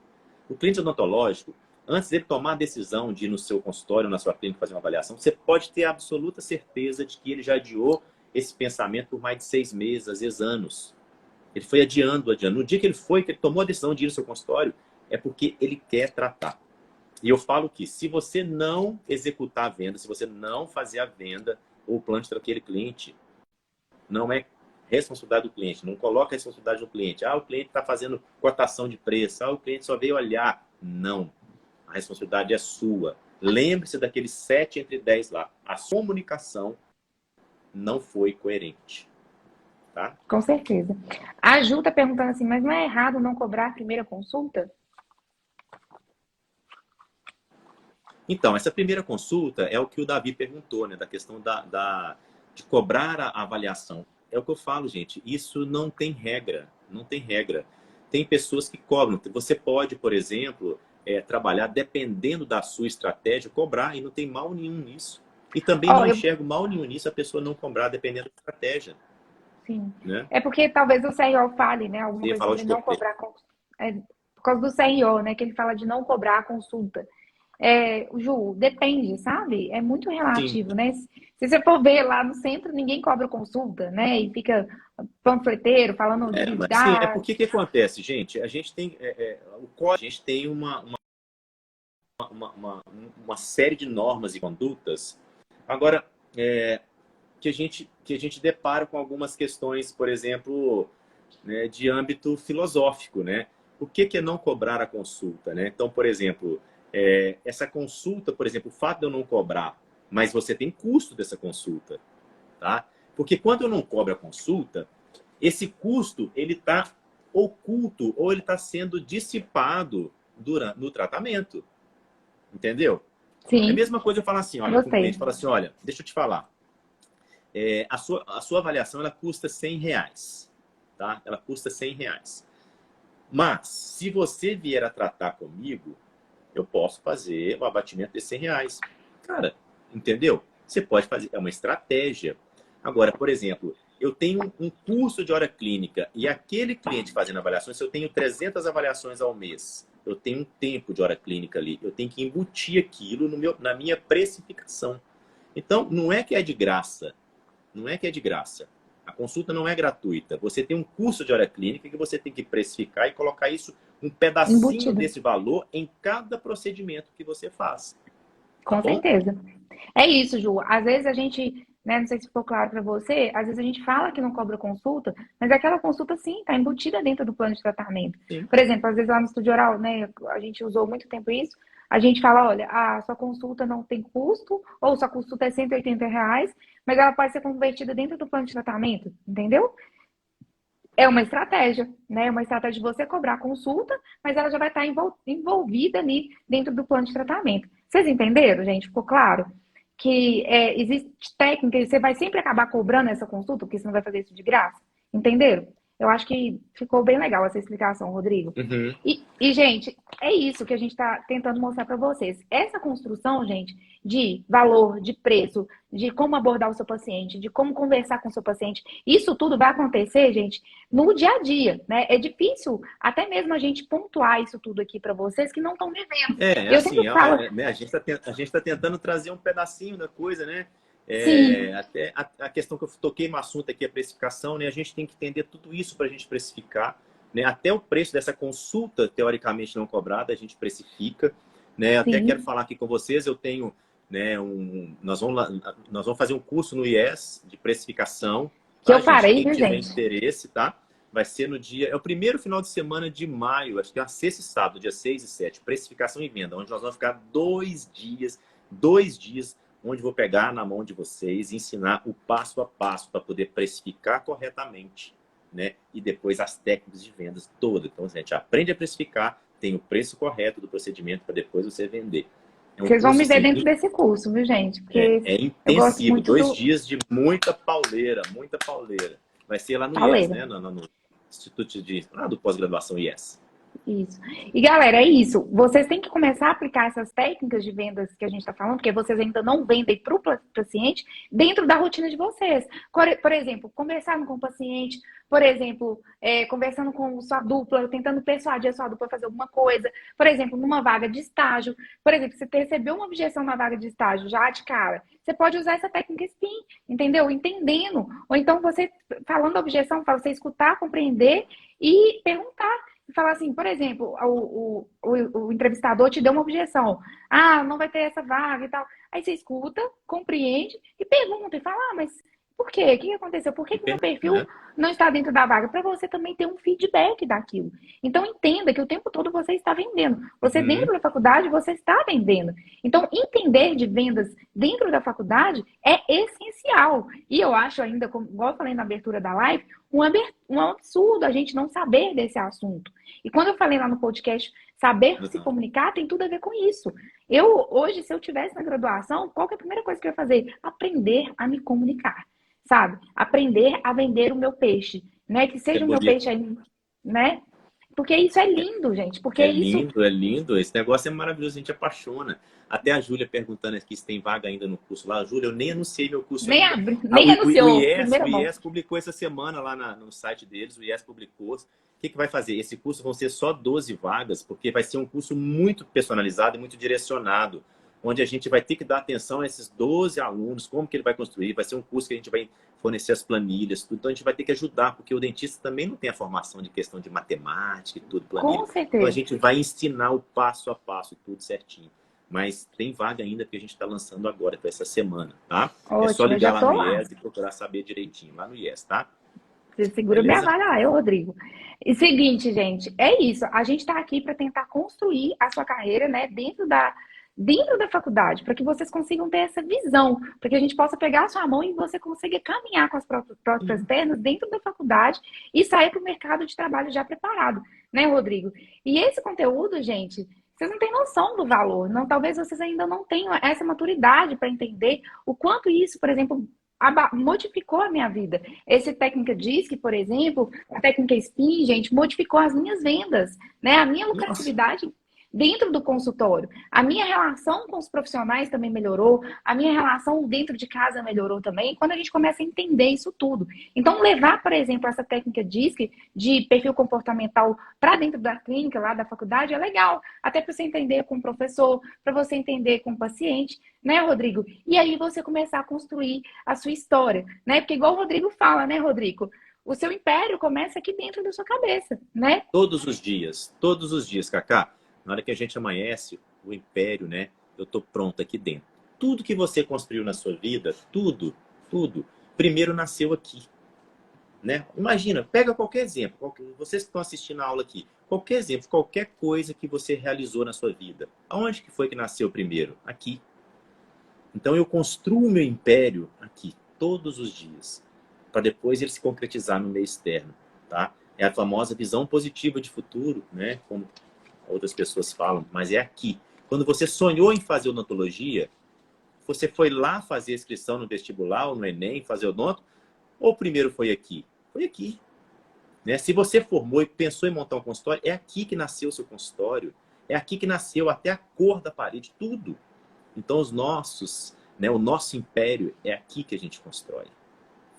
O cliente odontológico, antes dele tomar a decisão de ir no seu consultório, na sua clínica fazer uma avaliação, você pode ter absoluta certeza de que ele já adiou esse pensamento por mais de 6 meses, às vezes anos. Ele foi adiando, adiando. No dia que ele tomou a decisão de ir no seu consultório, é porque ele quer tratar. E eu falo que se você não executar a venda, se você não fazer a venda ou o plano daquele cliente, não é responsabilidade do cliente. Não coloca a responsabilidade no cliente. O cliente está fazendo cotação de preço. O cliente só veio olhar. Não. A responsabilidade é sua. Lembre-se daqueles 7 entre 10 lá. A sua comunicação não foi coerente. Tá? Com certeza. A Ju tá perguntando assim, mas não é errado não cobrar a primeira consulta? Então, essa primeira consulta é o que o Davi perguntou, né? Da questão de cobrar a avaliação. É o que eu falo, gente. Isso não tem regra. Não tem regra. Tem pessoas que cobram. Você pode, por exemplo, trabalhar dependendo da sua estratégia, cobrar, e não tem mal nenhum nisso. E também não enxergo mal nenhum nisso a pessoa não cobrar dependendo da estratégia. Sim. Né? É porque talvez o CRO fale, né? Alguma coisa sobre não cobrar por causa do CRO, né? Que ele fala de não cobrar a consulta. Ju, depende, sabe? É muito Sim. relativo, né? Se você for ver lá no centro, ninguém cobra consulta, né? E fica panfleteiro falando de Mas sim, dar. porque que acontece, gente? A gente tem o código, a gente tem uma série de normas e condutas. Agora, que a gente depara com algumas questões, por exemplo, né, de âmbito filosófico, né? O que é não cobrar a consulta, né? Então, por exemplo, essa consulta, por exemplo, o fato de eu não cobrar, mas você tem custo dessa consulta, tá? Porque quando eu não cobro a consulta, esse custo, ele está oculto ou ele está sendo dissipado no tratamento. Entendeu? É a Sim, mesma coisa eu falar assim, olha, com o gostei. cliente, fala assim, olha, deixa eu te falar, a sua avaliação, ela custa R$ 100, tá? Ela custa R$ 100. Mas, se você vier a tratar comigo, eu posso fazer o abatimento de R$ 100. Cara, entendeu? Você pode fazer, é uma estratégia. Agora, por exemplo, eu tenho um curso de hora clínica e aquele cliente fazendo avaliações, se eu tenho 300 avaliações ao mês, eu tenho um tempo de hora clínica ali, eu tenho que embutir aquilo na minha precificação. Então, não é que é de graça. Não é que é de graça. A consulta não é gratuita. Você tem um curso de hora clínica que você tem que precificar e colocar isso, um pedacinho Embutido. desse valor em cada procedimento que você faz. Tá Com bom? certeza. É isso, Ju. Às vezes a gente, né, não sei se ficou claro para você, às vezes a gente fala que não cobra consulta, mas aquela consulta sim, está embutida dentro do plano de tratamento. Sim. Por exemplo, às vezes lá no estúdio oral, né, a gente usou muito tempo isso, a gente fala, olha, a sua consulta não tem custo, ou sua consulta é R$ 180, mas ela pode ser convertida dentro do plano de tratamento, entendeu? É uma estratégia, né? É uma estratégia de você cobrar a consulta, mas ela já vai estar envolvida ali dentro do plano de tratamento. Vocês entenderam, gente? Ficou claro? Que existe técnica e você vai sempre acabar cobrando essa consulta, porque você não vai fazer isso de graça. Entenderam? Eu acho que ficou bem legal essa explicação, Rodrigo. Uhum. Gente, é isso que a gente está tentando mostrar para vocês. Essa construção, gente, de valor, de preço, de como abordar o seu paciente, de como conversar com o seu paciente, isso tudo vai acontecer, gente, no dia a dia, né? É difícil até mesmo a gente pontuar isso tudo aqui para vocês que não estão vivendo. Eu Assim, sempre falo. né, a gente está tentando trazer um pedacinho da coisa, né? Sim. Até a questão que eu toquei no assunto aqui, a precificação, né? A gente tem que entender tudo isso para a gente precificar, né? Até o preço dessa consulta, teoricamente não cobrada, a gente precifica, né? Até Sim. quero falar aqui com vocês, eu tenho né? Nós vamos fazer um curso no IES de precificação. Que Tá, eu farei, gente? Quem viu, tiver gente? interesse, tá? Vai ser no dia... É o primeiro final de semana de maio, acho que é a sexta e sábado, dia 6 e 7. Precificação e venda, onde nós vamos ficar 2 dias, onde vou pegar na mão de vocês e ensinar o passo a passo para poder precificar corretamente, né? E depois as técnicas de vendas todas. Então, a gente aprende a precificar, tem o preço correto do procedimento para depois você vender. É um Vocês vão curso, me ver assim, dentro desse curso, viu, gente? é Porque eu gosto intensivo. muito 2 dias de muita pauleira, muita pauleira. Vai ser lá no IES, pauleira. né? No Instituto do Pós-Graduação IES. Isso. E galera, é isso. Vocês têm que começar a aplicar essas técnicas de vendas que a gente está falando, porque vocês ainda não vendem para o paciente dentro da rotina de vocês. Por exemplo, conversando com o paciente, por exemplo, conversando com sua dupla, tentando persuadir a sua dupla a fazer alguma coisa. Por exemplo, numa vaga de estágio. Por exemplo, se você recebeu uma objeção na vaga de estágio já de cara, você pode usar essa técnica SPIN, entendeu? Entendendo. Ou então você, falando a objeção, para você escutar, compreender e perguntar. Falar assim, por exemplo, o entrevistador te deu uma objeção. Ah, não vai ter essa vaga e tal. Aí você escuta, compreende e pergunta e fala, mas por quê? O que aconteceu? Por que que meu perfil não está dentro da vaga? Para você também ter um feedback daquilo. Então, entenda que o tempo todo você está vendendo. Você dentro da faculdade, você está vendendo. Então, entender de vendas dentro da faculdade é essencial. E eu acho ainda, igual eu falei na abertura da live, um absurdo a gente não saber desse assunto. E quando eu falei lá no podcast, saber se comunicar tem tudo a ver com isso. Hoje, se eu tivesse na graduação, qual que é a primeira coisa que eu ia fazer? Aprender a me comunicar, sabe? Aprender a vender o meu peixe, né? Que seja o meu peixe aí, né? Porque isso é lindo, gente. Porque isso... É lindo. Esse negócio é maravilhoso, a gente apaixona. Até a Júlia perguntando aqui se tem vaga ainda no curso lá. Júlia, eu nem anunciei meu curso nem ainda. nem anunciou. O IES publicou essa semana lá no site deles, o IES publicou. O que vai fazer? Esse curso vão ser só 12 vagas, porque vai ser um curso muito personalizado e muito direcionado, onde a gente vai ter que dar atenção a esses 12 alunos, como que ele vai construir. Vai ser um curso que a gente vai fornecer as planilhas, tudo. Então a gente vai ter que ajudar, porque o dentista também não tem a formação de questão de matemática e tudo, planilha. Com certeza. Então a gente vai ensinar o passo a passo, tudo certinho. Mas tem vaga ainda que a gente está lançando agora, para essa semana, tá? Ótimo, é só ligar lá no lá. IES e procurar saber direitinho, lá no IES, tá? Você segura minha vaga lá, Rodrigo. E seguinte, gente, é isso. A gente está aqui para tentar construir a sua carreira, né, dentro da faculdade, para que vocês consigam ter essa visão, para que a gente possa pegar a sua mão e você consiga caminhar com as próprias pernas dentro da faculdade e sair para o mercado de trabalho já preparado, né, Rodrigo? E esse conteúdo, gente, vocês não têm noção do valor. Não, talvez vocês ainda não tenham essa maturidade para entender o quanto isso, por exemplo, modificou a minha vida. Essa técnica DISC, por exemplo, a técnica SPIN, gente, modificou as minhas vendas, né? A minha lucratividade dentro do consultório. A minha relação com os profissionais também melhorou, a minha relação dentro de casa melhorou também, quando a gente começa a entender isso tudo. Então, levar, por exemplo, essa técnica DISC, de perfil comportamental, para dentro da clínica, lá da faculdade, é legal. Até para você entender com o professor, para você entender com o paciente, né, Rodrigo? E aí você começar a construir a sua história, né? Porque igual o Rodrigo fala, né, Rodrigo? O seu império começa aqui dentro da sua cabeça, né? Todos os dias, Cacá. Na hora que a gente amanhece, o império, né? Eu tô pronto aqui dentro. Tudo que você construiu na sua vida, tudo, primeiro nasceu aqui, né? Imagina, pega qualquer exemplo, vocês que estão assistindo a aula aqui, qualquer exemplo, qualquer coisa que você realizou na sua vida. Aonde que foi que nasceu primeiro? Aqui. Então eu construo o meu império aqui, todos os dias, para depois ele se concretizar no meio externo, tá? É a famosa visão positiva de futuro, né? Como outras pessoas falam, mas é aqui. Quando você sonhou em fazer odontologia, você foi lá fazer a inscrição no vestibular ou no Enem, fazer odonto, ou primeiro foi aqui? Foi aqui. Né? Se você formou e pensou em montar um consultório, é aqui que nasceu o seu consultório. É aqui que nasceu até a cor da parede, tudo. Então os nossos, né, o nosso império é aqui que a gente constrói.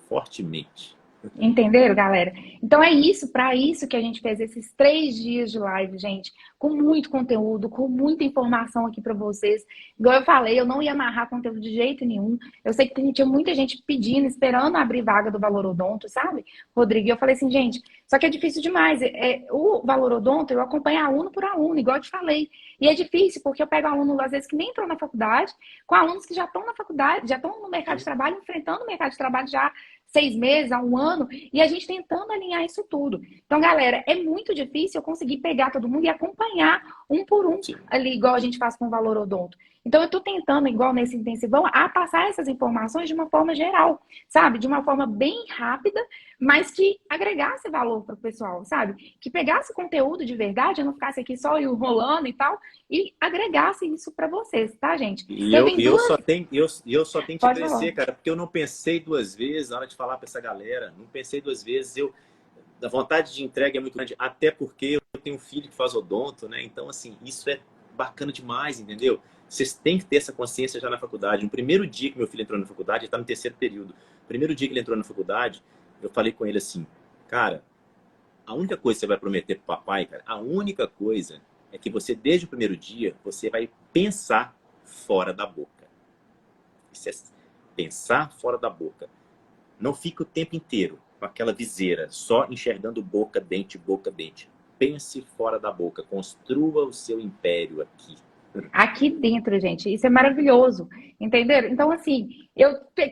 Fortemente. Entenderam, galera? Então é isso, para isso que a gente fez esses 3 dias de live, gente, com muito conteúdo, com muita informação aqui para vocês. Igual eu falei, eu não ia amarrar conteúdo de jeito nenhum. Eu sei que tinha muita gente pedindo, esperando abrir vaga do Valor Odonto, sabe, Rodrigo? E eu falei assim, gente, só que é difícil demais. O Valor Odonto, eu acompanho aluno por aluno, igual eu te falei. E é difícil, porque eu pego aluno, às vezes, que nem entrou na faculdade, com alunos que já estão na faculdade, já estão no mercado de trabalho, enfrentando o mercado de trabalho já 6 meses, a um ano, e a gente tentando alinhar isso tudo. Então, galera, é muito difícil eu conseguir pegar todo mundo e acompanhar um por um Sim. ali, igual a gente faz com o Valor Odonto. Então, eu estou tentando, igual nesse intensivão, a passar essas informações de uma forma geral, sabe? De uma forma bem rápida, mas que agregasse valor para o pessoal, sabe? Que pegasse conteúdo de verdade, eu não ficasse aqui só enrolando e tal, e agregasse isso para vocês, tá, gente? E Então, eu, tem eu duas. só tenho, eu só tenho que Pode falar. agradecer, cara, porque eu não pensei duas vezes na hora de falar para essa galera. Não pensei duas vezes. A vontade de entrega é muito grande, até porque eu tenho um filho que faz odonto, né? Então, assim, isso é bacana demais, entendeu? Vocês têm que ter essa consciência já na faculdade. No primeiro dia que meu filho entrou na faculdade, ele está no terceiro período. No primeiro dia que ele entrou na faculdade, eu falei com ele assim, cara, a única coisa que você vai prometer pro papai, cara, a única coisa é que você, desde o primeiro dia, você vai pensar fora da boca. Isso é pensar fora da boca. Não fica o tempo inteiro com aquela viseira, só enxergando boca, dente, boca, dente. Pense fora da boca. Construa o seu império aqui. Aqui dentro, gente, isso é maravilhoso, entenderam? Então, assim,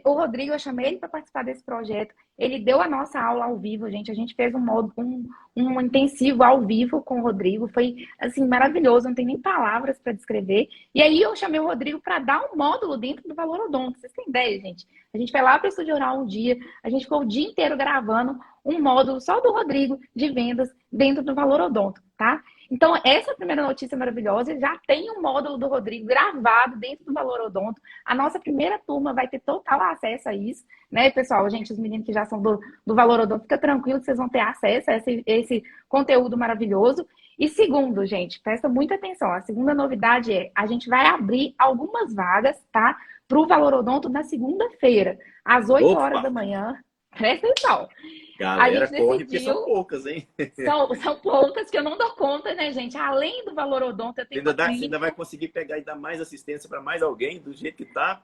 o Rodrigo, eu chamei ele para participar desse projeto, ele deu a nossa aula ao vivo, gente, a gente fez um intensivo ao vivo com o Rodrigo, foi, assim, maravilhoso, não tem nem palavras para descrever, e aí eu chamei o Rodrigo para dar um módulo dentro do Valor Odonto, vocês têm ideia, gente? A gente foi lá para o Estúdio Oral um dia, a gente ficou o dia inteiro gravando um módulo só do Rodrigo de vendas dentro do Valor Odonto, tá? Então, essa primeira notícia maravilhosa, já tem um módulo do Rodrigo gravado dentro do Valor Odonto. A nossa primeira turma vai ter total acesso a isso, né, pessoal? Gente, os meninos que já são do Valor Odonto, fica tranquilo que vocês vão ter acesso a esse conteúdo maravilhoso. E segundo, gente, presta muita atenção, a segunda novidade é, a gente vai abrir algumas vagas, tá? Para o Valor Odonto na segunda-feira, às 8 horas da Opa! manhã. Presta atenção. A Galera, gente corre porque são decidiu. poucas, hein? São poucas que eu não dou conta, né, gente? Além do Valor Odonto, eu tenho uma Você ainda vai clínica. conseguir pegar e dar mais assistência para mais alguém do jeito que tá.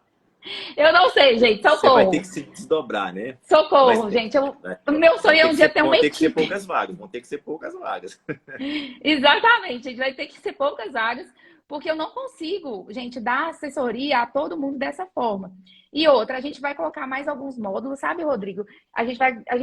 Eu não sei, gente. Você vai ter que Socorro. se desdobrar, né? Socorro, gente. O meu sonho é um dia ter uma Vão ter que ser equipe. poucas vagas. Vão ter que ser poucas vagas. Exatamente, gente. Vai ter que ser poucas áreas, porque eu não consigo, gente, dar assessoria a todo mundo dessa forma. E outra, a gente vai colocar mais alguns módulos, sabe, Rodrigo? A gente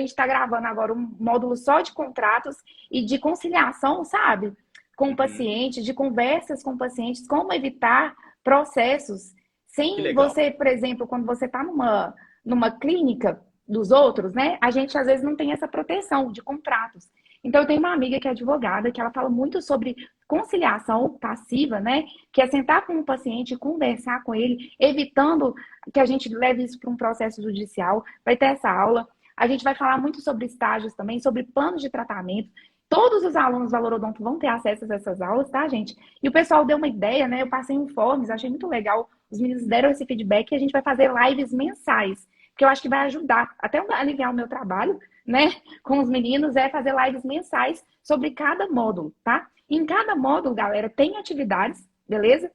está gravando agora um módulo só de contratos e de conciliação, sabe? Com o Uhum. paciente, de conversas com pacientes, como evitar processos Que sem legal. você, por exemplo, quando você está numa clínica dos outros, né? A gente às vezes não tem essa proteção de contratos. Então, eu tenho uma amiga que é advogada, que ela fala muito sobre conciliação passiva, né? Que é sentar com o paciente, conversar com ele, evitando que a gente leve isso para um processo judicial. Vai ter essa aula. A gente vai falar muito sobre estágios também, sobre planos de tratamento. Todos os alunos do Valor Odonto vão ter acesso a essas aulas, tá, gente? E o pessoal deu uma ideia, né? Eu passei informes, achei muito legal. Os meninos deram esse feedback e a gente vai fazer lives mensais, porque eu acho que vai ajudar até a aliviar o meu trabalho, né? Com os meninos, é fazer lives mensais sobre cada módulo, tá? Em cada módulo, galera, tem atividades, beleza?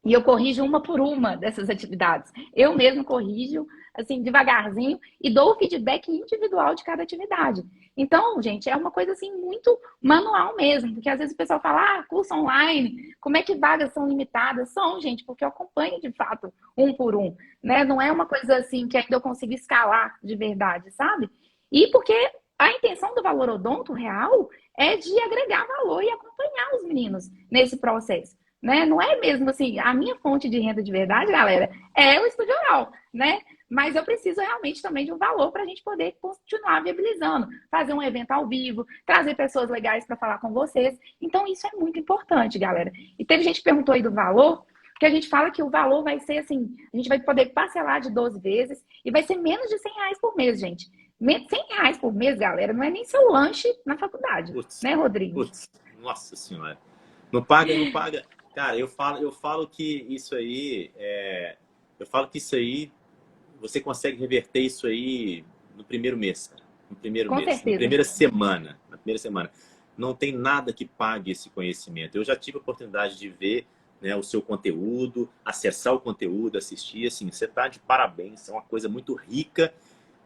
E eu corrijo uma por uma dessas atividades. Eu mesmo corrijo, assim, devagarzinho, e dou o feedback individual de cada atividade. Então, gente, é uma coisa, assim, muito manual mesmo, porque às vezes o pessoal fala, curso online, como é que vagas são limitadas? São, gente, porque eu acompanho, de fato, um por um, né? Não é uma coisa, assim, que ainda eu consigo escalar de verdade, sabe? E porque a intenção do Valor Odonto real é de agregar valor e acompanhar os meninos nesse processo, né? Não é mesmo assim, a minha fonte de renda de verdade, galera, é o Estúdio Oral, né? Mas eu preciso realmente também de um valor para a gente poder continuar viabilizando, fazer um evento ao vivo, trazer pessoas legais para falar com vocês. Então, isso é muito importante, galera. E teve gente que perguntou aí do valor, que a gente fala que o valor vai ser assim, a gente vai poder parcelar de 12 vezes e vai ser menos de R$ 100 por mês, gente. R$ 100 por mês, galera, não é nem seu lanche na faculdade, Putz, né, Rodrigo? putz, nossa senhora. Não paga, não paga. Cara, eu falo que isso aí eu falo que isso aí você consegue reverter isso aí no primeiro mês, cara. no primeiro Com mês, na certeza. primeira semana. Na primeira semana. Não tem nada que pague esse conhecimento. Eu já tive a oportunidade de ver, né, o seu conteúdo, acessar o conteúdo, assistir. Assim, você está de parabéns, é uma coisa muito rica.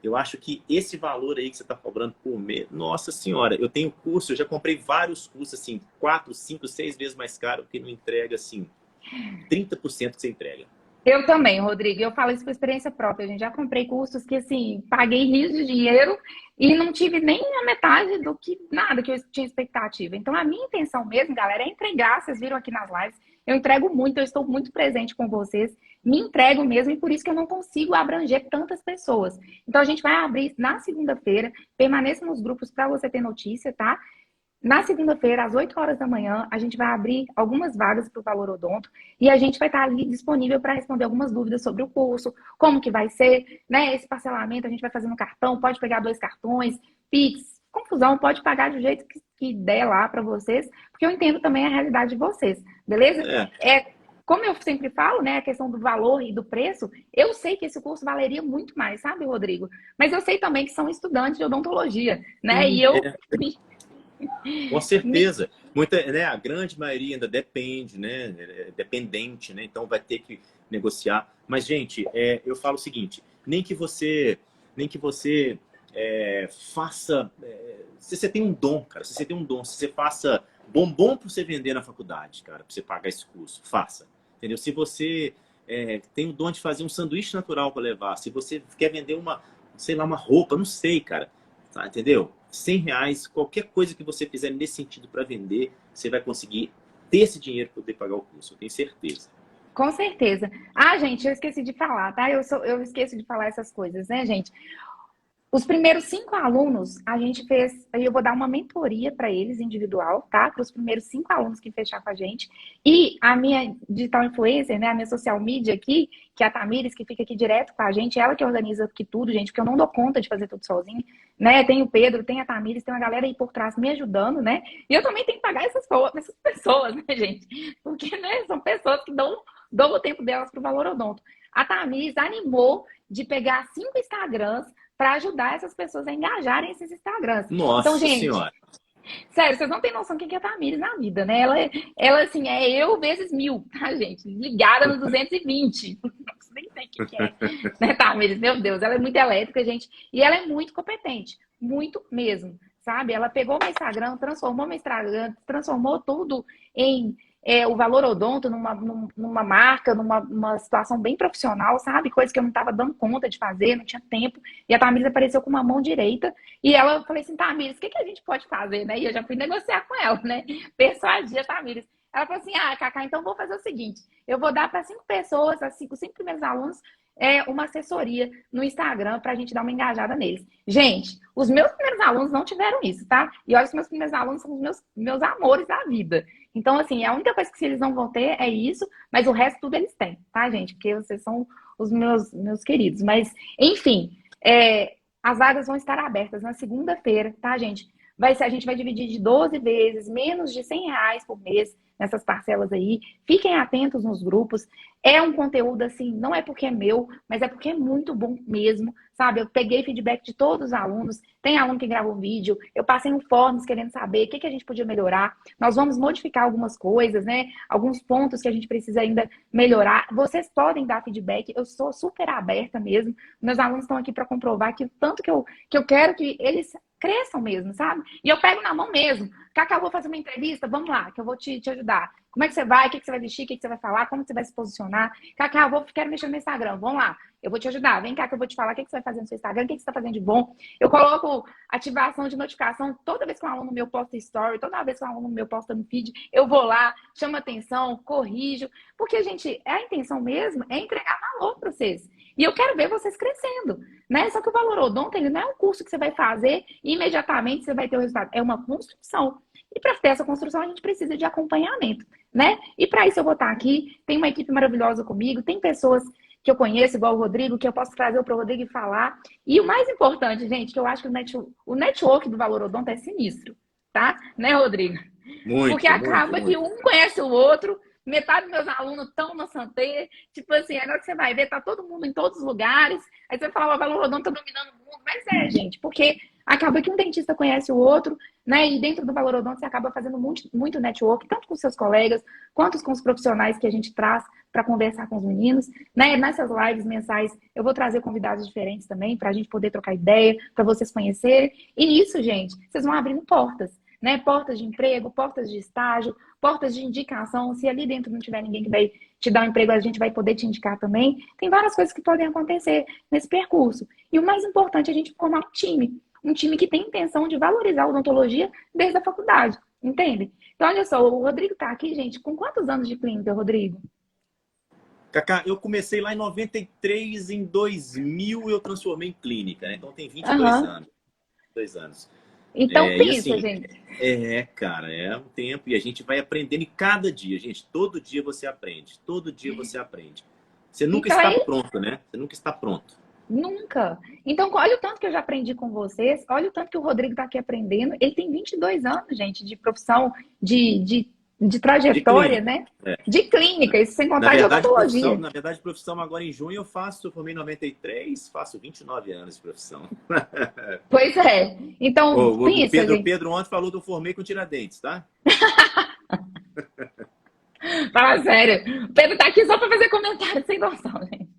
Eu acho que esse valor aí que você está cobrando por mês, nossa senhora, eu tenho curso, eu já comprei vários cursos, assim, 4, 5, 6 vezes mais caro, que não entrega, assim, 30% que você entrega. Eu também, Rodrigo. Eu falo isso por experiência própria. A gente já comprei cursos que, assim, paguei rios de dinheiro e não tive nem a metade do que nada que eu tinha expectativa. Então, a minha intenção mesmo, galera, é entregar. Vocês viram aqui nas lives, eu entrego muito, eu estou muito presente com vocês, me entrego mesmo e por isso que eu não consigo abranger tantas pessoas. Então, a gente vai abrir na segunda-feira. Permaneça nos grupos para você ter notícia, tá? Na segunda-feira, às 8 horas da manhã, a gente vai abrir algumas vagas para o Valor Odonto e a gente vai estar ali disponível para responder algumas dúvidas sobre o curso, como que vai ser, né? Esse parcelamento a gente vai fazer no cartão, pode pegar 2 cartões, Pix, confusão, pode pagar do jeito que der lá para vocês, porque eu entendo também a realidade de vocês, beleza? É, Como eu sempre falo, né, a questão do valor e do preço, eu sei que esse curso valeria muito mais, sabe, Rodrigo? Mas eu sei também que são estudantes de odontologia, né? E sim, eu é. Com certeza. Muita, né, a grande maioria ainda depende, né? É dependente, né? Então vai ter que negociar. Mas, gente, eu falo o seguinte: nem que você faça. Se você tem um dom, cara, se você tem um dom, se você faça bombom para você vender na faculdade, cara, para você pagar esse curso, faça. Entendeu? Se você tem o dom de fazer um sanduíche natural para levar, se você quer vender sei lá, uma roupa, não sei, cara. Tá, entendeu? R$ 100, qualquer coisa que você fizer nesse sentido para vender, você vai conseguir ter esse dinheiro para poder pagar o curso, eu tenho certeza. Com certeza. Ah, gente, eu esqueci de falar, tá? Eu esqueço de falar essas coisas, né, gente? Os primeiros 5 alunos, a gente fez. Eu vou dar uma mentoria para eles individual, tá? Para os primeiros 5 alunos que fechar com a gente. E a minha digital influencer, né? A minha social media aqui, que é a Tamires, que fica aqui direto com a gente, ela que organiza aqui tudo, gente, porque eu não dou conta de fazer tudo sozinho, né? Tem o Pedro, tem a Tamires, tem uma galera aí por trás me ajudando, né? E eu também tenho que pagar essas pessoas, né, gente? Porque, né, são pessoas que dão o tempo delas pro Valor Odonto. A Tamires animou de pegar 5 Instagrams para ajudar essas pessoas a engajarem esses Instagrams. Então, Nossa gente, senhora. sério, vocês não têm noção quem que é a Tamires na vida, né? Ela assim, é eu vezes 1000, tá, gente? Ligada no 220. Nossa, nem sei o que é, né, Tamires? Meu Deus, ela é muito elétrica, gente. E ela é muito competente. Muito mesmo, sabe? Ela pegou meu Instagram, transformou meu Instagram, transformou tudo em o Valor Odonto numa marca, numa situação bem profissional, sabe? Coisa que eu não estava dando conta de fazer, não tinha tempo. E a Tamires apareceu com uma mão direita. E ela, eu falei assim, Tamires, o que a gente pode fazer, né? E eu já fui negociar com ela, né? Persuadir a Tamires. Ela falou assim, Cacá, então vou fazer o seguinte, eu vou dar para 5 pessoas, os 5 primeiros alunos, uma assessoria no Instagram para a gente dar uma engajada neles. Gente, os meus primeiros alunos não tiveram isso, tá? E olha, os meus primeiros alunos são os meus amores da vida. Então, assim, a única coisa que eles não vão ter é isso, mas o resto tudo eles têm, tá, gente? Porque vocês são os meus queridos. Mas, enfim, as vagas vão estar abertas na segunda-feira, tá, gente? A gente vai dividir de 12 vezes, menos de R$ 100 por mês nessas parcelas aí. Fiquem atentos nos grupos. É um conteúdo, assim, não é porque é meu, mas é porque é muito bom mesmo, sabe? Eu peguei feedback de todos os alunos. Tem aluno que gravou vídeo. Eu passei um fórum querendo saber o que a gente podia melhorar. Nós vamos modificar algumas coisas, né? Alguns pontos que a gente precisa ainda melhorar. Vocês podem dar feedback. Eu sou super aberta mesmo. Meus alunos estão aqui para comprovar que o tanto que eu quero que eles cresçam mesmo, sabe? E eu pego na mão mesmo. Cacá, eu vou fazer uma entrevista? Vamos lá, que eu vou te ajudar. Como é que você vai? O que você vai vestir? O que você vai falar? Como você vai se posicionar? Cacá, quero mexer no Instagram. Vamos lá. Eu vou te ajudar. Vem cá que eu vou te falar o que você vai fazer no seu Instagram, o que você está fazendo de bom. Eu coloco ativação de notificação toda vez que um aluno meu posta story, toda vez que um aluno meu posta no feed, eu vou lá, chamo atenção, corrijo. Porque, gente, a intenção mesmo é entregar valor para vocês. E eu quero ver vocês crescendo, né? Só que o Valor Odonto, ele não é um curso que você vai fazer e imediatamente você vai ter o resultado. É uma construção. E para ter essa construção, a gente precisa de acompanhamento, né? E para isso eu vou estar aqui, tem uma equipe maravilhosa comigo, tem pessoas que eu conheço, igual o Rodrigo, que eu posso trazer para o Rodrigo e falar. E o mais importante, gente, que eu acho que o network do Valor Odonto é sinistro, tá? Né, Rodrigo? Porque Muito, muito, acaba que muito. um conhece o outro, metade dos meus alunos estão no Santé, tipo assim, agora que você vai ver, tá todo mundo em todos os lugares, aí você vai falar, o Valor Odonto tá dominando o mundo, mas gente, porque Acaba que um dentista conhece o outro, né? E dentro do Valor Odonto você acaba fazendo muito network, tanto com seus colegas, quanto com os profissionais que a gente traz para conversar com os meninos, né? Nessas lives mensais eu vou trazer convidados diferentes também, para a gente poder trocar ideia, para vocês conhecerem. E nisso, gente, vocês vão abrindo portas, né? Portas de emprego, portas de estágio, portas de indicação. Se ali dentro não tiver ninguém que vai te dar um emprego, a gente vai poder te indicar também. Tem várias coisas que podem acontecer nesse percurso. E o mais importante é a gente formar um time que tem intenção de valorizar a odontologia desde a faculdade, entende? Então, olha só, o Rodrigo tá aqui, gente, com quantos anos de clínica, Rodrigo? Cacá, eu comecei lá em 93, em 2000 eu transformei em clínica, né? Então tem 22 anos. 22 anos. Então, pensa, assim, gente. Cara, é um tempo e a gente vai aprendendo e cada dia, gente, todo dia você aprende, todo dia você aprende. Você nunca Então, está pronto, né? Você nunca está pronto. Nunca. Então, olha o tanto que eu já aprendi com vocês, olha o tanto que o Rodrigo está aqui aprendendo. Ele tem 22 anos, gente, de profissão, de trajetória, né? De clínica, isso sem contar de odontologia. Na verdade, profissão agora em junho eu formei em 93, faço 29 anos de profissão. Pois é. Então, pensa, o Pedro ontem falou que eu formei com Tiradentes, tá? Fala sério. O Pedro tá aqui só para fazer comentário sem noção, gente.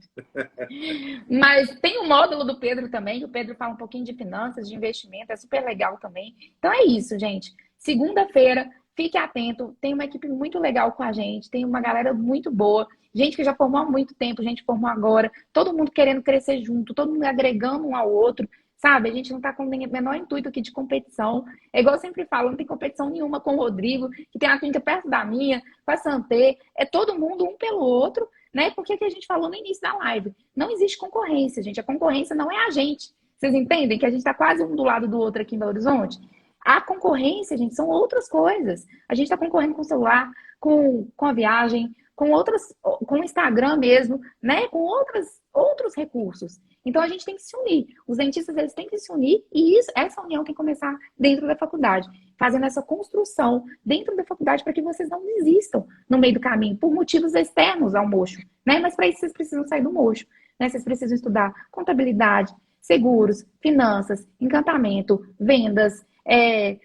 Mas tem o módulo do Pedro também, que o Pedro fala um pouquinho de finanças, de investimento, é super legal também. Então é isso, gente. Segunda-feira, fique atento, tem uma equipe muito legal com a gente, tem uma galera muito boa, gente que já formou há muito tempo, gente que formou agora, todo mundo querendo crescer junto, todo mundo agregando um ao outro, sabe? A gente não tá com o menor intuito aqui de competição. É igual eu sempre falo, não tem competição nenhuma com o Rodrigo, que tem uma clínica perto da minha, com a Santé, é todo mundo um pelo outro, né? Porque que a gente falou no início da live, não existe concorrência, gente. A concorrência não é a gente. Vocês entendem que a gente está quase um do lado do outro aqui em Belo Horizonte? A concorrência, gente, são outras coisas. A gente está concorrendo com o celular, com a viagem, com o Instagram mesmo, né? Com outros recursos. Então a gente tem que se unir. Os dentistas, eles têm que se unir e essa união tem que começar dentro da faculdade, fazendo essa construção dentro da faculdade para que vocês não desistam no meio do caminho por motivos externos ao mocho, né? Mas para isso vocês precisam sair do mocho, né? Vocês precisam estudar contabilidade, seguros, finanças, encantamento, vendas,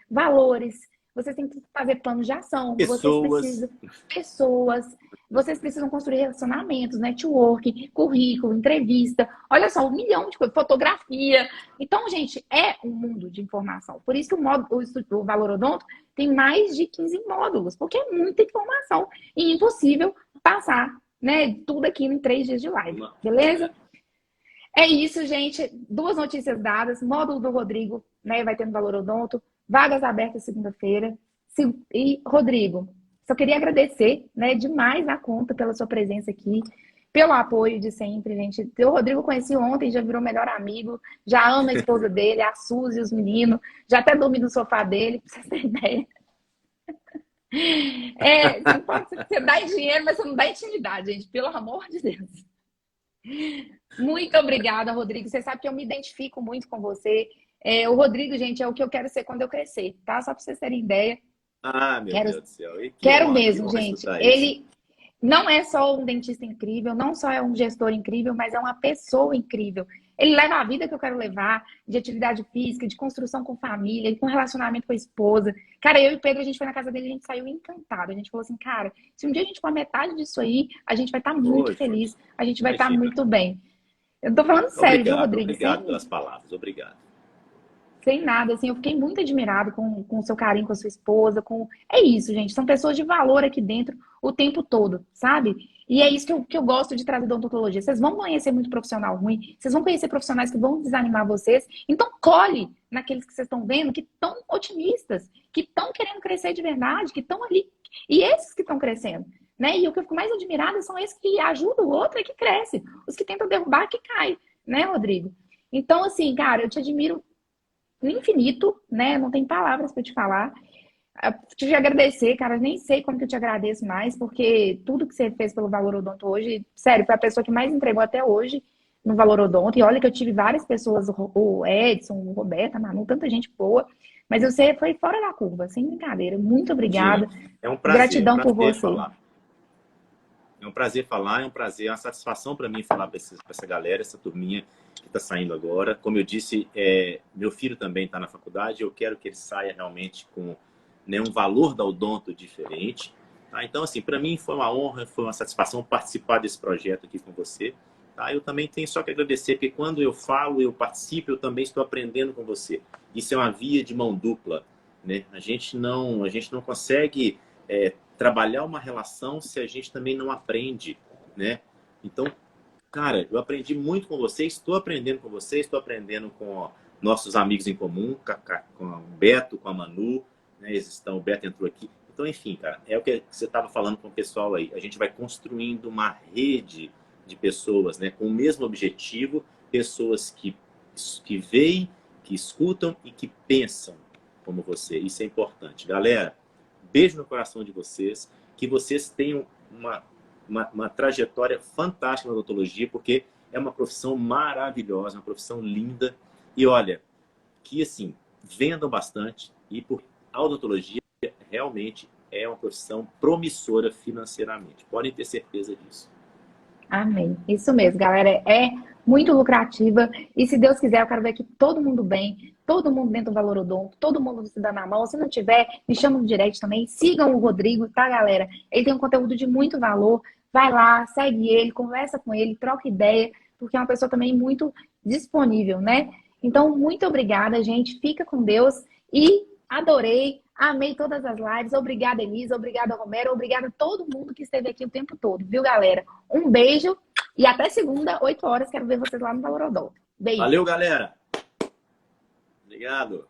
valores. Vocês têm que fazer planos de ação. Vocês precisam construir relacionamentos, network, currículo, entrevista. Olha só, 1 milhão de coisas, fotografia. Então, gente, é um mundo de informação. Por isso que o Valor Odonto tem mais de 15 módulos, porque é muita informação e impossível passar, né, tudo aqui em 3 dias de live. Beleza? É isso, gente. 2 notícias dadas. Módulo do Rodrigo, né, vai ter no Valor Odonto. Vagas abertas segunda-feira. E, Rodrigo, só queria agradecer, né, demais a conta pela sua presença aqui, pelo apoio de sempre, gente. O Rodrigo eu conheci ontem, já virou melhor amigo, já ama a esposa dele, a Suzy, os meninos, já até dormi no sofá dele, pra vocês terem ideia. Você dá dinheiro, mas você não dá intimidade, gente, pelo amor de Deus. Muito obrigada, Rodrigo. Você sabe que eu me identifico muito com você. O Rodrigo, gente, é o que eu quero ser quando eu crescer, tá? Só pra vocês terem ideia. Deus do céu. Quero mesmo, gente. Ele não é só um dentista incrível, não só é um gestor incrível, mas é uma pessoa incrível. Ele leva a vida que eu quero levar, de atividade física, de construção com família, com relacionamento com a esposa. Cara, eu e o Pedro, a gente foi na casa dele e a gente saiu encantado. A gente falou assim, cara, se um dia a gente for a metade disso aí, a gente vai estar muito feliz, a gente vai estar muito bem. Eu tô falando sério, viu, Rodrigo? Obrigado pelas palavras, obrigado. Sem nada, assim, eu fiquei muito admirado com o seu carinho com a sua esposa, É isso, gente, são pessoas de valor aqui dentro o tempo todo, sabe? E é isso que eu gosto de trazer da odontologia. Vocês vão conhecer muito profissional ruim, vocês vão conhecer profissionais que vão desanimar vocês, então colhe naqueles que vocês estão vendo, que estão otimistas, que estão querendo crescer de verdade, que estão ali, e esses que estão crescendo, né? E o que eu fico mais admirada são esses que ajudam o outro e que cresce, os que tentam derrubar que cai, né, Rodrigo? Então, assim, cara, eu te admiro no infinito, né? Não tem palavras para te falar. Te agradecer, cara. Nem sei como que eu te agradeço mais, porque tudo que você fez pelo Valor Odonto hoje, sério, foi a pessoa que mais entregou até hoje no Valor Odonto. E olha que eu tive várias pessoas, o Edson, o Roberto, a Manu, tanta gente boa. Mas você foi fora da curva, sem brincadeira. Muito obrigada. É um prazer, gratidão por você. Falar. É um prazer falar, é um prazer, é uma satisfação para mim falar para essa galera, essa turminha. que está saindo agora. Como eu disse, meu filho também está na faculdade, eu quero que ele saia realmente com, né, um valor da Odonto diferente. Tá? Então, assim, para mim foi uma honra, foi uma satisfação participar desse projeto aqui com você. Tá? Eu também tenho só que agradecer, porque quando eu falo, eu participo, eu também estou aprendendo com você. Isso é uma via de mão dupla, né? A gente não consegue trabalhar uma relação se a gente também não aprende, né? Então, cara, eu aprendi muito com você, estou aprendendo com você, estou aprendendo com nossos amigos em comum, com o Beto, com a Manu, né? O Beto entrou aqui. Então, enfim, cara, é o que você estava falando com o pessoal aí. A gente vai construindo uma rede de pessoas, né, com o mesmo objetivo, pessoas que veem, que escutam e que pensam como você. Isso é importante. Galera, beijo no coração de vocês, que vocês tenham uma trajetória fantástica na odontologia, porque é uma profissão maravilhosa, uma profissão linda. E olha, que assim, vendam bastante, e por a odontologia realmente é uma profissão promissora financeiramente. Podem ter certeza disso. Amém. Isso mesmo, galera. É muito lucrativa. E se Deus quiser, eu quero ver aqui todo mundo bem, todo mundo dentro do Valor Odonto, todo mundo se dando a mão. Se não tiver, me chama no direct também. Sigam o Rodrigo, tá, galera? Ele tem um conteúdo de muito valor. Vai lá, segue ele, conversa com ele, troca ideia, porque é uma pessoa também muito disponível, né? Então, muito obrigada, gente. Fica com Deus e adorei. Amei todas as lives. Obrigada, Elisa. Obrigada, Romero. Obrigada a todo mundo que esteve aqui o tempo todo, viu, galera? Um beijo e até segunda, 8 horas. Quero ver vocês lá no Valor Odonto. Beijo. Valeu, galera. Obrigado.